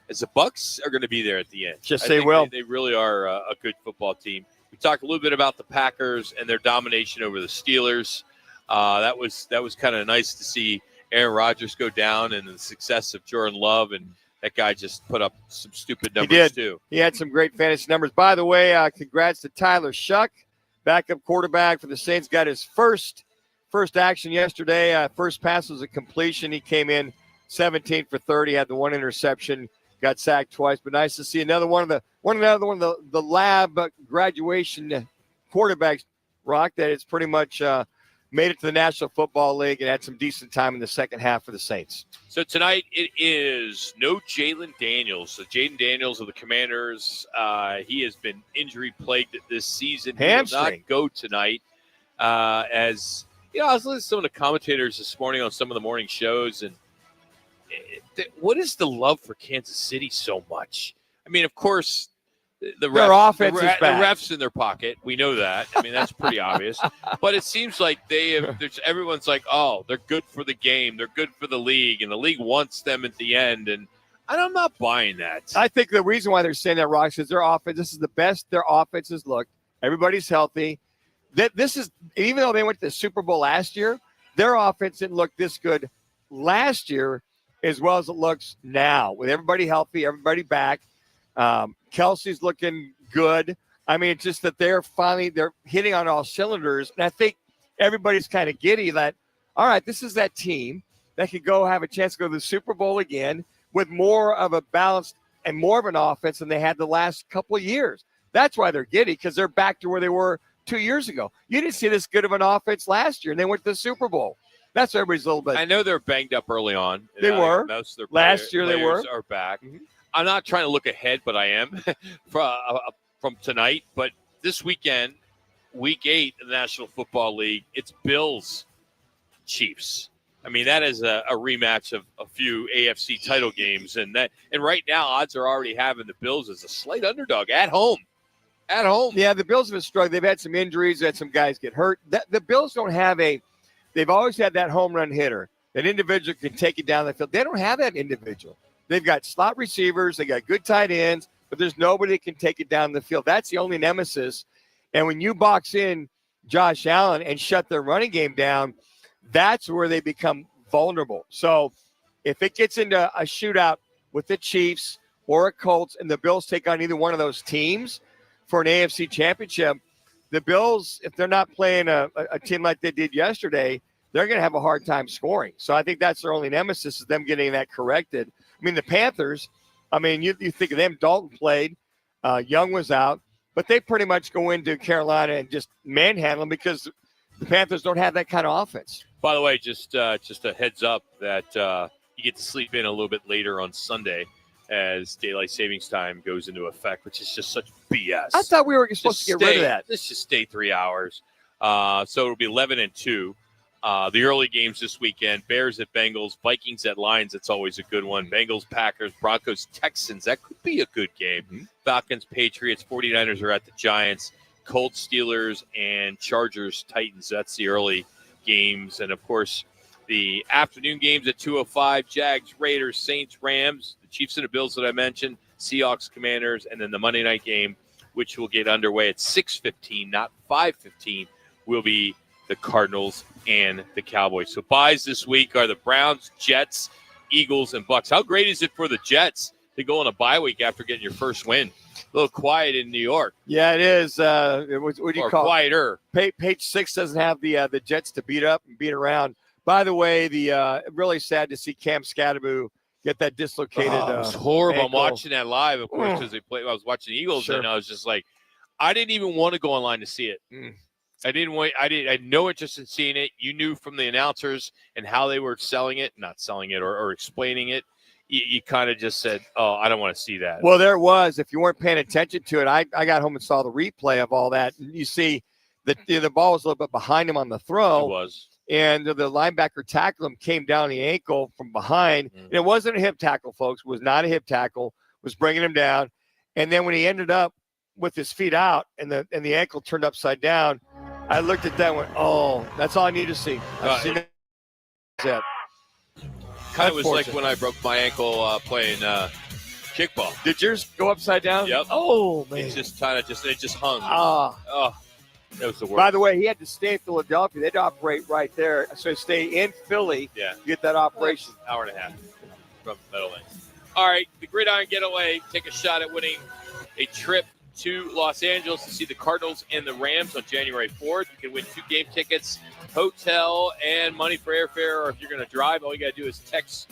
As the Bucs are going to be there at the end. Yes, they will. They really are a good football team. We talked a little bit about the Packers and their domination over the Steelers. That was kind of nice to see Aaron Rodgers go down and the success of Jordan Love, and that guy just put up some stupid numbers too. He had some great fantasy numbers. By the way, congrats to Tyler Shuck, backup quarterback for the Saints. Got his first action yesterday. First pass was a completion. He came in 17 for 30, had the 1 interception, got sacked twice. But nice to see another one of the lab graduation quarterbacks, Rock, that it's pretty much made it to the National Football League and had some decent time in the second half for the Saints. So tonight it is no Jalen Daniels. So Jaden Daniels of the Commanders, he has been injury-plagued this season. Hamstring. He will not go tonight. As you know, I was listening to some of the commentators this morning on some of the morning shows, and what is the love for Kansas City so much? I mean, of course, their offense is back. The refs in their pocket. We know that. I mean, that's pretty obvious. But it seems like everyone's like, oh, they're good for the game. They're good for the league. And the league wants them at the end. And I'm not buying that. I think the reason why they're saying that, Rock, is their offense, this is the best their offense has looked. Everybody's healthy. This is, even though they went to the Super Bowl last year, their offense didn't look this good last year as well as it looks now. With everybody healthy, everybody back. Kelsey's looking good. I mean, it's just that they're hitting on all cylinders. And I think everybody's kind of giddy that, all right, this is that team that could go have a chance to go to the Super Bowl again with more of a balanced and more of an offense than they had the last couple of years. That's why they're giddy, because they're back to where they were 2 years ago. You didn't see this good of an offense last year, and they went to the Super Bowl. That's why everybody's a little bit. I know they're banged up early on. They were. Most of their last year they were. Are back. Mm-hmm. I'm not trying to look ahead, but I am from tonight. But this weekend, Week 8 in the National Football League, it's Bills Chiefs. I mean, that is a rematch of a few AFC title games, and right now odds are already having the Bills as a slight underdog at home. At home. Yeah, the Bills have been struggling. They've had some injuries. They've had some guys get hurt. The Bills don't have they've always had that home run hitter. That individual can take it down the field. They don't have that individual. They've got slot receivers. They got good tight ends, but there's nobody that can take it down the field. That's the only nemesis. And when you box in Josh Allen and shut their running game down, that's where they become vulnerable. So if it gets into a shootout with the Chiefs or a Colts and the Bills take on either one of those teams for an AFC championship, the Bills, if they're not playing a team like they did yesterday, they're going to have a hard time scoring. So I think that's their only nemesis, is them getting that corrected. I mean, the Panthers, you think of them, Dalton played, Young was out, but they pretty much go into Carolina and just manhandle them because the Panthers don't have that kind of offense. By the way, just a heads up that you get to sleep in a little bit later on Sunday as daylight savings time goes into effect, which is just such BS. I thought we were supposed to get rid of that. Let's just stay 3 hours. So it'll be 11 and 2. The early games this weekend, Bears at Bengals, Vikings at Lions. That's always a good one. Bengals, Packers, Broncos, Texans. That could be a good game. Mm-hmm. Falcons, Patriots, 49ers are at the Giants. Colts, Steelers, and Chargers, Titans. That's the early games. And, of course, the afternoon games at 2:05, Jags, Raiders, Saints, Rams, the Chiefs and the Bills that I mentioned, Seahawks, Commanders, and then the Monday night game, which will get underway at 6:15, not 5:15, will be the Cardinals and the Cowboys. So buys this week are the Browns, Jets, Eagles, and Bucks. How great is it for the Jets to go on a bye week after getting your first win? A little quiet in New York. Yeah, it is. What do you call quieter? Page 6 doesn't have the Jets to beat up and beat around. By the way, really sad to see Cam Scatterbo get that dislocated. It was horrible. Ankle. I'm watching that live, of course, because they played. I was watching the Eagles, Sure. and I was just like, I didn't even want to go online to see it. I had no interest in seeing it. You knew from the announcers and how they were not selling it or explaining it. You kind of just said, oh, I don't want to see that. Well, there was. If you weren't paying attention to it, I got home and saw the replay of all that. And you see the ball was a little bit behind him on the throw. It was. And the linebacker tackled him, came down the ankle from behind. And it wasn't a hip tackle, folks. It was not a hip tackle. It was bringing him down. And then when he ended up with his feet out and the ankle turned upside down, I looked at that and went, oh, that's all I need to see. I've seen it. That's it. Kind of was like when I broke my ankle playing kickball. Did yours go upside down? Yep. Oh, man. It just hung. That was the worst. By the way, he had to stay in Philadelphia. They'd operate right there. So stay in Philly to get that operation. Hour and a half from Meadowlands. All right, the Gridiron Getaway. Take a shot at winning a trip to Los Angeles to see the Cardinals and the Rams on January 4th. You can win 2 game tickets, hotel, and money for airfare. Or if you're going to drive, all you got to do is text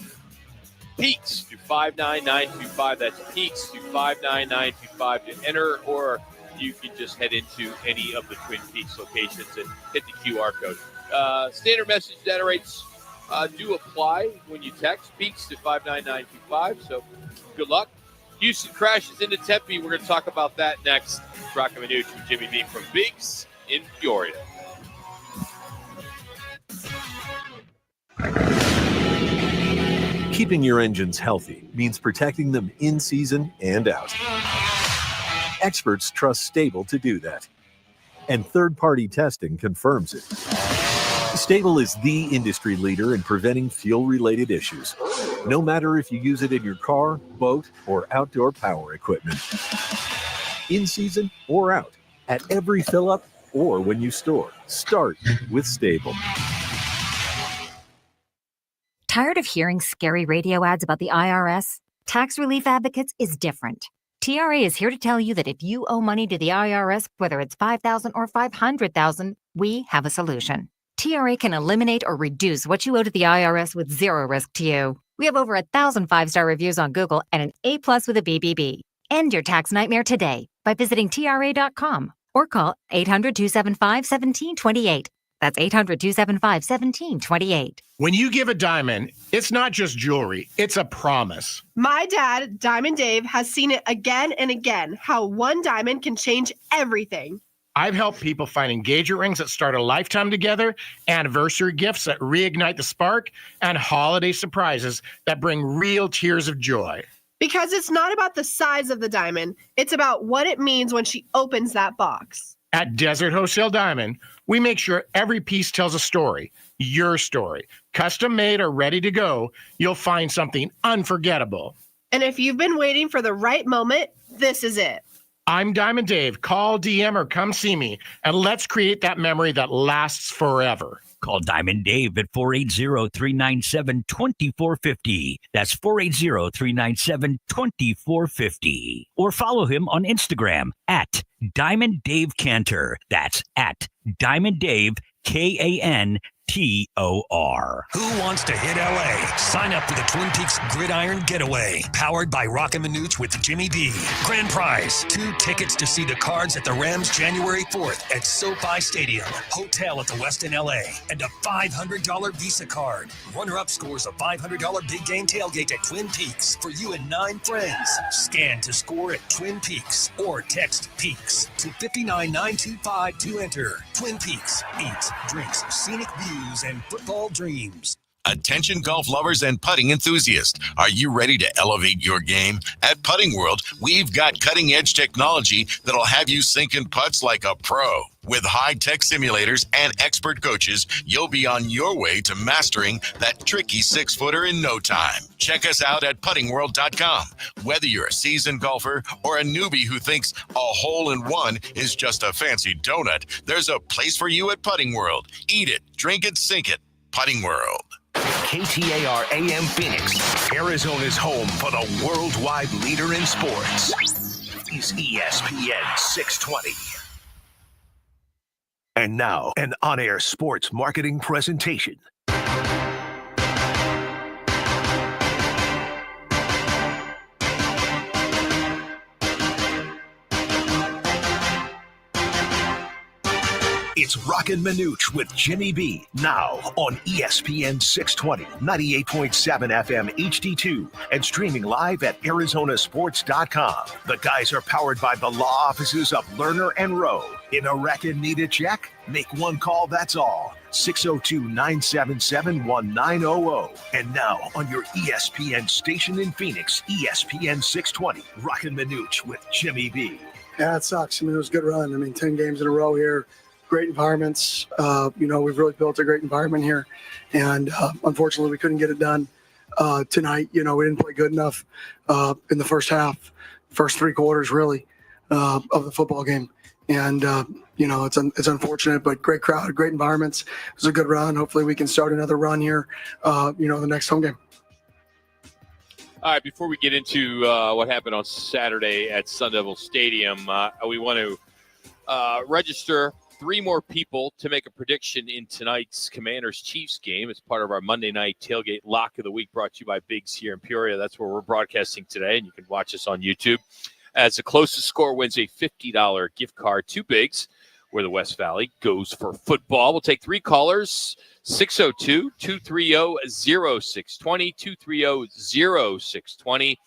PEAKS to 59925. That's PEAKS to 59925 to enter, or you can just head into any of the Twin Peaks locations and hit the QR code. Standard message data rates do apply when you text PEAKS to 59925, so good luck. Houston crashes into Tempe. We're going to talk about that next. Roc and Manuch with Jimmy B from Biggs in Peoria. Keeping your engines healthy means protecting them in season and out. Experts trust Stable to do that. And third-party testing confirms it. Stable is the industry leader in preventing fuel-related issues, no matter if you use it in your car, boat, or outdoor power equipment. In season or out, at every fill-up or when you store, start with Stable. Tired of hearing scary radio ads about the IRS? Tax Relief Advocates is different. TRA is here to tell you that if you owe money to the IRS, whether it's $5,000 or $500,000, we have a solution. TRA can eliminate or reduce what you owe to the IRS with zero risk to you. We have over 1,000 5-star reviews on Google and an A+ with a BBB. End your tax nightmare today by visiting TRA.com or call 800-275-1728. That's 800-275-1728. When you give a diamond, it's not just jewelry, it's a promise. My dad, Diamond Dave, has seen it again and again, how one diamond can change everything. I've helped people find engagement rings that start a lifetime together, anniversary gifts that reignite the spark, and holiday surprises that bring real tears of joy. Because it's not about the size of the diamond, it's about what it means when she opens that box. At Desert Wholesale Diamond, we make sure every piece tells a story, your story. Custom made or ready to go, you'll find something unforgettable. And if you've been waiting for the right moment, this is it. I'm Diamond Dave. Call, DM, or come see me, and let's create that memory that lasts forever. Call Diamond Dave at 480-397-2450. That's 480-397-2450. Or follow him on Instagram at Diamond Dave Cantor. That's at Diamond Dave, Kantor. Who wants to hit LA? Sign up for the Twin Peaks Gridiron Getaway, powered by Roc and Manuch with Jimmy B. Grand prize, 2 tickets to see the Cards at the Rams January 4th at SoFi Stadium, hotel at the Westin LA, and a $500 Visa card. Runner-up scores a $500 big game tailgate at Twin Peaks for you and 9 friends. Scan to score at Twin Peaks or text Peaks to 59925 to enter. Twin Peaks, eats, drinks, scenic views, and football dreams. Attention golf lovers and putting enthusiasts. Are you ready to elevate your game? At Putting World, we've got cutting-edge technology that'll have you sinking putts like a pro. With high-tech simulators and expert coaches, you'll be on your way to mastering that tricky 6-footer in no time. Check us out at puttingworld.com. Whether you're a seasoned golfer or a newbie who thinks a hole-in-one is just a fancy donut, there's a place for you at Putting World. Eat it, drink it, sink it. Putting World. KTAR AM Phoenix, Arizona's home for the worldwide leader in sports, is ESPN 620. And now, an on-air sports marketing presentation. It's Roc and Manuch with Jimmy B. Now on ESPN 620, 98.7 FM HD-2, and streaming live at arizonasports.com. The guys are powered by the law offices of Lerner and Rowe. In a wreck and need a check? Make one call, that's all. 602-977-1900. And now on your ESPN station in Phoenix, ESPN 620, Roc and Manuch with Jimmy B. Yeah, it sucks. I mean, it was a good run. I mean, 10 games in a row here. Great environments. We've really built a great environment here. And unfortunately, we couldn't get it done tonight. We didn't play good enough in the first half, first 3 quarters, really, of the football game. And, it's unfortunate, but great crowd, great environments. It was a good run. Hopefully we can start another run here, the next home game. All right, before we get into what happened on Saturday at Sun Devil Stadium, we want to register 3 more people to make a prediction in tonight's Commanders-Chiefs game. It's part of our Monday night tailgate lock of the week brought to you by Biggs here in Peoria. That's where we're broadcasting today, and you can watch us on YouTube. As the closest score wins a $50 gift card to Biggs, where the West Valley goes for football. We'll take 3 callers, 602-230-0620, 230-0620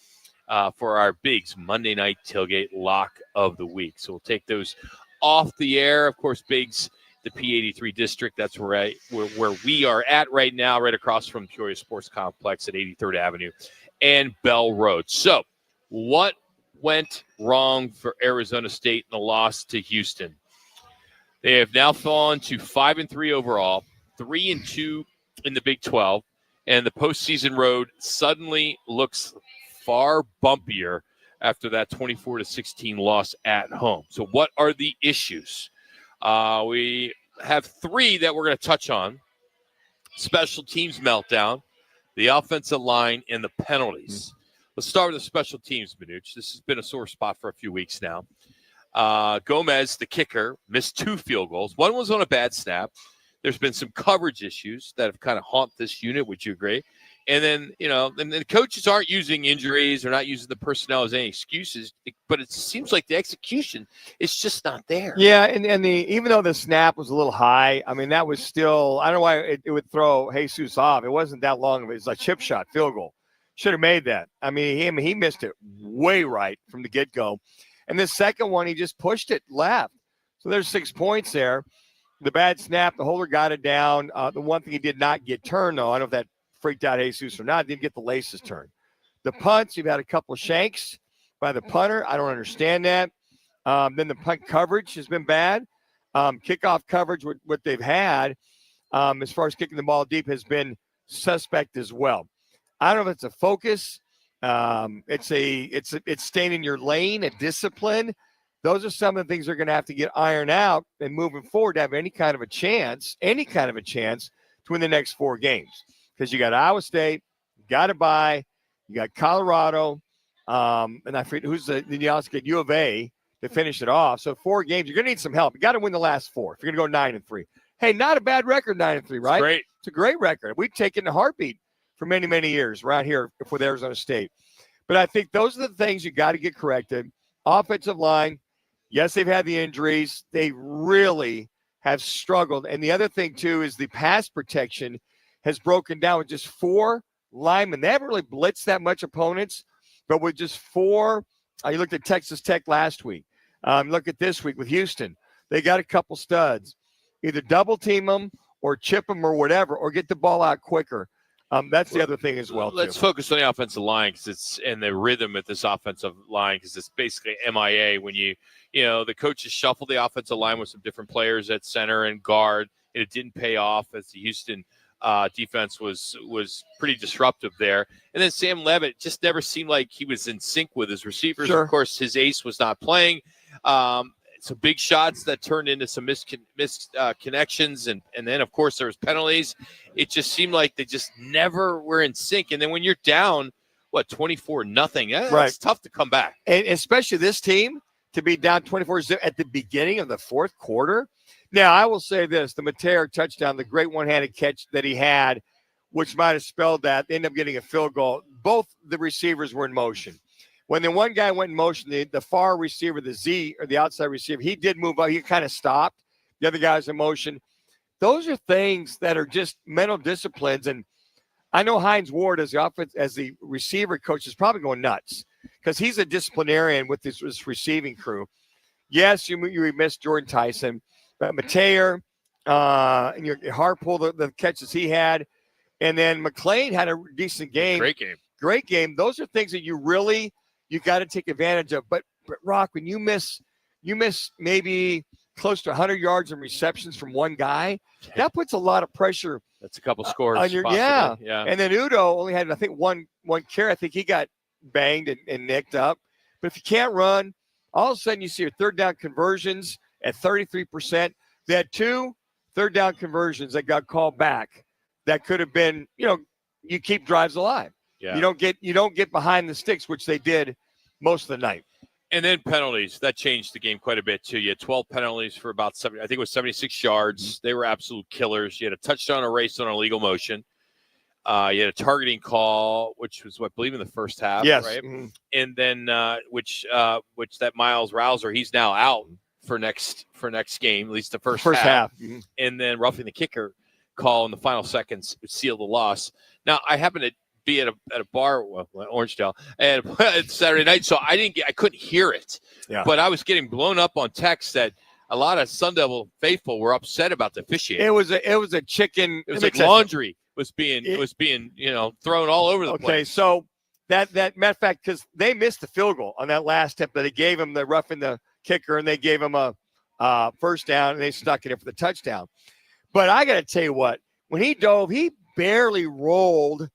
for our Biggs Monday night tailgate lock of the week. So we'll take those off the air. Of course, Biggs, the P83 district, that's where we are at right now, right across from Peoria Sports Complex at 83rd Avenue and Bell Road. So what went wrong for Arizona State in the loss to Houston? They have now fallen to 5-3 overall, 3-2 in the Big 12, and the postseason road suddenly looks far bumpier after that 24-16 loss at home. So what are the issues? We have 3 that we're going to touch on. Special teams meltdown, the offensive line, and the penalties. Let's start with the special teams, Manuch. This has been a sore spot for a few weeks now. Gomez, the kicker, missed 2 field goals. One was on a bad snap. There's been some coverage issues that have kind of haunted this unit. Would you agree? And then, and the coaches aren't using injuries. They're not using the personnel as any excuses. But it seems like the execution is just not there. Yeah, and even though the snap was a little high, I mean, that was still – I don't know why it would throw Jesus off. It wasn't that long of it. It was a chip shot, field goal. Should have made that. I mean, he missed it way right from the get-go. And the second one, he just pushed it left. So there's 6 points there. The bad snap, the holder got it down. The one thing he did not get turned, though, I don't know if that freaked out Jesus or not, didn't get the laces turned. The punts, you've had a couple of shanks by the punter. I don't understand that. Then the punt coverage has been bad. Kickoff coverage, what they've had, as far as kicking the ball deep, has been suspect as well. I don't know if it's a focus. It's staying in your lane, a discipline. Those are some of the things they're going to have to get ironed out and moving forward to have any kind of a chance to win the next 4 games. Because you got Iowa State, you got to bye, you got Colorado, and I forget who's you also get U of A to finish it off. So 4 games, you're going to need some help. You got to win the last 4 if you're going to go 9-3. Hey, not a bad record, 9-3, right? Great. It's a great record. We've taken the heartbeat for many, many years around here with Arizona State. But I think those are the things you got to get corrected. Offensive line, yes, they've had the injuries. They really have struggled. And the other thing, too, is the pass protection has broken down with just 4 linemen. They haven't really blitzed that much opponents, but with just 4, you looked at Texas Tech last week. Look at this week with Houston. They got a couple studs. Either double team them or chip them or whatever, or get the ball out quicker. That's the other thing as well. Let's focus on the offensive line and the rhythm at this offensive line, because it's basically MIA when the coaches shuffle the offensive line with some different players at center and guard, and it didn't pay off as the Houston defense was pretty disruptive there. And then Sam Levitt just never seemed like he was in sync with his receivers. Sure. Of course, his ace was not playing. Some big shots that turned into some missed connections, and then of course there was penalties. It just seemed like they just never were in sync. And then when you're down, 24-0, right, it's tough to come back. And especially this team to be down 24-0 at the beginning of the 4th quarter. Now I will say this: the Mateer touchdown, the great one-handed catch that he had, which might have spelled that, they ended up getting a field goal. Both the receivers were in motion. When the one guy went in motion, the far receiver, the Z, or the outside receiver, he did move up. He kind of stopped. The other guy's in motion. Those are things that are just mental disciplines. And I know Hines Ward, as the receiver coach, is probably going nuts because he's a disciplinarian with his receiving crew. Yes, you missed Jordan Tyson, but Mateer and your Harpool, the catches he had. And then McLean had a decent game. Great game. Those are things that you got to take advantage of. But Roc, when you miss maybe close to 100 yards in receptions from one guy, that puts a lot of pressure. That's a couple scores. On your, yeah. And then Udo only had, I think, one carry. I think he got banged and nicked up. But if you can't run, all of a sudden you see your 3rd down conversions at 33%. They had 2 3rd down conversions that got called back. That could have been, you keep drives alive. Yeah. You don't get behind the sticks, which they did most of the night. And then penalties, that changed the game quite a bit too. You had 12 penalties for about 76 yards. They were absolute killers. You had a touchdown erased on illegal motion. You had a targeting call, which was I believe in the first half. Yes. Right? Mm-hmm. And then which that Miles Rouser, he's now out for next game, at least the first half. Mm-hmm. And then roughing the kicker call in the final seconds sealed the loss. Now I happen to be at a bar, Orangedale, and it's Saturday night, so I couldn't hear it. Yeah. But I was getting blown up on text that a lot of Sun Devil faithful were upset about the officiating. It was a chicken. It was like laundry was being thrown all over the place. Okay, so that matter of fact, because they missed the field goal on that last attempt, that they gave him the roughing the kicker, and they gave him a first down, and they stuck it in for the touchdown. But I got to tell you what, when he dove, he barely rolled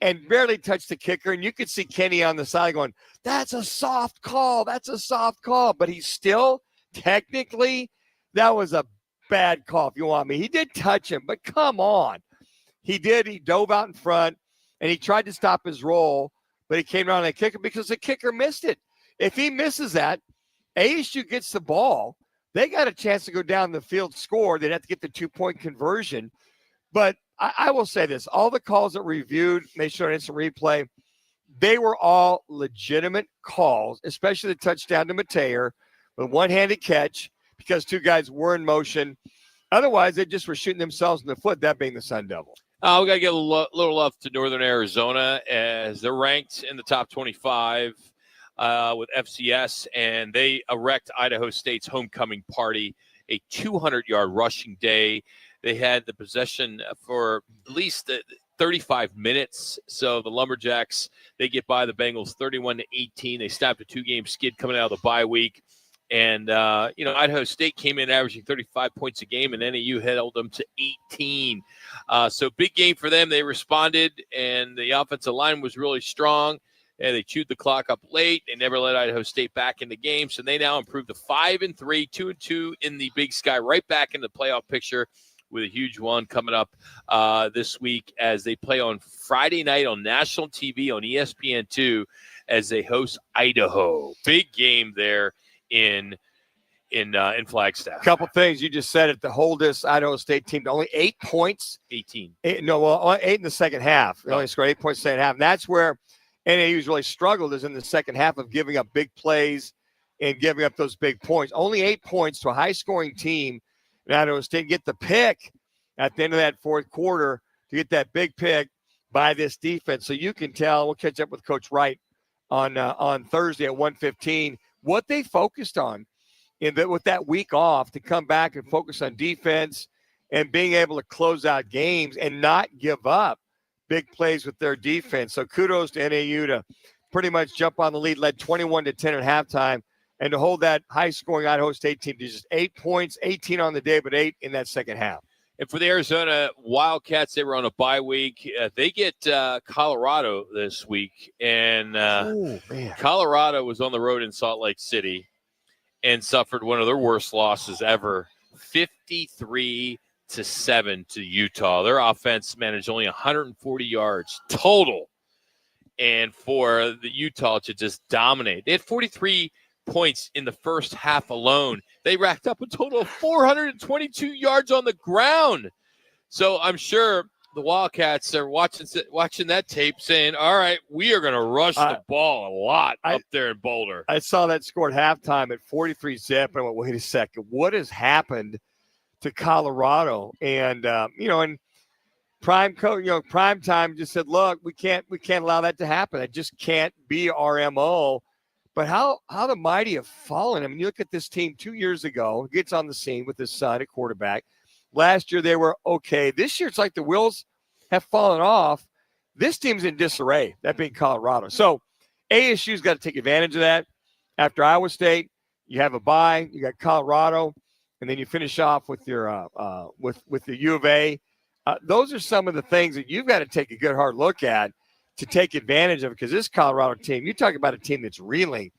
and barely touched the kicker. And you could see Kenny on the side going, that's a soft call. That's a soft call. But he's still, technically, that was a bad call, if you want me. He did touch him, but come on. He did. He dove out in front, and he tried to stop his roll, but he came around and kicked it because the kicker missed it. If he misses that, ASU gets the ball. They got a chance to go down the field, score. They'd have to get the 2-point conversion. But I will say this, all the calls that reviewed, they showed instant replay, they were all legitimate calls, especially the touchdown to Mateer, with one-handed catch, because 2 guys were in motion. Otherwise, they just were shooting themselves in the foot, that being the Sun Devil. We got to give a little love to Northern Arizona, as they're ranked in the top 25 with FCS, and they erect Idaho State's homecoming party, a 200-yard rushing day. They had the possession for at least 35 minutes. So the Lumberjacks, they get by the Bengals 31-18. They stopped a 2-game skid coming out of the bye week. And, Idaho State came in averaging 35 points a game, and NAU held them to 18. So big game for them. They responded, and the offensive line was really strong. Yeah, they chewed the clock up late. They never let Idaho State back in the game, so they now improved to 5-3, 2-2 in the Big Sky, right back in the playoff picture with a huge one coming up this week as they play on Friday night on national TV on ESPN2 as they host Idaho. Big game there in Flagstaff. Couple things. You just said it. To hold this Idaho State team to only 8 points. 18. 8 in the second half. They only scored 8 points in the second half. And that's where NAU's really struggled, is in the second half of giving up big plays and giving up those big points. Only 8 points to a high-scoring team. And Idaho State get the pick at the end of that fourth quarter to get that big pick by this defense. So you can tell, we'll catch up with Coach Wright on Thursday at 1:15, what they focused on with that week off to come back and focus on defense and being able to close out games and not give up big plays with their defense. So kudos to NAU to pretty much jump on the lead, led 21-10 at halftime, and to hold that high-scoring Idaho State team to just 8 points, 18 on the day, but 8 in that second half. And for the Arizona Wildcats, they were on a bye week. They get Colorado this week. And Colorado was on the road in Salt Lake City and suffered one of their worst losses ever, 53-7 to Utah. Their offense managed only 140 yards total. And for the Utah to just dominate, they had 43 points in the first half alone. They racked up a total of 422 yards on the ground. So I'm sure the Wildcats are watching that tape saying, all right, we are going to rush the ball a lot up there in Boulder. I saw that score at halftime at 43-zip, and I went, wait a second, what has happened to Colorado? And, and Prime Time just said, look, we can't allow that to happen. It just can't be our MO. But how the mighty have fallen. I mean, you look at this team 2 years ago, gets on the scene with his son at quarterback. Last year, they were okay. This year, it's like the wheels have fallen off. This team's in disarray, that being Colorado. So ASU's got to take advantage of that. After Iowa State, you have a bye. You got Colorado, and then you finish off with your with the U of A. Those are some of the things that you've got to take a good hard look at to take advantage of, because this Colorado team, you talk about a team that's reeling.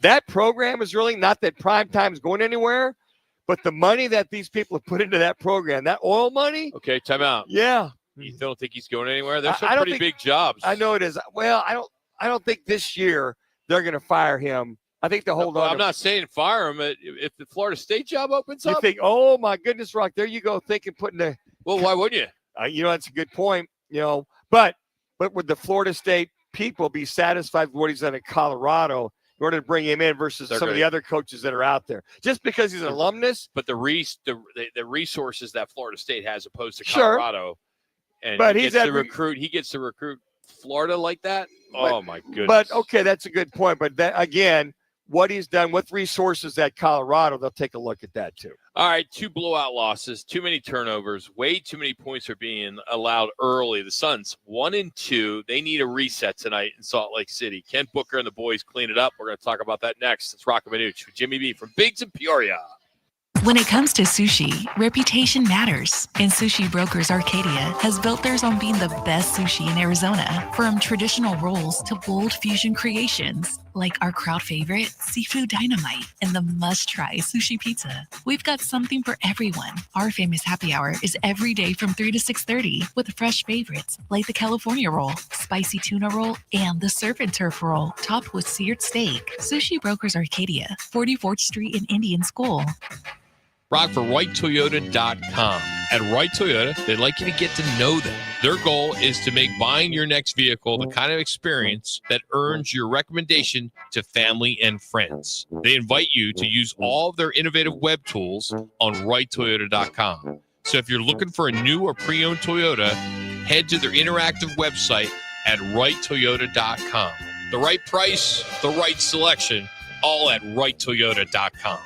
That program is reeling, not that Prime Time is going anywhere, but the money that these people have put into that program, that oil money. Okay, time out. Yeah. You don't think he's going anywhere? There's some pretty big jobs. I know it is. Well, I don't think this year they're going to fire him. I think they'll hold on. I'm not saying fire him. If the Florida State job opens up. You think, oh, my goodness, Rock, there you go, putting the. Well, why wouldn't you? That's a good point. But would the Florida State people be satisfied with what he's done at Colorado in order to bring him in versus some of the other coaches that are out there? Just because he's an alumnus? But the resources that Florida State has opposed to Colorado, and but he gets to recruit Florida like that? Oh, my goodness. But, okay, that's a good point. But, again, what he's done with resources at Colorado, they'll take a look at that too. All right, 2 blowout losses, too many turnovers, way too many points are being allowed early. The Suns, 1-2. They need a reset tonight in Salt Lake City. Ken Booker and the boys clean it up. We're going to talk about that next. It's Roc and Manuch with Jimmy B from Biggs in Peoria. When it comes to sushi, reputation matters, and Sushi Brokers Arcadia has built theirs on being the best sushi in Arizona. From traditional rolls to bold fusion creations, like our crowd favorite, Seafood Dynamite, and the must-try sushi pizza. We've got something for everyone. Our famous happy hour is every day from 3 to 6:30 with fresh favorites like the California roll, spicy tuna roll, and the surf and turf roll, topped with seared steak. Sushi Brokers Arcadia, 44th Street in Indian School. Rock for WrightToyota.com. At Wright Toyota, they'd like you to get to know them. Their goal is to make buying your next vehicle the kind of experience that earns your recommendation to family and friends. They invite you to use all of their innovative web tools on WrightToyota.com. So if you're looking for a new or pre-owned Toyota, head to their interactive website at WrightToyota.com. The right price, the right selection, all at WrightToyota.com.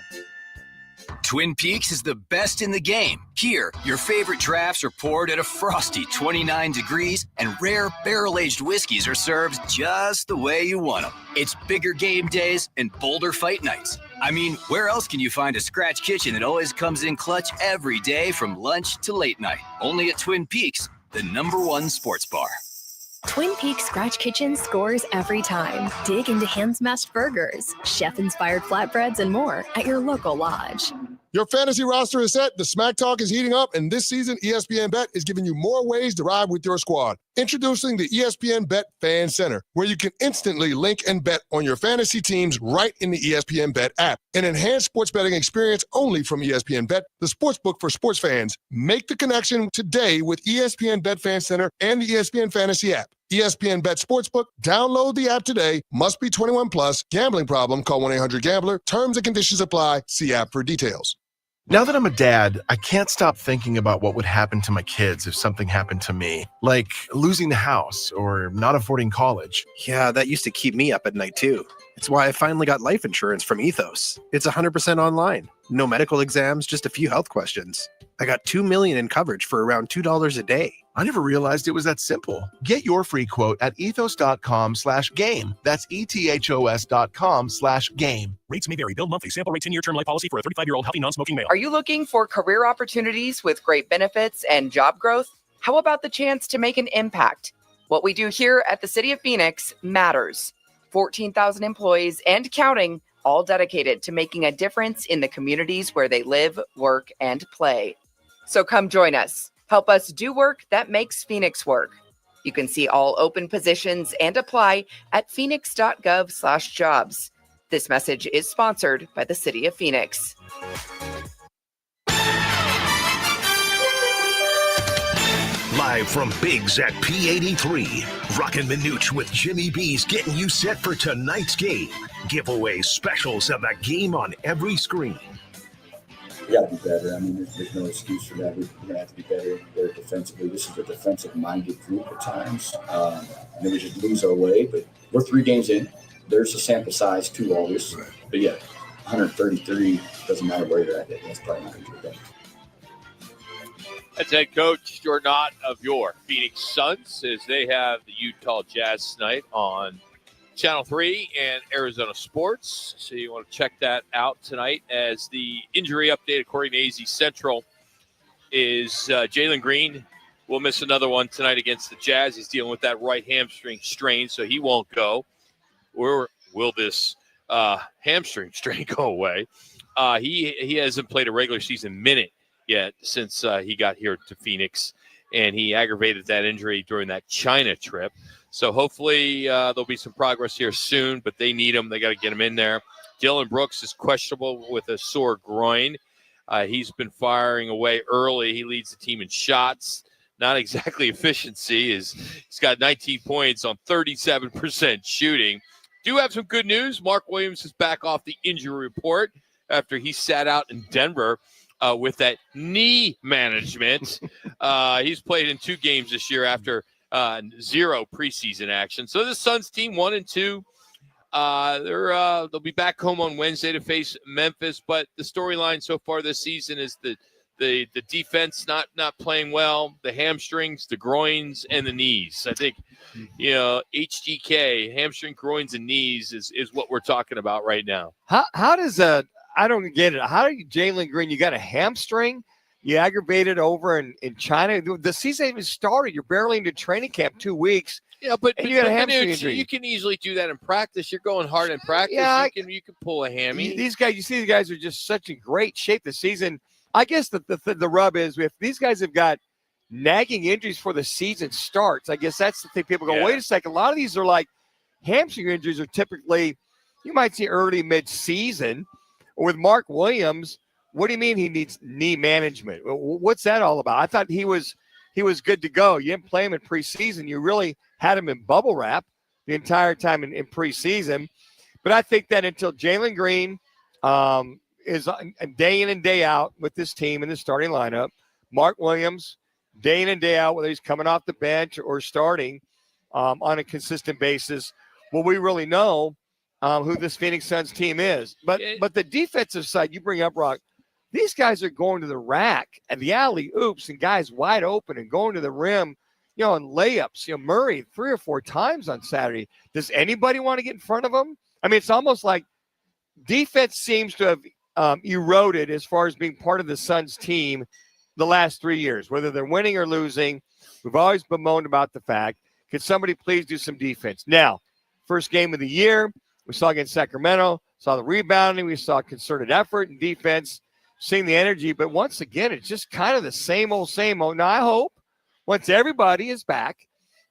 Twin Peaks is the best in the game. Here, your favorite drafts are poured at a frosty 29 degrees, and rare barrel-aged whiskeys are served just the way you want them. It's bigger game days and bolder fight nights. I mean, where else can you find a scratch kitchen that always comes in clutch every day from lunch to late night? Only at Twin Peaks, the #1 sports bar. Twin Peaks Scratch Kitchen scores every time. Dig into hand-smashed burgers, chef-inspired flatbreads, and more at your local lodge. Your fantasy roster is set, the smack talk is heating up, and this season, ESPN Bet is giving you more ways to ride with your squad. Introducing the ESPN Bet Fan Center, where you can instantly link and bet on your fantasy teams right in the ESPN Bet app. An enhanced sports betting experience only from ESPN Bet, the sportsbook for sports fans. Make the connection today with ESPN Bet Fan Center and the ESPN Fantasy app. ESPN Bet Sportsbook. Download the app today. Must be 21 plus. Gambling problem? Call 1-800-GAMBLER. Terms and conditions apply. See app for details. Now that I'm a dad, I can't stop thinking about what would happen to my kids if something happened to me, like losing the house or not affording college. Yeah, that used to keep me up at night too. It's why I finally got life insurance from Ethos. It's 100% online. No medical exams, just a few health questions. I got $2 million in coverage for around $2 a day. I never realized it was that simple. Get your free quote at ethos.com/game. That's ethos.com/game. Rates may vary. Bill monthly. Sample rate 10-year term life policy for a 35-year-old healthy non-smoking male. Are you looking for career opportunities with great benefits and job growth? How about the chance to make an impact? What we do here at the City of Phoenix matters. 14,000 employees and counting, all dedicated to making a difference in the communities where they live, work, and play. So come join us. Help us do work that makes Phoenix work. You can see all open positions and apply at phoenix.gov/jobs. This message is sponsored by the City of Phoenix. Live from Biggs at P83, Roc and Manuch with Jimmy B's getting you set for tonight's game. Giveaway specials of the game on every screen. We got to be better. I mean, there's no excuse for that. We're going to have to be better defensively. This is a defensive-minded group at times. And then we just lose our way. But we're 3 games in. There's a sample size to all this. But, yeah, 133, doesn't matter where you're at. That's probably not going to do that. That's head coach Jordan Ott of your Phoenix Suns as they have the Utah Jazz tonight on Channel 3 and Arizona Sports. So you want to check that out tonight as the injury update, according to AZ Central, is Jalen Green will miss another one tonight against the Jazz. He's dealing with that right hamstring strain, so he won't go. Or will this hamstring strain go away? He hasn't played a regular season minute yet since he got here to Phoenix, and he aggravated that injury during that China trip. So hopefully there'll be some progress here soon, but they need him. They got to get him in there. Dylan Brooks is questionable with a sore groin. He's been firing away early. He leads the team in shots. Not exactly efficiency. He's got 19 points on 37% shooting. Do have some good news. Mark Williams is back off the injury report after he sat out in Denver with that knee management. He's played in 2 games this year after 0 preseason action. So the Suns team 1-2. They'll be back home on Wednesday to face Memphis. But the storyline so far this season is the defense not playing well, the hamstrings, the groins, and the knees. I think HGK, hamstring, groins, and knees is what we're talking about right now. How does I don't get it. How do you, Jalen Green? You got a hamstring. You aggravated over in China. The season even started. You're barely into training camp 2 weeks. Yeah, but you got a hamstring injury. You can easily do that in practice. You're going hard in practice. Yeah, you can pull a hammy. These guys, you see, the guys are just such in great shape this season. I guess the rub is if these guys have got nagging injuries before the season starts. I guess that's the thing. People go, wait a second. A lot of these are like hamstring injuries are typically you might see early mid-season. With Mark Williams, what do you mean he needs knee management? What's that all about? I thought he was good to go. You didn't play him in preseason. You really had him in bubble wrap the entire time in preseason. But I think that until Jalen Green is day in and day out with this team in the starting lineup, Mark Williams, day in and day out, whether he's coming off the bench or starting on a consistent basis, will we really know who this Phoenix Suns team is. But the defensive side, you bring up, Roc, these guys are going to the rack and the alley oops and guys wide open and going to the rim, and layups. Murray 3 or 4 times on Saturday. Does anybody want to get in front of them? I mean, it's almost like defense seems to have eroded as far as being part of the Suns team the last 3 years, whether they're winning or losing. We've always bemoaned about the fact Could somebody please do some defense? Now, first game of the year, we saw against Sacramento, saw the rebounding, we saw concerted effort and defense, seeing the energy. But once again, it's just kind of the same old, same old. Now, I hope once everybody is back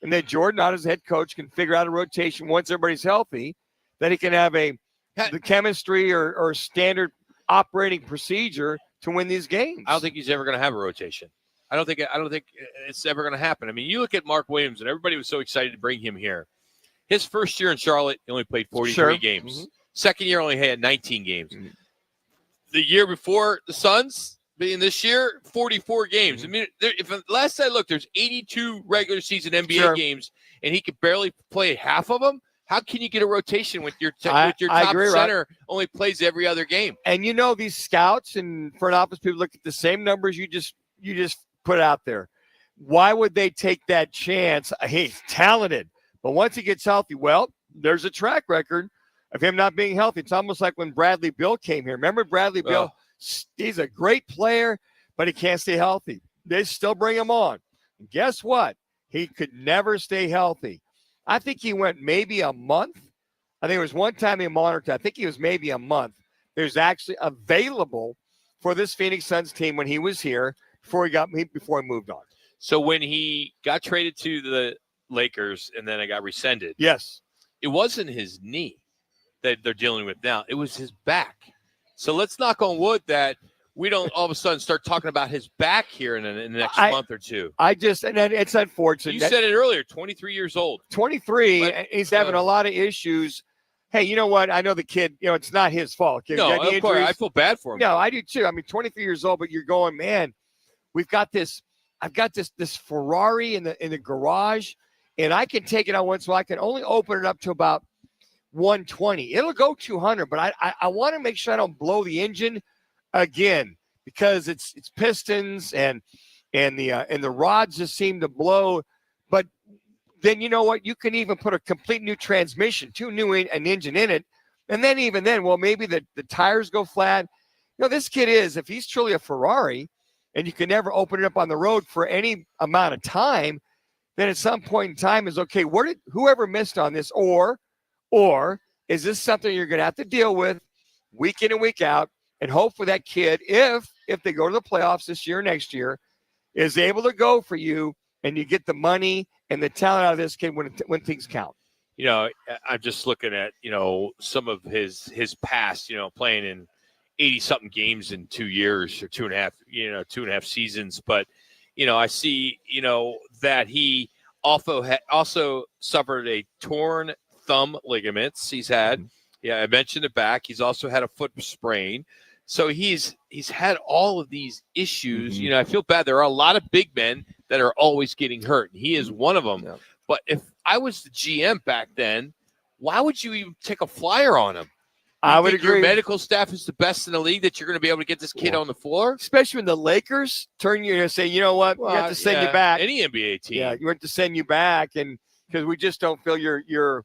and that Jordan, out as head coach, can figure out a rotation once everybody's healthy, that he can have the chemistry or standard operating procedure to win these games. I don't think he's ever going to have a rotation. I don't think it's ever going to happen. I mean, you look at Mark Williams, and everybody was so excited to bring him here. His first year in Charlotte, he only played 43 games. Mm-hmm. Second year, only had 19 games. Mm-hmm. The year before the Suns, being this year, 44 games. Mm-hmm. I mean, if last I looked, there's 82 regular season NBA games, and he could barely play half of them. How can you get a rotation with your top center only plays every other game? And these scouts and front office people look at the same numbers you just put out there. Why would they take that chance? He's talented, but once he gets healthy, well, there's a track record of him not being healthy. It's almost like when Bradley Beal came here. Remember Bradley Beal? He's a great player, but he can't stay healthy. They still bring him on. And guess what? He could never stay healthy. I think he went maybe a month. I think it was one time he monitored. I think he was maybe a month. There's actually available for this Phoenix Suns team when he was here before he moved on. So when he got traded to the Lakers and then it got rescinded. Yes. It wasn't his knee that they're dealing with now. It was his back. So let's knock on wood that we don't all of a sudden start talking about his back here in the next month or two. And it's unfortunate. You said it earlier, 23 years old. 23, and he's having a lot of issues. Hey, you know what? I know the kid, it's not his fault. No, of course. I feel bad for him. No, I do too. I mean, 23 years old, but you're going, man, I've got this Ferrari in the garage, and I can take it on once in a while. I can only open it up to about 120. It'll go 200, but I want to make sure I don't blow the engine again, because it's pistons and the rods just seem to blow. But then you know what? You can even put a complete new transmission, an engine in it, and then even then, well, maybe the tires go flat. This kid if he's truly a Ferrari, and you can never open it up on the road for any amount of time, then at some point in time is okay. Whoever missed on this, or is this something you're going to have to deal with week in and week out? And hopefully that kid, if they go to the playoffs this year or next year, is able to go for you, and you get the money and the talent out of this kid when things count. I'm just looking at, some of his past, playing in 80-something games in 2 years or 2.5 seasons. But, I see, that he also suffered a torn thumb ligaments. He's had, I mentioned the back. He's also had a foot sprain. So he's had all of these issues. I feel bad. There are a lot of big men that are always getting hurt. He is one of them. Yeah. But if I was the GM back then, why would you even take a flyer on him? I would agree. Your medical staff is the best in the league, that you're going to be able to get this kid on the floor? Especially when the Lakers turn you and say, you know what, we have to send you back. Any NBA team. Yeah, you have to send you back, and because we just don't feel you're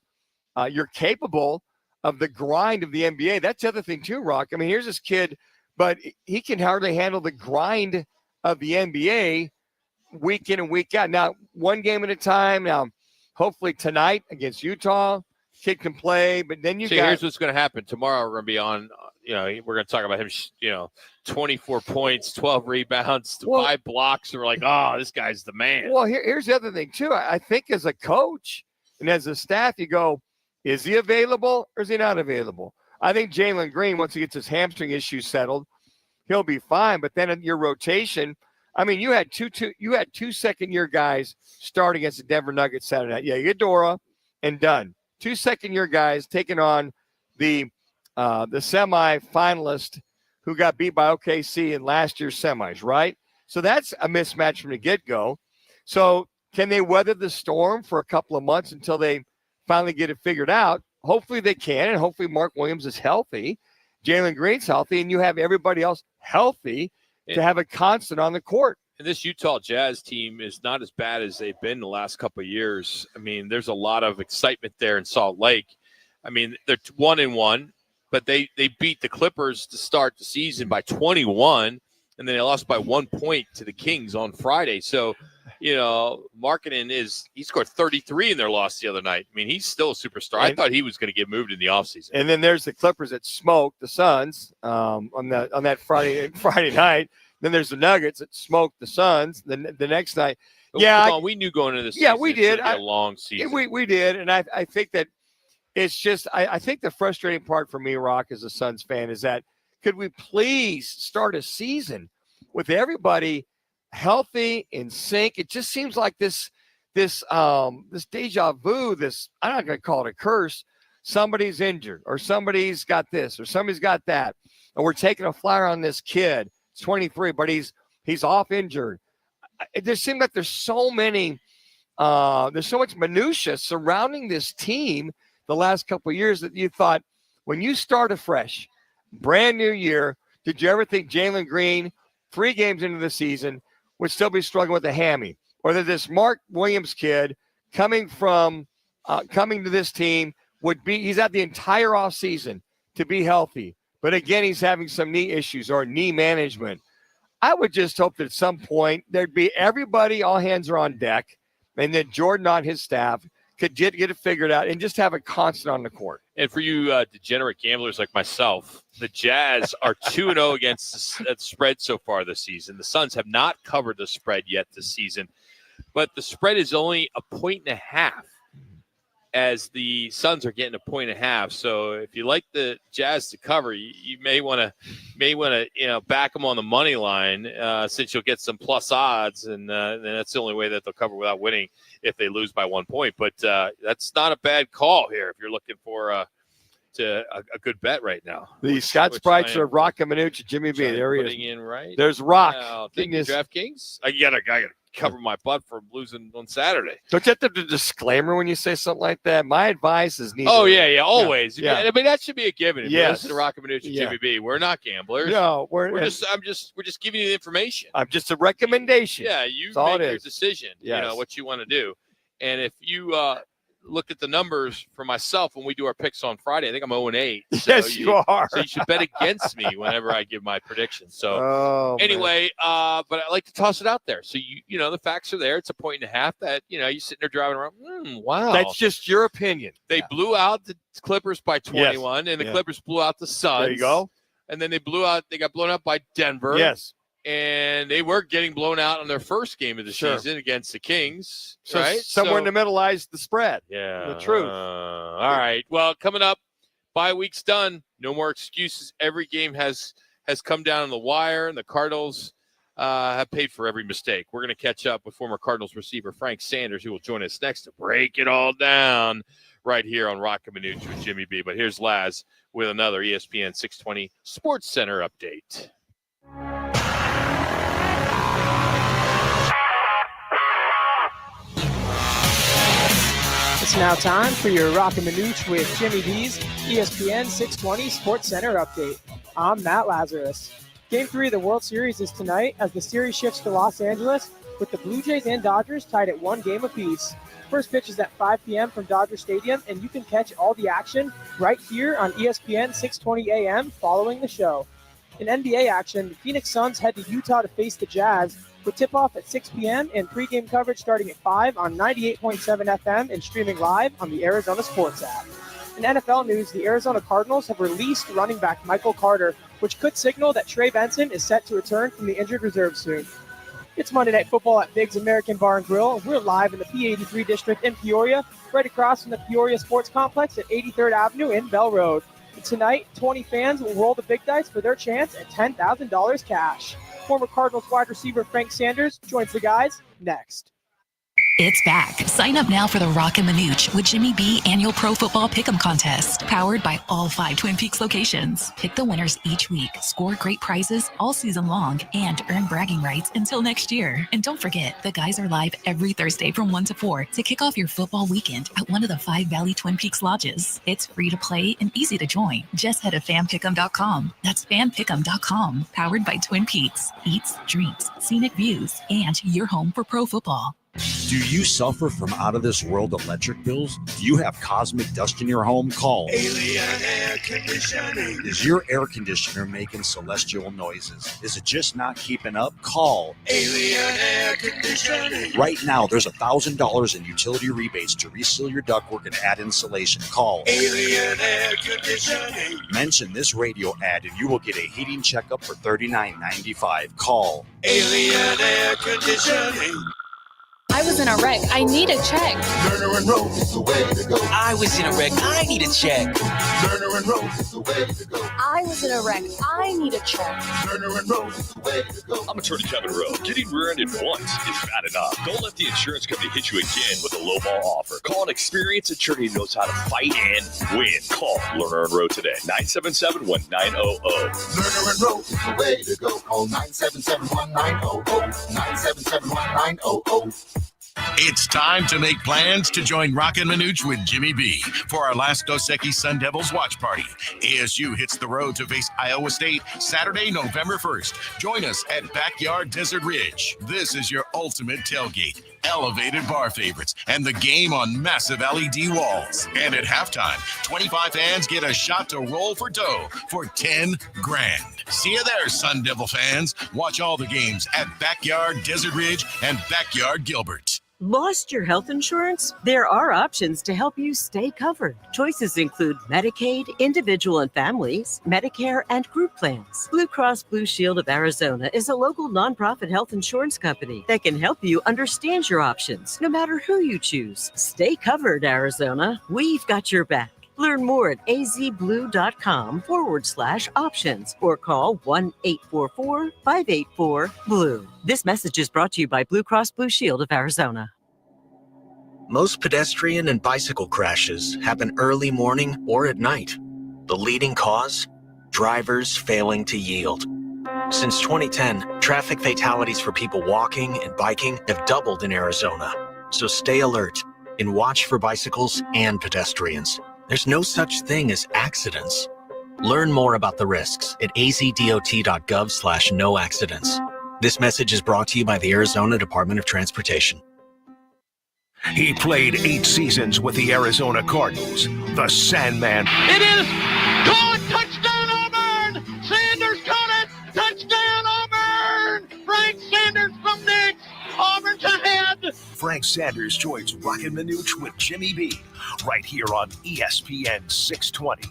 capable of the grind of the NBA. That's the other thing too, Roc. I mean, here's this kid, but he can hardly handle the grind of the NBA week in and week out. Now, one game at a time. Now, hopefully tonight against Utah, kid can play, but then here's what's going to happen. Tomorrow we're going to be on, we're going to talk about him, 24 points, 12 rebounds, 5 blocks. And we're like, this guy's the man. Well, here's the other thing too. I think as a coach and as a staff, you go, is he available or is he not available? I think Jalen Green, once he gets his hamstring issues settled, he'll be fine. But then in your rotation, I mean, you had two second-year guys start against the Denver Nuggets Saturday night. Yeah, Eudora and Dunn. 2 second-year guys taking on the semi-finalist who got beat by OKC in last year's semis, right? So that's a mismatch from the get-go. So can they weather the storm for a couple of months until they finally get it figured out? Hopefully they can, and hopefully Mark Williams is healthy, Jalen Green's healthy, and you have everybody else healthy to have a constant on the court. And this Utah Jazz team is not as bad as they've been the last couple of years. I mean, there's a lot of excitement there in Salt Lake. I mean, they're 1-1, but they beat the Clippers to start the season by 21, and then they lost by 1 point to the Kings on Friday. So, Markkanen he scored 33 in their loss the other night. I mean, he's still a superstar. I thought he was going to get moved in the offseason. And then there's the Clippers that smoked the Suns on that Friday night. Then there's the Nuggets that smoked the Suns the next night. We knew going into this season. Yeah, we did. It's a long season. We did, and I think that it's just I think the frustrating part for me, Rock, as a Suns fan, is that could we please start a season with everybody healthy, in sync? It just seems like this deja vu. I'm not going to call it a curse. Somebody's injured, or somebody's got this, or somebody's got that, and we're taking a flyer on this kid. He's 23, but he's off injured. It just seems like there's so much minutia surrounding this team the last couple of years that you thought, when you start afresh, brand new year, did you ever think Jalen Green, 3 games into the season, would still be struggling with a hammy? Or that this Mark Williams kid coming to this team he's had the entire offseason to be healthy. But again, he's having some knee issues or knee management. I would just hope that at some point there'd be everybody, all hands are on deck, and then Jordan on his staff could get it figured out and just have a constant on the court. And for you degenerate gamblers like myself, the Jazz are 2-0 against the spread so far this season. The Suns have not covered the spread yet this season, but the spread is only 1.5, as the Suns are getting 1.5. So if you like the Jazz to cover, you may want to back them on the money line, since you'll get some plus odds, and that's the only way that they'll cover without winning if they lose by 1 point. But that's not a bad call here if you're looking for a good bet right now. The Scott Sprites of Roc and Manuch, Jimmy B. There he is. In right. There's Rock. DraftKings. I gotta cover my butt for losing on Saturday. Don't you have to do a disclaimer when you say something like that? My advice is neither. Oh, yeah, always. Yeah. I mean, that should be a given. If you listen to Roc and Manuch and Yeah. Jimmy B, we're not gamblers. No, we're just giving you the information. I'm just a recommendation. Yeah, you That's all make it your is. decision. Yes. What you want to do. And if you look at the numbers for myself when we do our picks on Friday, I think I'm 0-8. So Yes, you are. So you should bet against me whenever I give my predictions. So anyway, but I like to toss it out there. So you know the facts are there. It's 1.5 that you're sitting there driving around. Wow, That's just your opinion. They blew out the Clippers by 21, and the Clippers blew out the Suns. There you go. And then they got blown out by Denver. Yes. And they were getting blown out on their first game of the season against the Kings. So right? somewhere in the middle lies the spread. Yeah. The truth. All right. Well, coming up, bye week's done. No more excuses. Every game has come down on the wire, and the Cardinals have paid for every mistake. We're going to catch up with former Cardinals receiver Frank Sanders, who will join us next to break it all down right here on Roc and Manuch with Jimmy B. But here's Laz with another ESPN 620 Sports Center update. It's now time for your Roc and Manuch with Jimmy B's ESPN 620 Sports Center update. I'm Matt Lazarus. Game 3 of the World Series is tonight as the series shifts to Los Angeles with the Blue Jays and Dodgers tied at 1 game apiece. First pitch is at 5 p.m. from Dodger Stadium, and you can catch all the action right here on ESPN 620 AM following the show. In NBA action, the Phoenix Suns head to Utah to face the Jazz, with tip-off at 6 p.m. and pregame coverage starting at 5 on 98.7 FM and streaming live on the Arizona Sports app. In NFL news, the Arizona Cardinals have released running back Michael Carter, which could signal that Trey Benson is set to return from the injured reserve soon. It's Monday Night Football at Biggs American Bar and Grill, and we're live in the P83 district in Peoria, right across from the Peoria Sports Complex at 83rd Avenue in Bell Road. And tonight, 20 fans will roll the big dice for their chance at $10,000 cash. Former Cardinals wide receiver Frank Sanders joins the guys next. It's back. Sign up now for the Roc and Manuch with Jimmy B annual Pro Football Pick'em Contest, powered by all 5 Twin Peaks locations. Pick the winners each week, score great prizes all season long, and earn bragging rights until next year. And don't forget, the guys are live every Thursday from 1 to 4 to kick off your football weekend at one of the 5 Valley Twin Peaks lodges. It's free to play and easy to join. Just head to fanpick'em.com. That's fanpick'em.com, powered by Twin Peaks. Eats, drinks, scenic views, and your home for pro football. Do you suffer from out-of-this-world electric bills? Do you have cosmic dust in your home? Call Alien Air Conditioning. Is your air conditioner making celestial noises? Is it just not keeping up? Call Alien Air Conditioning. Right now, there's $1,000 in utility rebates to reseal your ductwork and add insulation. Call Alien Air Conditioning. Mention this radio ad and you will get a heating checkup for $39.95. Call Alien Air Conditioning. I was in a wreck. I need a check. Lerner and Rose is the way to go. I was in a wreck. I need a check. Lerner and Rose is the way to go. I was in a wreck. I need a check. Lerner and Rose is the way to go. I'm Attorney Kevin Rowe. Getting rear-ended once is bad enough. Don't let the insurance company hit you again with a lowball offer. Call an experienced attorney who knows how to fight and win. Call Lerner and Rowe today. 977-1900. Lerner and Rose is the way to go. Call 977-1900. 977-1900. It's time to make plans to join Roc and Manuch with Jimmy B for our last Dos Equis Sun Devils watch party. ASU hits the road to face Iowa State Saturday, November 1st. Join us at Backyard Desert Ridge. This is your ultimate tailgate, elevated bar favorites, and the game on massive LED walls. And at halftime, 25 fans get a shot to roll for dough for $10,000. See you there, Sun Devil fans. Watch all the games at Backyard Desert Ridge and Backyard Gilbert. Lost your health insurance? There are options to help you stay covered. Choices include Medicaid, individual and families, Medicare, and group plans. Blue Cross Blue Shield of Arizona is a local nonprofit health insurance company that can help you understand your options, no matter who you choose. Stay covered, Arizona. We've got your back. Learn more at azblue.com/options or call 1-844-584-BLUE. This message is brought to you by Blue Cross Blue Shield of Arizona. Most pedestrian and bicycle crashes happen early morning or at night. The leading cause? Drivers failing to yield. Since 2010, traffic fatalities for people walking and biking have doubled in Arizona. So stay alert and watch for bicycles and pedestrians. There's no such thing as accidents. Learn more about the risks at azdot.gov/no accidents. This message is brought to you by the Arizona Department of Transportation. He played 8 seasons with the Arizona Cardinals. The Sandman. It is caught. Touchdown Auburn. Sanders caught it. Touchdown Auburn. Frank Sanders from Nix. Auburn's ahead. Frank Sanders joins Roc and Manuch with Jimmy B right here on ESPN 620.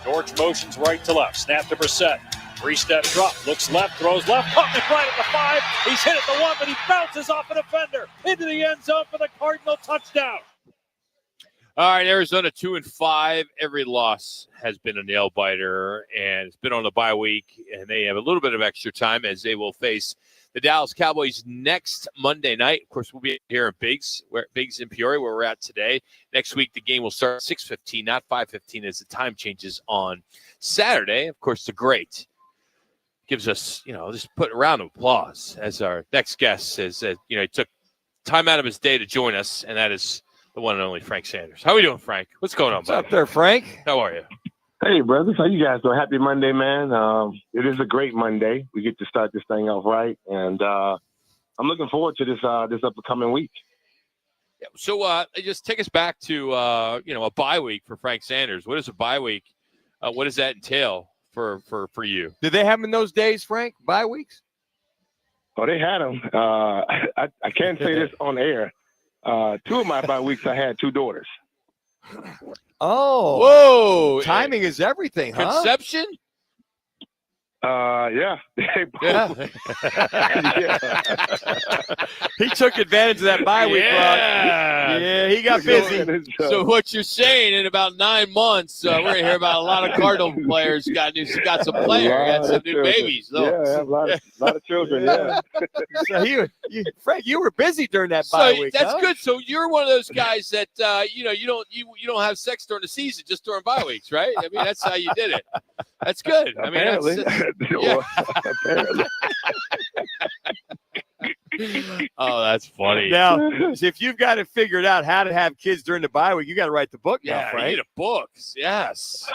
George motions right to left. Snap to Brissett. 3-step drop. Looks left. Throws left. Caught it right at the 5. He's hit at the 1, but he bounces off a defender into the end zone for the Cardinal touchdown. All right, Arizona 2-5. Every loss has been a nail biter, and it's been on the bye week, and they have a little bit of extra time as they will face the Dallas Cowboys next Monday night. Of course, we'll be here in Biggs in Peoria, where we're at today. Next week, the game will start at 6:15, not 5:15, as the time changes on Saturday. Of course, the great gives us, just put a round of applause as our next guest says that, he took time out of his day to join us, and that is the one and only Frank Sanders. How are we doing, Frank? What's going on, What's up there, Frank? How are you? Hey, brothers. How you guys doing? Happy Monday, man. It is a great Monday. We get to start this thing off right, and I'm looking forward to this upcoming week. Yeah, so just take us back to, a bye week for Frank Sanders. What is a bye week? What does that entail for you? Did they have them in those days, Frank? Bye weeks? Oh, they had them. I can't say this on air. 2 of my bye weeks, I had 2 daughters. Oh, whoa! Timing is everything, huh? Conception? Yeah. Yeah. He took advantage of that bye week, Rock. Yeah, he got busy. So what you're saying, in about 9 months, we're going to hear about a lot of Cardinal players got some players, got some new babies. So. Yeah, a lot of children, yeah. So Frank, you were busy during that bye week. That's good. So you're one of those guys that you don't have sex during the season, just during bye weeks, right? I mean, that's how you did it. That's good. Apparently. Apparently. Oh, that's funny. Now, if you've got to figure out how to have kids during the bye week, you got to write the book now, Frank. You need a book. Yes.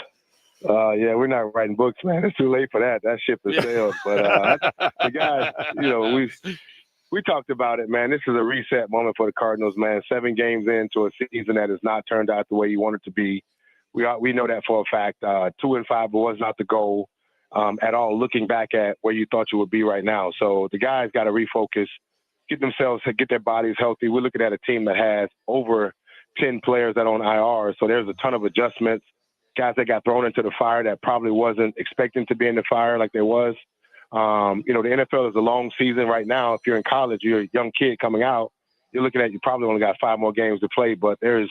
Yeah, we're not writing books, man. It's too late for that. That ship has sailed. But the guys, we talked about it, man. This is a reset moment for the Cardinals, man. 7 games into a season that has not turned out the way you want it to be. We know that for a fact. 2-5 was not the goal at all, looking back at where you thought you would be right now. So the guys got to refocus. get their bodies healthy. We're looking at a team that has over 10 players that are on IR, so there's a ton of adjustments. Guys that got thrown into the fire that probably wasn't expecting to be in the fire like there was. The NFL is a long season right now. If you're in college, you're a young kid coming out, you're looking at you probably only got 5 more games to play, but there's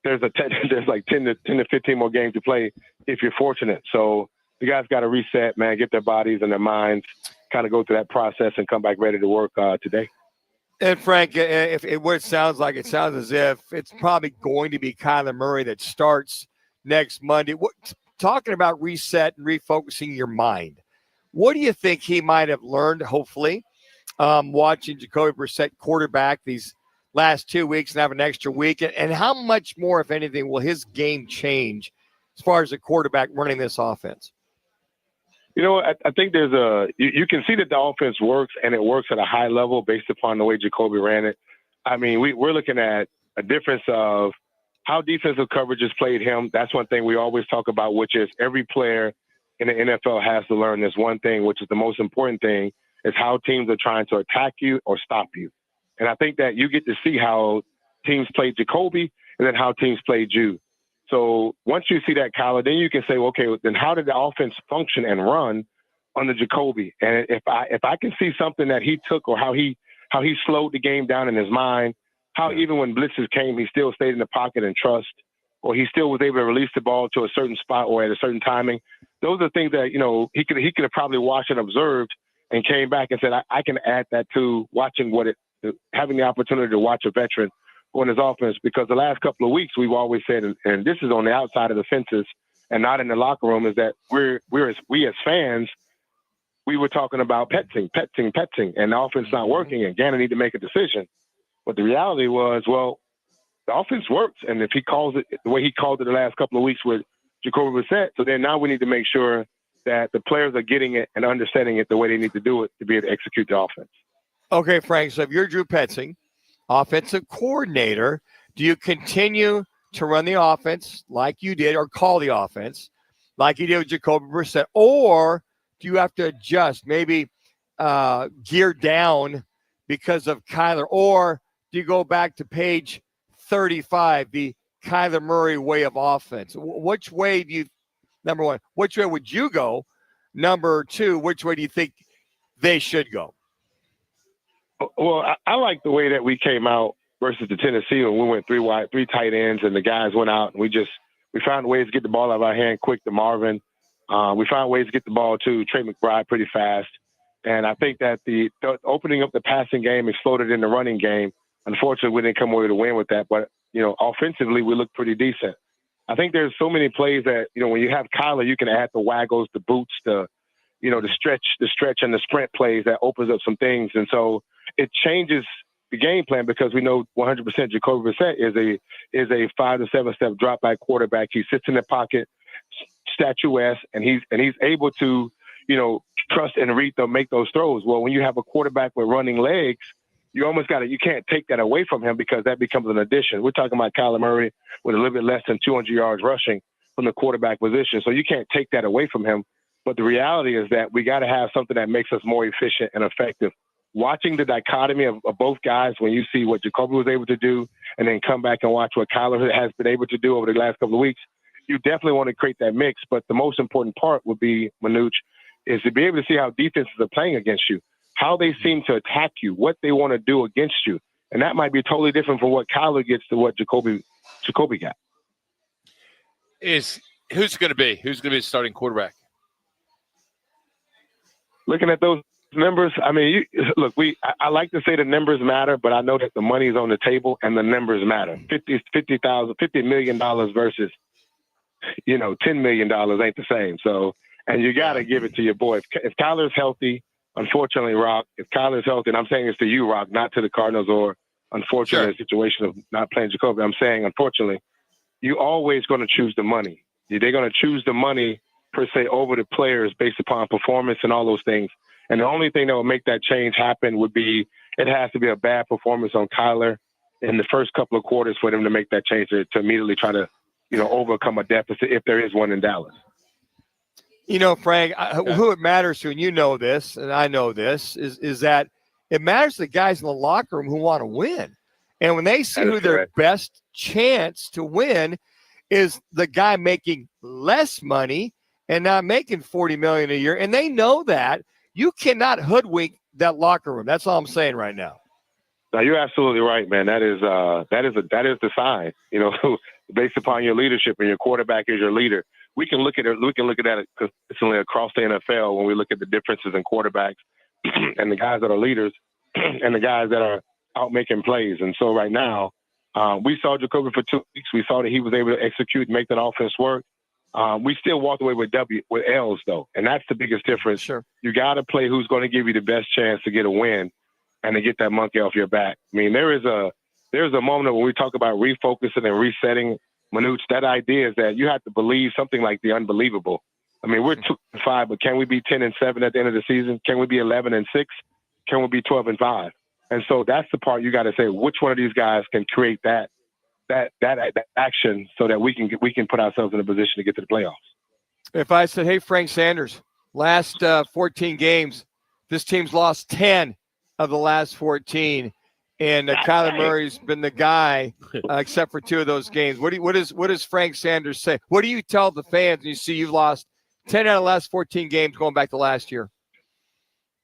like 10 to 15 more games to play if you're fortunate. So the guys got to reset, man, get their bodies and their minds, kind of go through that process and come back ready to work today. And Frank, what it sounds like, it sounds as if it's probably going to be Kyler Murray that starts next Monday. Talking about reset and refocusing your mind, what do you think he might have learned, hopefully, watching Jacoby Brissett quarterback these last 2 weeks and have an extra week? And how much more, if anything, will his game change as far as the quarterback running this offense? I think there's you can see that the offense works, and it works at a high level based upon the way Jacoby ran it. I mean, we're looking at a difference of how defensive coverages played him. That's one thing we always talk about, which is every player in the NFL has to learn this one thing, which is the most important thing, is how teams are trying to attack you or stop you. And I think that you get to see how teams played Jacoby and then how teams played you. So once you see that, Kyler, then you can say, okay, then how did the offense function and run under Jacoby? And if I can see something that he took, or how he slowed the game down in his mind, how even when blitzes came, he still stayed in the pocket and trust, or he still was able to release the ball to a certain spot or at a certain timing. Those are things that, he could have probably watched and observed and came back and said, I can add that to watching having the opportunity to watch a veteran on his offense, because the last couple of weeks we've always said, and this is on the outside of the fences and not in the locker room, is that we as fans, we were talking about petting, and the offense not working, and Gannon need to make a decision. But the reality was, well, the offense works, and if he calls it the way he called it the last couple of weeks with Jacoby Brissett, so then now we need to make sure that the players are getting it and understanding it the way they need to do it to be able to execute the offense. Okay, Frank, so if you're Drew Petzing, offensive coordinator, do you continue to run the offense like you did, or call the offense like you did with Jacoby Brissett, or do you have to adjust, maybe gear down because of Kyler, or do you go back to page 35, the Kyler Murray way of offense? Which way number one, which way would you go? Number two, which way do you think they should go? Well, I like the way that we came out versus the Tennessee when we went 3 wide, 3 tight ends, and the guys went out, and we found ways to get the ball out of our hand quick to Marvin. We found ways to get the ball to Trey McBride pretty fast. And I think that the opening up the passing game exploded in the running game. Unfortunately, we didn't come away to win with that. But, offensively, we looked pretty decent. I think there's so many plays that, when you have Kyler, you can add the waggles, the boots, the stretch and the sprint plays that opens up some things. And so it changes the game plan, because we know 100% Jacoby Brissett is a 5 to 7 step drop back quarterback. He sits in the pocket, statuesque, and he's able to, trust and read them, make those throws. Well, when you have a quarterback with running legs, you can't take that away from him, because that becomes an addition. We're talking about Kyler Murray with a little bit less than 200 yards rushing from the quarterback position. So you can't take that away from him. But the reality is that we got to have something that makes us more efficient and effective. Watching the dichotomy of both guys, when you see what Jacoby was able to do and then come back and watch what Kyler has been able to do over the last couple of weeks, you definitely want to create that mix. But the most important part would be, Manuch, is to be able to see how defenses are playing against you, how they seem to attack you, what they want to do against you. And that might be totally different from what Kyler gets to what Jacoby got. Who's going to be the starting quarterback? Looking at those numbers, I mean, I like to say the numbers matter, but I know that the money is on the table and the numbers matter. $50 million versus, $10 million ain't the same. So, and you got to give it to your boy. If Kyler's healthy, unfortunately, Roc, if Kyler's healthy, and I'm saying this to you, Roc, not to the Cardinals, or unfortunately situation of not playing Jacoby, I'm saying, unfortunately, you're always going to choose the money. They're going to choose the money, per se, over the players based upon performance and all those things. And the only thing that will make that change happen would be, it has to be a bad performance on Kyler in the first couple of quarters for them to make that change, to immediately try to, overcome a deficit, if there is one in Dallas. Frank, who it matters to, and you know this, and I know this, is that It matters to the guys in the locker room who want to win. And when they see who their best chance to win is the guy making less money and not making $40 million a year, and they know that, you cannot hoodwink that locker room. That's all I'm saying right now. No, you're absolutely right, man. That is the sign. You know, based upon your leadership, and your quarterback is your leader. We can look at it. We can look at that consistently across the NFL when we look at the differences in quarterbacks and the guys that are leaders and the guys that are out making plays. And so right now, we saw Jacoby for 2 weeks. We saw that he was able to execute and make that offense work. We still walked away with L's though, and that's the biggest difference. Sure. You got to play who's going to give you the best chance to get a win and to get that monkey off your back. I mean, there's a moment when we talk about refocusing and resetting. Manuch, that idea is that you have to believe something like the unbelievable. I mean, we're 2-5, but can we be 10-7 at the end of the season? Can we be 11-6? Can we be 12-5? And so that's the part you got to say. Which one of these guys can create that action so that we can put ourselves in a position to get to the playoffs? If I said, "Hey, Frank Sanders, last 14 games, this team's lost 10 of the last 14." And Kyler Murray's been the guy, except for 2 of those games. What does Frank Sanders say? What do you tell the fans when you see you've lost 10 out of the last 14 games going back to last year?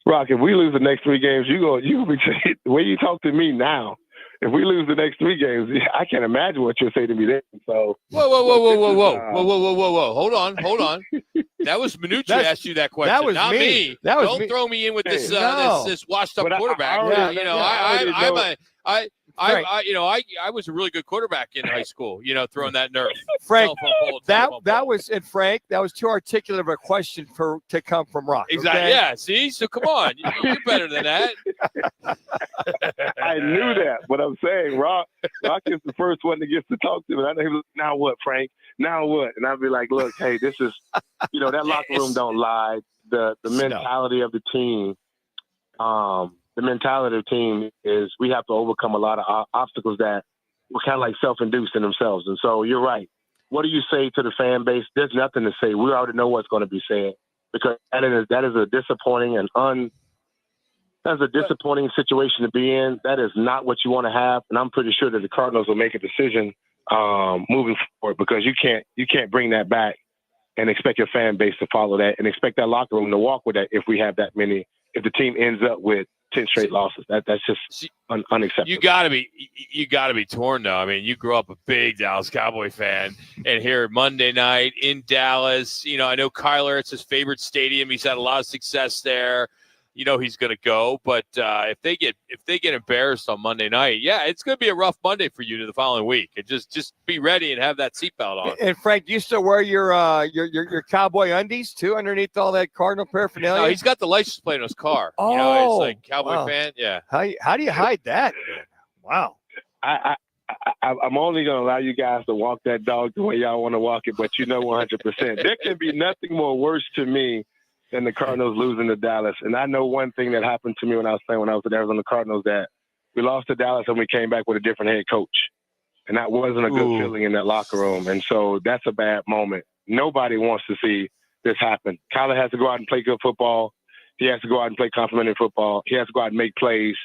Rock, if we lose the next 3 games, you be the way you talk to me now. If we lose the next 3 games, I can't imagine what you'll say to me then. So whoa! Hold on. That was Manuch who asked you that question. That was not me. Don't throw me in with this washed up But quarterback. I was a really good quarterback in high school. You know, throwing that nerve. Frank, that was too articulate of a question to come from Roc. Exactly. Okay? Yeah. See, so come on, you're better than that. I knew that, but I'm saying Roc is the first one that gets to talk to me. I know he was, now what, Frank? Now what? And I'd be like, look, hey, this is, that locker room don't lie. The mentality of the team, the mentality of the team is we have to overcome a lot of obstacles that were kind of like self-induced in themselves. And so you're right. What do you say to the fan base? There's nothing to say. We already know what's going to be said, because that is a disappointing that's a disappointing situation to be in. That is not what you want to have. And I'm pretty sure that the Cardinals will make a decision moving forward, because you can't bring that back and expect your fan base to follow that and expect that locker room to walk with that if we have that many, if the team ends up with 10 straight losses. That's just unacceptable. You gotta be torn though. I mean, you grew up a big Dallas Cowboy fan, and here Monday night in Dallas, I know Kyler, it's his favorite stadium. He's had a lot of success there. He's going to go, but if they get embarrassed on Monday night, it's going to be a rough Monday for you to the following week. And just be ready and have that seatbelt on. And Frank, do you still wear your cowboy undies too underneath all that Cardinal paraphernalia? No, he's got the license plate on his car. Oh, it's like cowboy fan. Yeah. How do you hide that? Wow. I'm only going to allow you guys to walk that dog the way y'all want to walk it, but 100%. There can be nothing more worse to me than the Cardinals losing to Dallas. And I know one thing that happened to me when I was with the Arizona Cardinals, that we lost to Dallas and we came back with a different head coach. And that wasn't a good feeling in that locker room. And so that's a bad moment. Nobody wants to see this happen. Kyler has to go out and play good football. He has to go out and play complimentary football. He has to go out and make plays.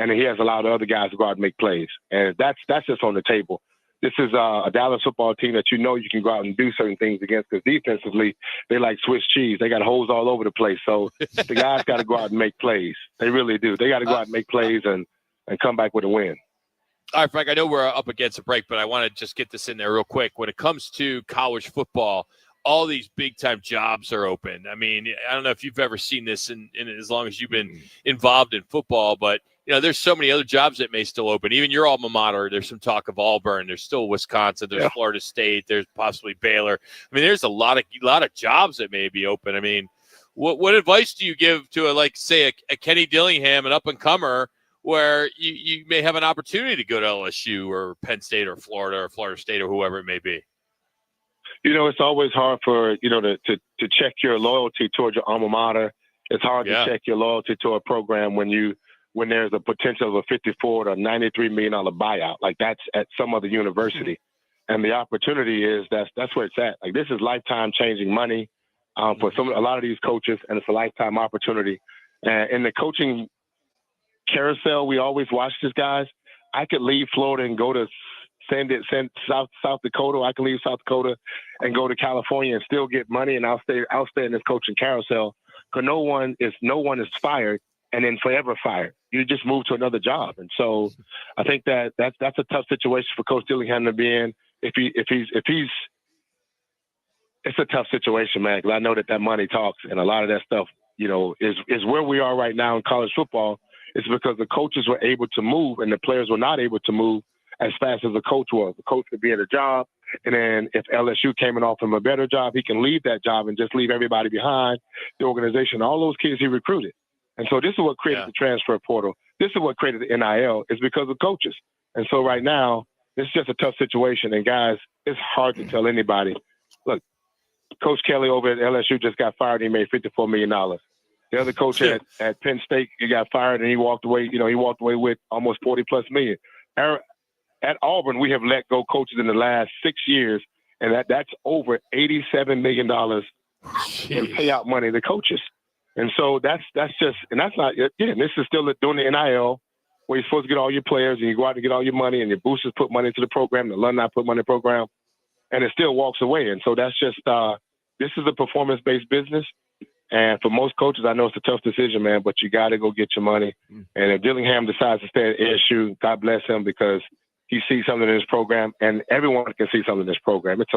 And he has allowed the other guys to go out and make plays. And that's just on the table. This is a Dallas football team that you can go out and do certain things against, because defensively, they like Swiss cheese. They got holes all over the place. So the guys got to go out and make plays. They really do. They got to go out and make plays and come back with a win. All right, Frank, I know we're up against a break, but I want to just get this in there real quick. When it comes to college football, all these big-time jobs are open. I mean, I don't know if you've ever seen this in as long as you've been involved in football, but there's so many other jobs that may still open. Even your alma mater, there's some talk of Auburn. There's still Wisconsin. There's Florida State. There's possibly Baylor. I mean, there's a lot of jobs that may be open. I mean, what advice do you give to a Kenny Dillingham, an up-and-comer, where you may have an opportunity to go to LSU or Penn State or Florida State or whoever it may be? It's always hard for, to check your loyalty towards your alma mater. It's hard to check your loyalty to a program when there's a potential of a $54 to $93 million buyout. Like that's at some other university. And the opportunity is that's where it's at. Like, this is lifetime changing money for a lot of these coaches, and it's a lifetime opportunity. In the coaching carousel we always watch this, guys. I could leave Florida and go to South Dakota. I can leave South Dakota and go to California and still get money, and I'll stay in this coaching carousel because no one is fired and then forever fired. You just move to another job, and so I think that's a tough situation for Coach Dillingham to be in. If he's, it's a tough situation, man. Because I know that money talks, and a lot of that stuff, is where we are right now in college football. It's because the coaches were able to move and the players were not able to move as fast as the coach was. The coach could be in a job, and then if LSU came and offered him a better job, he can leave that job and just leave everybody behind, the organization, all those kids he recruited. And so this is what created the transfer portal. This is what created the NIL, is because of coaches. And so right now, it's just a tough situation. And, guys, it's hard to tell anybody. Look, Coach Kelly over at LSU just got fired. He made $54 million. The other coach at Penn State, he got fired and he walked away. He walked away with almost $40+ million. At Auburn, we have let go coaches in the last 6 years, and that's over $87 million in payout money to coaches. And so that's just, and that's not, again, this is still doing the NIL, where you're supposed to get all your players and you go out and get all your money, and your boosters put money into the program, the alumni put money in the program, and it still walks away. And so that's just, this is a performance-based business. And for most coaches, I know it's a tough decision, man, but you got to go get your money. And if Dillingham decides to stay at ASU, God bless him, because he sees something in this program, and everyone can see something in this program. It's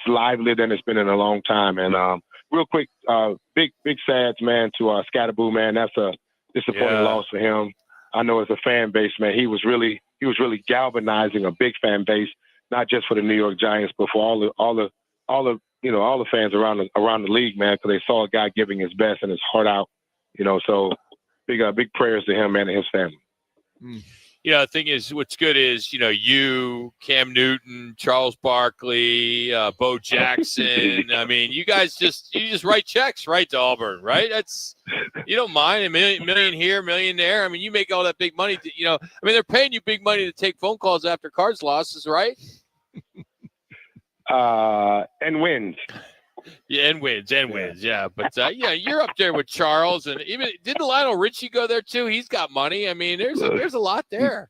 livelier than it's been in a long time. And real quick, big sads, man, to Scatterboo, man. That's a disappointing loss for him. I know as a fan base, man, he was really galvanizing a big fan base, not just for the New York Giants, but for all the fans around the league, man, because they saw a guy giving his best and his heart out. So big prayers to him, man, and his family. The thing is, what's good is, you, Cam Newton, Charles Barkley, Bo Jackson. I mean, you guys just write checks, right, to Auburn, right? You don't mind a million here, million there. I mean, you make all that big money. They're paying you big money to take phone calls after Cards losses, right? And wins. Yeah, and wins. Yeah, but you're up there with Charles, and even didn't Lionel Richie go there too? He's got money. I mean, there's a lot there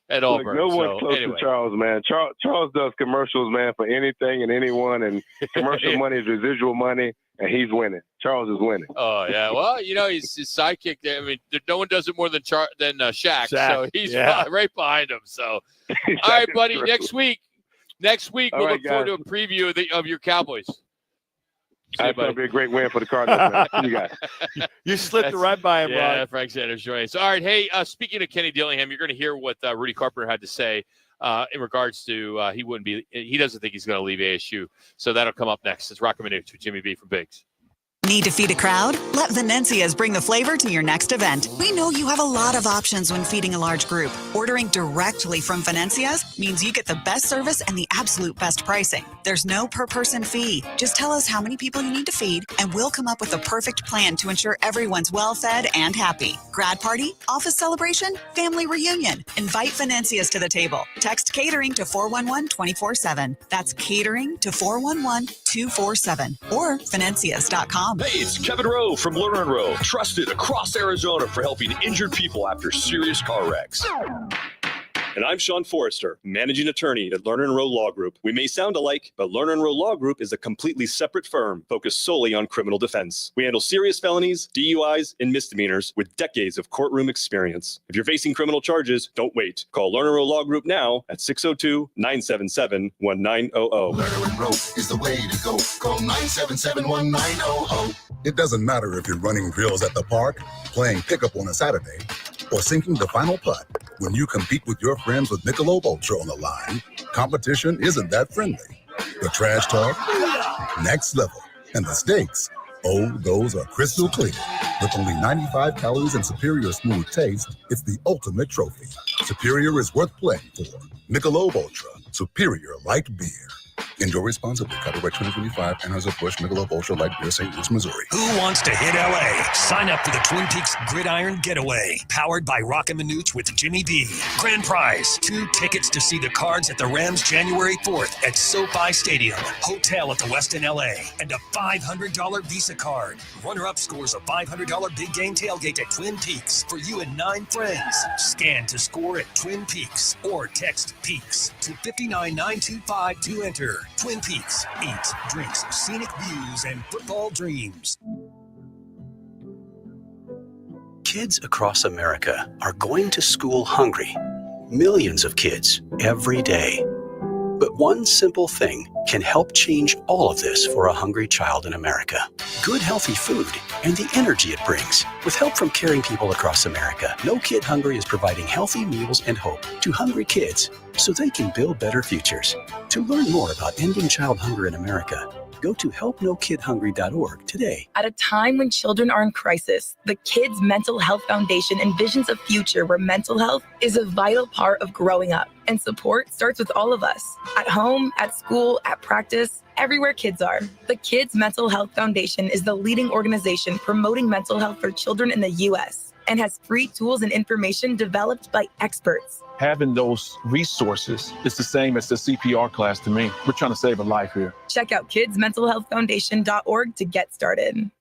at Auburn. No one's close to Charles, man. Charles does commercials, man, for anything and anyone, and commercial money is residual money, and he's winning. Charles is winning. Oh yeah, well, he's his sidekick there. I mean, no one does it more than Shaq, so he's right behind him. So, all right, buddy. Next week we'll look forward to a preview of your Cowboys. That's going to be a great win for the Cardinals, man. See you guys. You slipped right by him, yeah, Rod. Frank Sanders joining us. All right, hey, speaking of Kenny Dillingham, you're going to hear what Rudy Carpenter had to say in regards to he doesn't think he's going to leave ASU. So that'll come up next. It's Roc and Manuch with Jimmy B from Biggs. Need to feed a crowd? Let Venencia's bring the flavor to your next event. We know you have a lot of options when feeding a large group. Ordering directly from Venencia's means you get the best service and the absolute best pricing. There's no per-person fee. Just tell us how many people you need to feed, and we'll come up with the perfect plan to ensure everyone's well-fed and happy. Grad party, office celebration, family reunion. Invite Venencia's to the table. Text catering to 411-24/7. That's catering to 411-247 or Venencias.com. Hey, it's Kevin Rowe from Lerner & Rowe, trusted across Arizona for helping injured people after serious car wrecks. And I'm Sean Forrester, managing attorney at Lerner & Rowe Law Group. We may sound alike, but Lerner & Rowe Law Group is a completely separate firm focused solely on criminal defense. We handle serious felonies, DUIs, and misdemeanors with decades of courtroom experience. If you're facing criminal charges, don't wait. Call Lerner & Rowe Law Group now at 602-977-1900. Lerner & Rowe is the way to go. Call 977-1900. It doesn't matter if you're running drills at the park, playing pickup on a Saturday, or sinking the final putt. When you compete with your friends with Michelob Ultra on the line, competition isn't that friendly. The trash talk, next level, and the stakes, those are crystal clear. With only 95 calories and superior smooth taste, it's the ultimate trophy. Superior is worth playing for. Michelob Ultra, superior light beer. Enjoy responsibly. Copyright 2025, Anheuser-Busch Michelob Ultra Light Beer, St. Louis, Missouri. Who wants to hit LA? Sign up for the Twin Peaks Gridiron Getaway, powered by Roc and Manuch with Jimmy B. Grand prize, 2 tickets to see the Cards at the Rams January 4th at SoFi Stadium, hotel at the Westin LA, and a $500 Visa card. Runner-up scores a $500 big game tailgate at Twin Peaks for you and 9 friends. Scan to score at Twin Peaks or text Peaks to 59925 to enter. Twin Peaks, eats, drinks, scenic views, and football dreams. Kids across America are going to school hungry. Millions of kids every day. But one simple thing can help change all of this for a hungry child in America. Good, healthy food and the energy it brings. With help from caring people across America, No Kid Hungry is providing healthy meals and hope to hungry kids so they can build better futures. To learn more about ending child hunger in America, go to helpnokidhungry.org today. At a time when children are in crisis, the Kids Mental Health Foundation envisions a future where mental health is a vital part of growing up. And support starts with all of us. At home, at school, at practice, everywhere kids are. The Kids Mental Health Foundation is the leading organization promoting mental health for children in the U.S. and has free tools and information developed by experts. Having those resources is the same as the CPR class to me. We're trying to save a life here. Check out kidsmentalhealthfoundation.org to get started.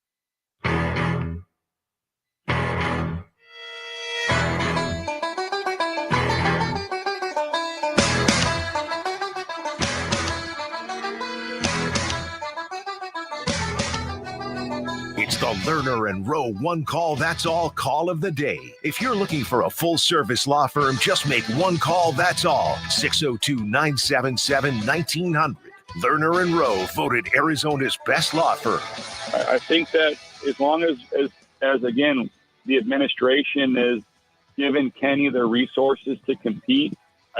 It's the Lerner and Rowe one call, that's all call of the day. If you're looking for a full service law firm, just make one call, that's all. 602-977-1900. Lerner and Rowe voted Arizona's best law firm. I think that as long as again, the administration is giving Kenny the resources to compete,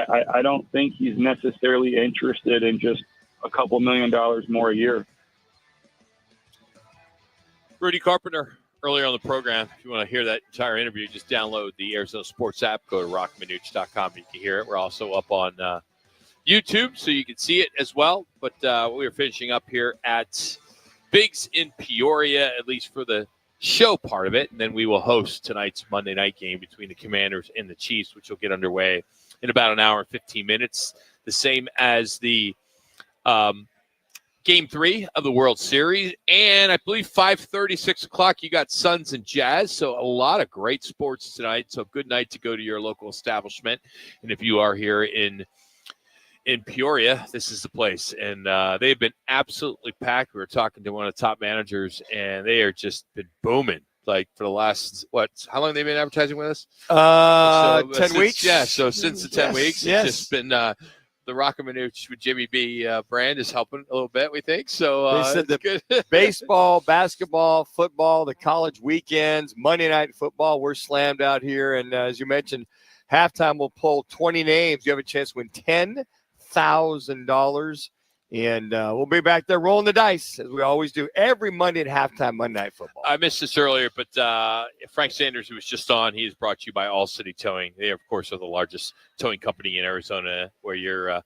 I don't think he's necessarily interested in just a couple $1 million more a year. Rudy Carpenter earlier on the program. If you want to hear that entire interview, just download the Arizona Sports app. Go to rocmanuch.com. You can hear it. We're also up on YouTube, so you can see it as well. But we are finishing up here at Biggs in Peoria, at least for the show part of it. And then we will host tonight's Monday night game between the Commanders and the Chiefs, which will get underway in about an hour and 15 minutes. The same as the Game 3 of the World Series, and I believe 5:30, 6 o'clock, you got Suns and Jazz, so a lot of great sports tonight, so good night to go to your local establishment, and if you are here in Peoria, this is the place, and they've been absolutely packed. We were talking to one of the top managers, and they are just been booming, like for the last, how long have they been advertising with us? 10 weeks? Yeah, so since the 10 weeks, yes. It's just been the Roc and Manuch with Jimmy B brand is helping a little bit, we think. So they said the good. baseball, basketball, football, the college weekends, Monday night football, we're slammed out here. And as you mentioned, halftime we'll pull 20 names. You have a chance to win $10,000. And we'll be back there rolling the dice, as we always do, every Monday at halftime, Monday Night Football. I missed this earlier, but Frank Sanders, who was just on, he is brought to you by All City Towing. They, of course, are the largest towing company in Arizona, where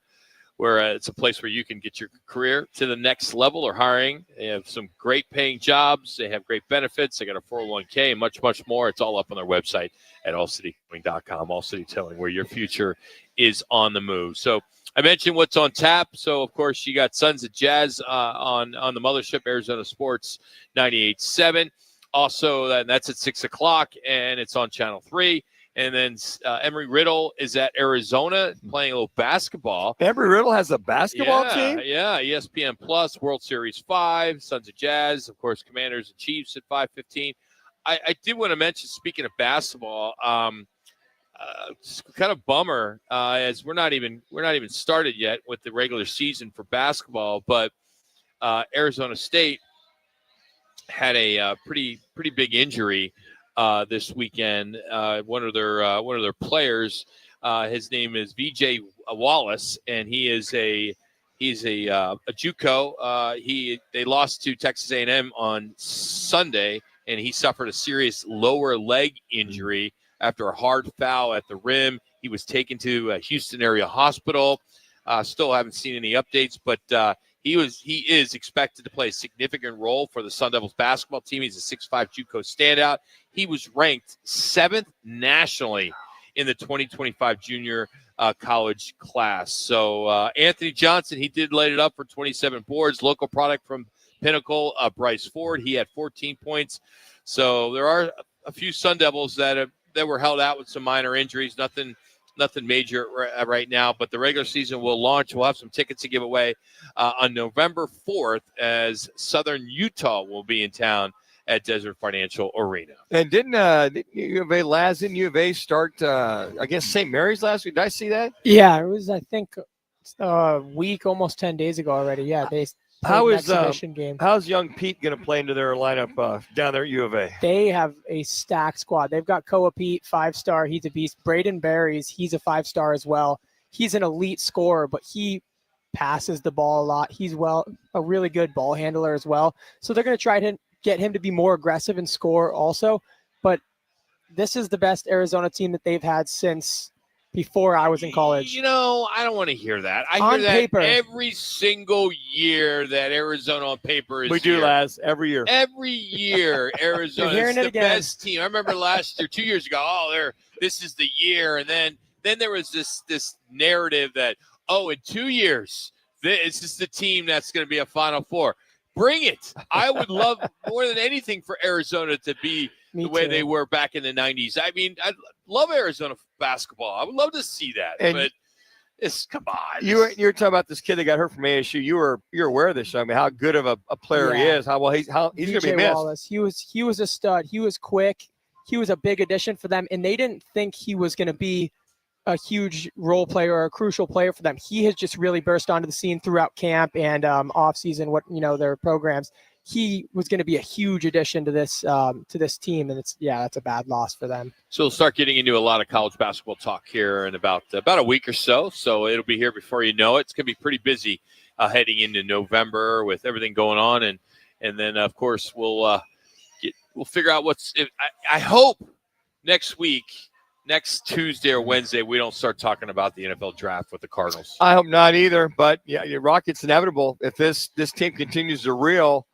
it's a place where you can get your career to the next level or hiring. They have some great paying jobs. They have great benefits. They got a 401k and much, much more. It's all up on their website at allcitytowing.com, All City Towing, where your future is on the move. So I mentioned what's on tap. So, of course, you got Sons of Jazz on the mothership, Arizona Sports 98.7. Also, that's at 6 o'clock, and it's on Channel 3. And then Emory Riddle is at Arizona playing a little basketball. Emory Riddle has a basketball team? Yeah, ESPN Plus, World Series 5, Sons of Jazz, of course, Commanders and Chiefs at 5:15. I did want to mention, speaking of basketball, it's kind of bummer as we're not even started yet with the regular season for basketball, but Arizona State had a pretty big injury this weekend. One of their players, his name is VJ Wallace, and he's a JUCO. They lost to Texas A&M on Sunday, and he suffered a serious lower leg injury after a hard foul at the rim. He was taken to a Houston area hospital. Still haven't seen any updates, but he is expected to play a significant role for the Sun Devils basketball team. He's a 6'5" JUCO standout. He was ranked 7th nationally in the 2025 junior college class. So Anthony Johnson, he did light it up for 27 boards. Local product from Pinnacle, Bryce Ford, he had 14 points. So there are a few Sun Devils that were held out with some minor injuries. Nothing major right now, but the regular season will launch. We'll have some tickets to give away on November 4th as Southern Utah will be in town at Desert Financial Arena. And didn't U of A start against St. Mary's last week? Did I see that? Yeah, it was, I think, a week, almost 10 days ago already. Yeah, they played an exhibition game. How's young Pete going to play into their lineup down there at U of A? They have a stacked squad. They've got Koa Pete, 5-star. He's a beast. Braden Berries, he's a 5-star as well. He's an elite scorer, but he passes the ball a lot. He's a really good ball handler as well. So they're going to try to get him to be more aggressive and score also. But this is the best Arizona team that they've had since before I was in college. You know, I don't want to hear that. I on hear that paper, every single year that Arizona on paper is we do, here. Laz, every year. Every year, Arizona is the again. best team. I remember last year, 2 years ago, this is the year. And then there was this narrative that, in 2 years, this is the team that's going to be a Final Four. Bring it. I would love more than anything for Arizona to be the way they were back in the 90s. I mean, I love Arizona basketball. I would love to see that. But come on. You were talking about this kid that got hurt from ASU. You're aware of this. I mean, how good of a player he is. How he's going to be missed. Wallace, he was a stud. He was quick. He was a big addition for them, and they didn't think he was going to be a huge role player or a crucial player for them. He has just really burst onto the scene throughout camp and off season, their programs. He was going to be a huge addition to this team, and that's a bad loss for them. So we'll start getting into a lot of college basketball talk here in about a week or so. So it'll be here before you know it. It's going to be pretty busy heading into November with everything going on, and then of course we'll figure out I hope next Tuesday or Wednesday, we don't start talking about the NFL draft with the Cardinals. I hope not either, but Roc, it's inevitable if this team continues to reel.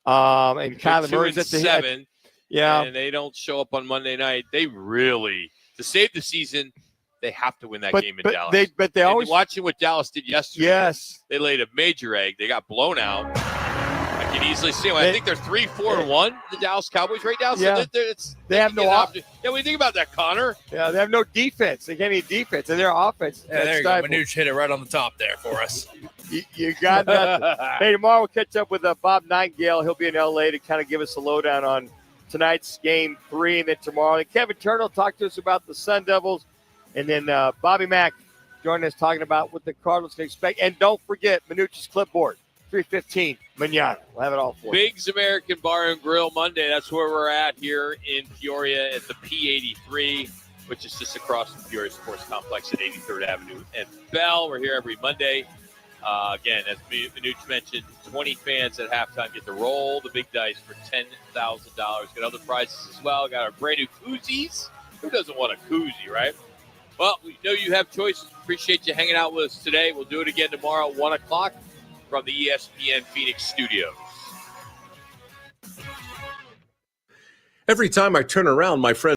And Kyler Murray's at the 7, yeah, and they don't show up on Monday night. They really, to save the season, they have to win that game in Dallas. They always watching what Dallas did yesterday. Yes, they laid a major egg. They got blown out. I can easily see them. I think they're 3-4-1. The Dallas Cowboys right now. So yeah, they have no option. Yeah, what do you think about that, Connor? Yeah, they have no defense. They can't need defense, and their offense. Yeah, there you go. Manuch hit it right on the top there for us. You got that. Hey, tomorrow we'll catch up with Bob Nightingale. He'll be in L.A. to kind of give us a lowdown on tonight's Game 3. And then tomorrow, and Kevin Turner will talk to us about the Sun Devils. And then Bobby Mack joining us talking about what the Cardinals can expect. And don't forget Manuch's clipboard, 3:15 manana. We'll have it all for you. Big's American Bar and Grill Monday. That's where we're at here in Peoria at the P83, which is just across from Peoria Sports Complex at 83rd Avenue and Bell. We're here every Monday. Again, as Manuch mentioned, 20 fans at halftime get to roll the big dice for $10,000. Got other prizes as well. Got our brand new koozies. Who doesn't want a koozie, right? Well, we know you have choices. Appreciate you hanging out with us today. We'll do it again tomorrow at 1 o'clock from the ESPN Phoenix studios. Every time I turn around, my friend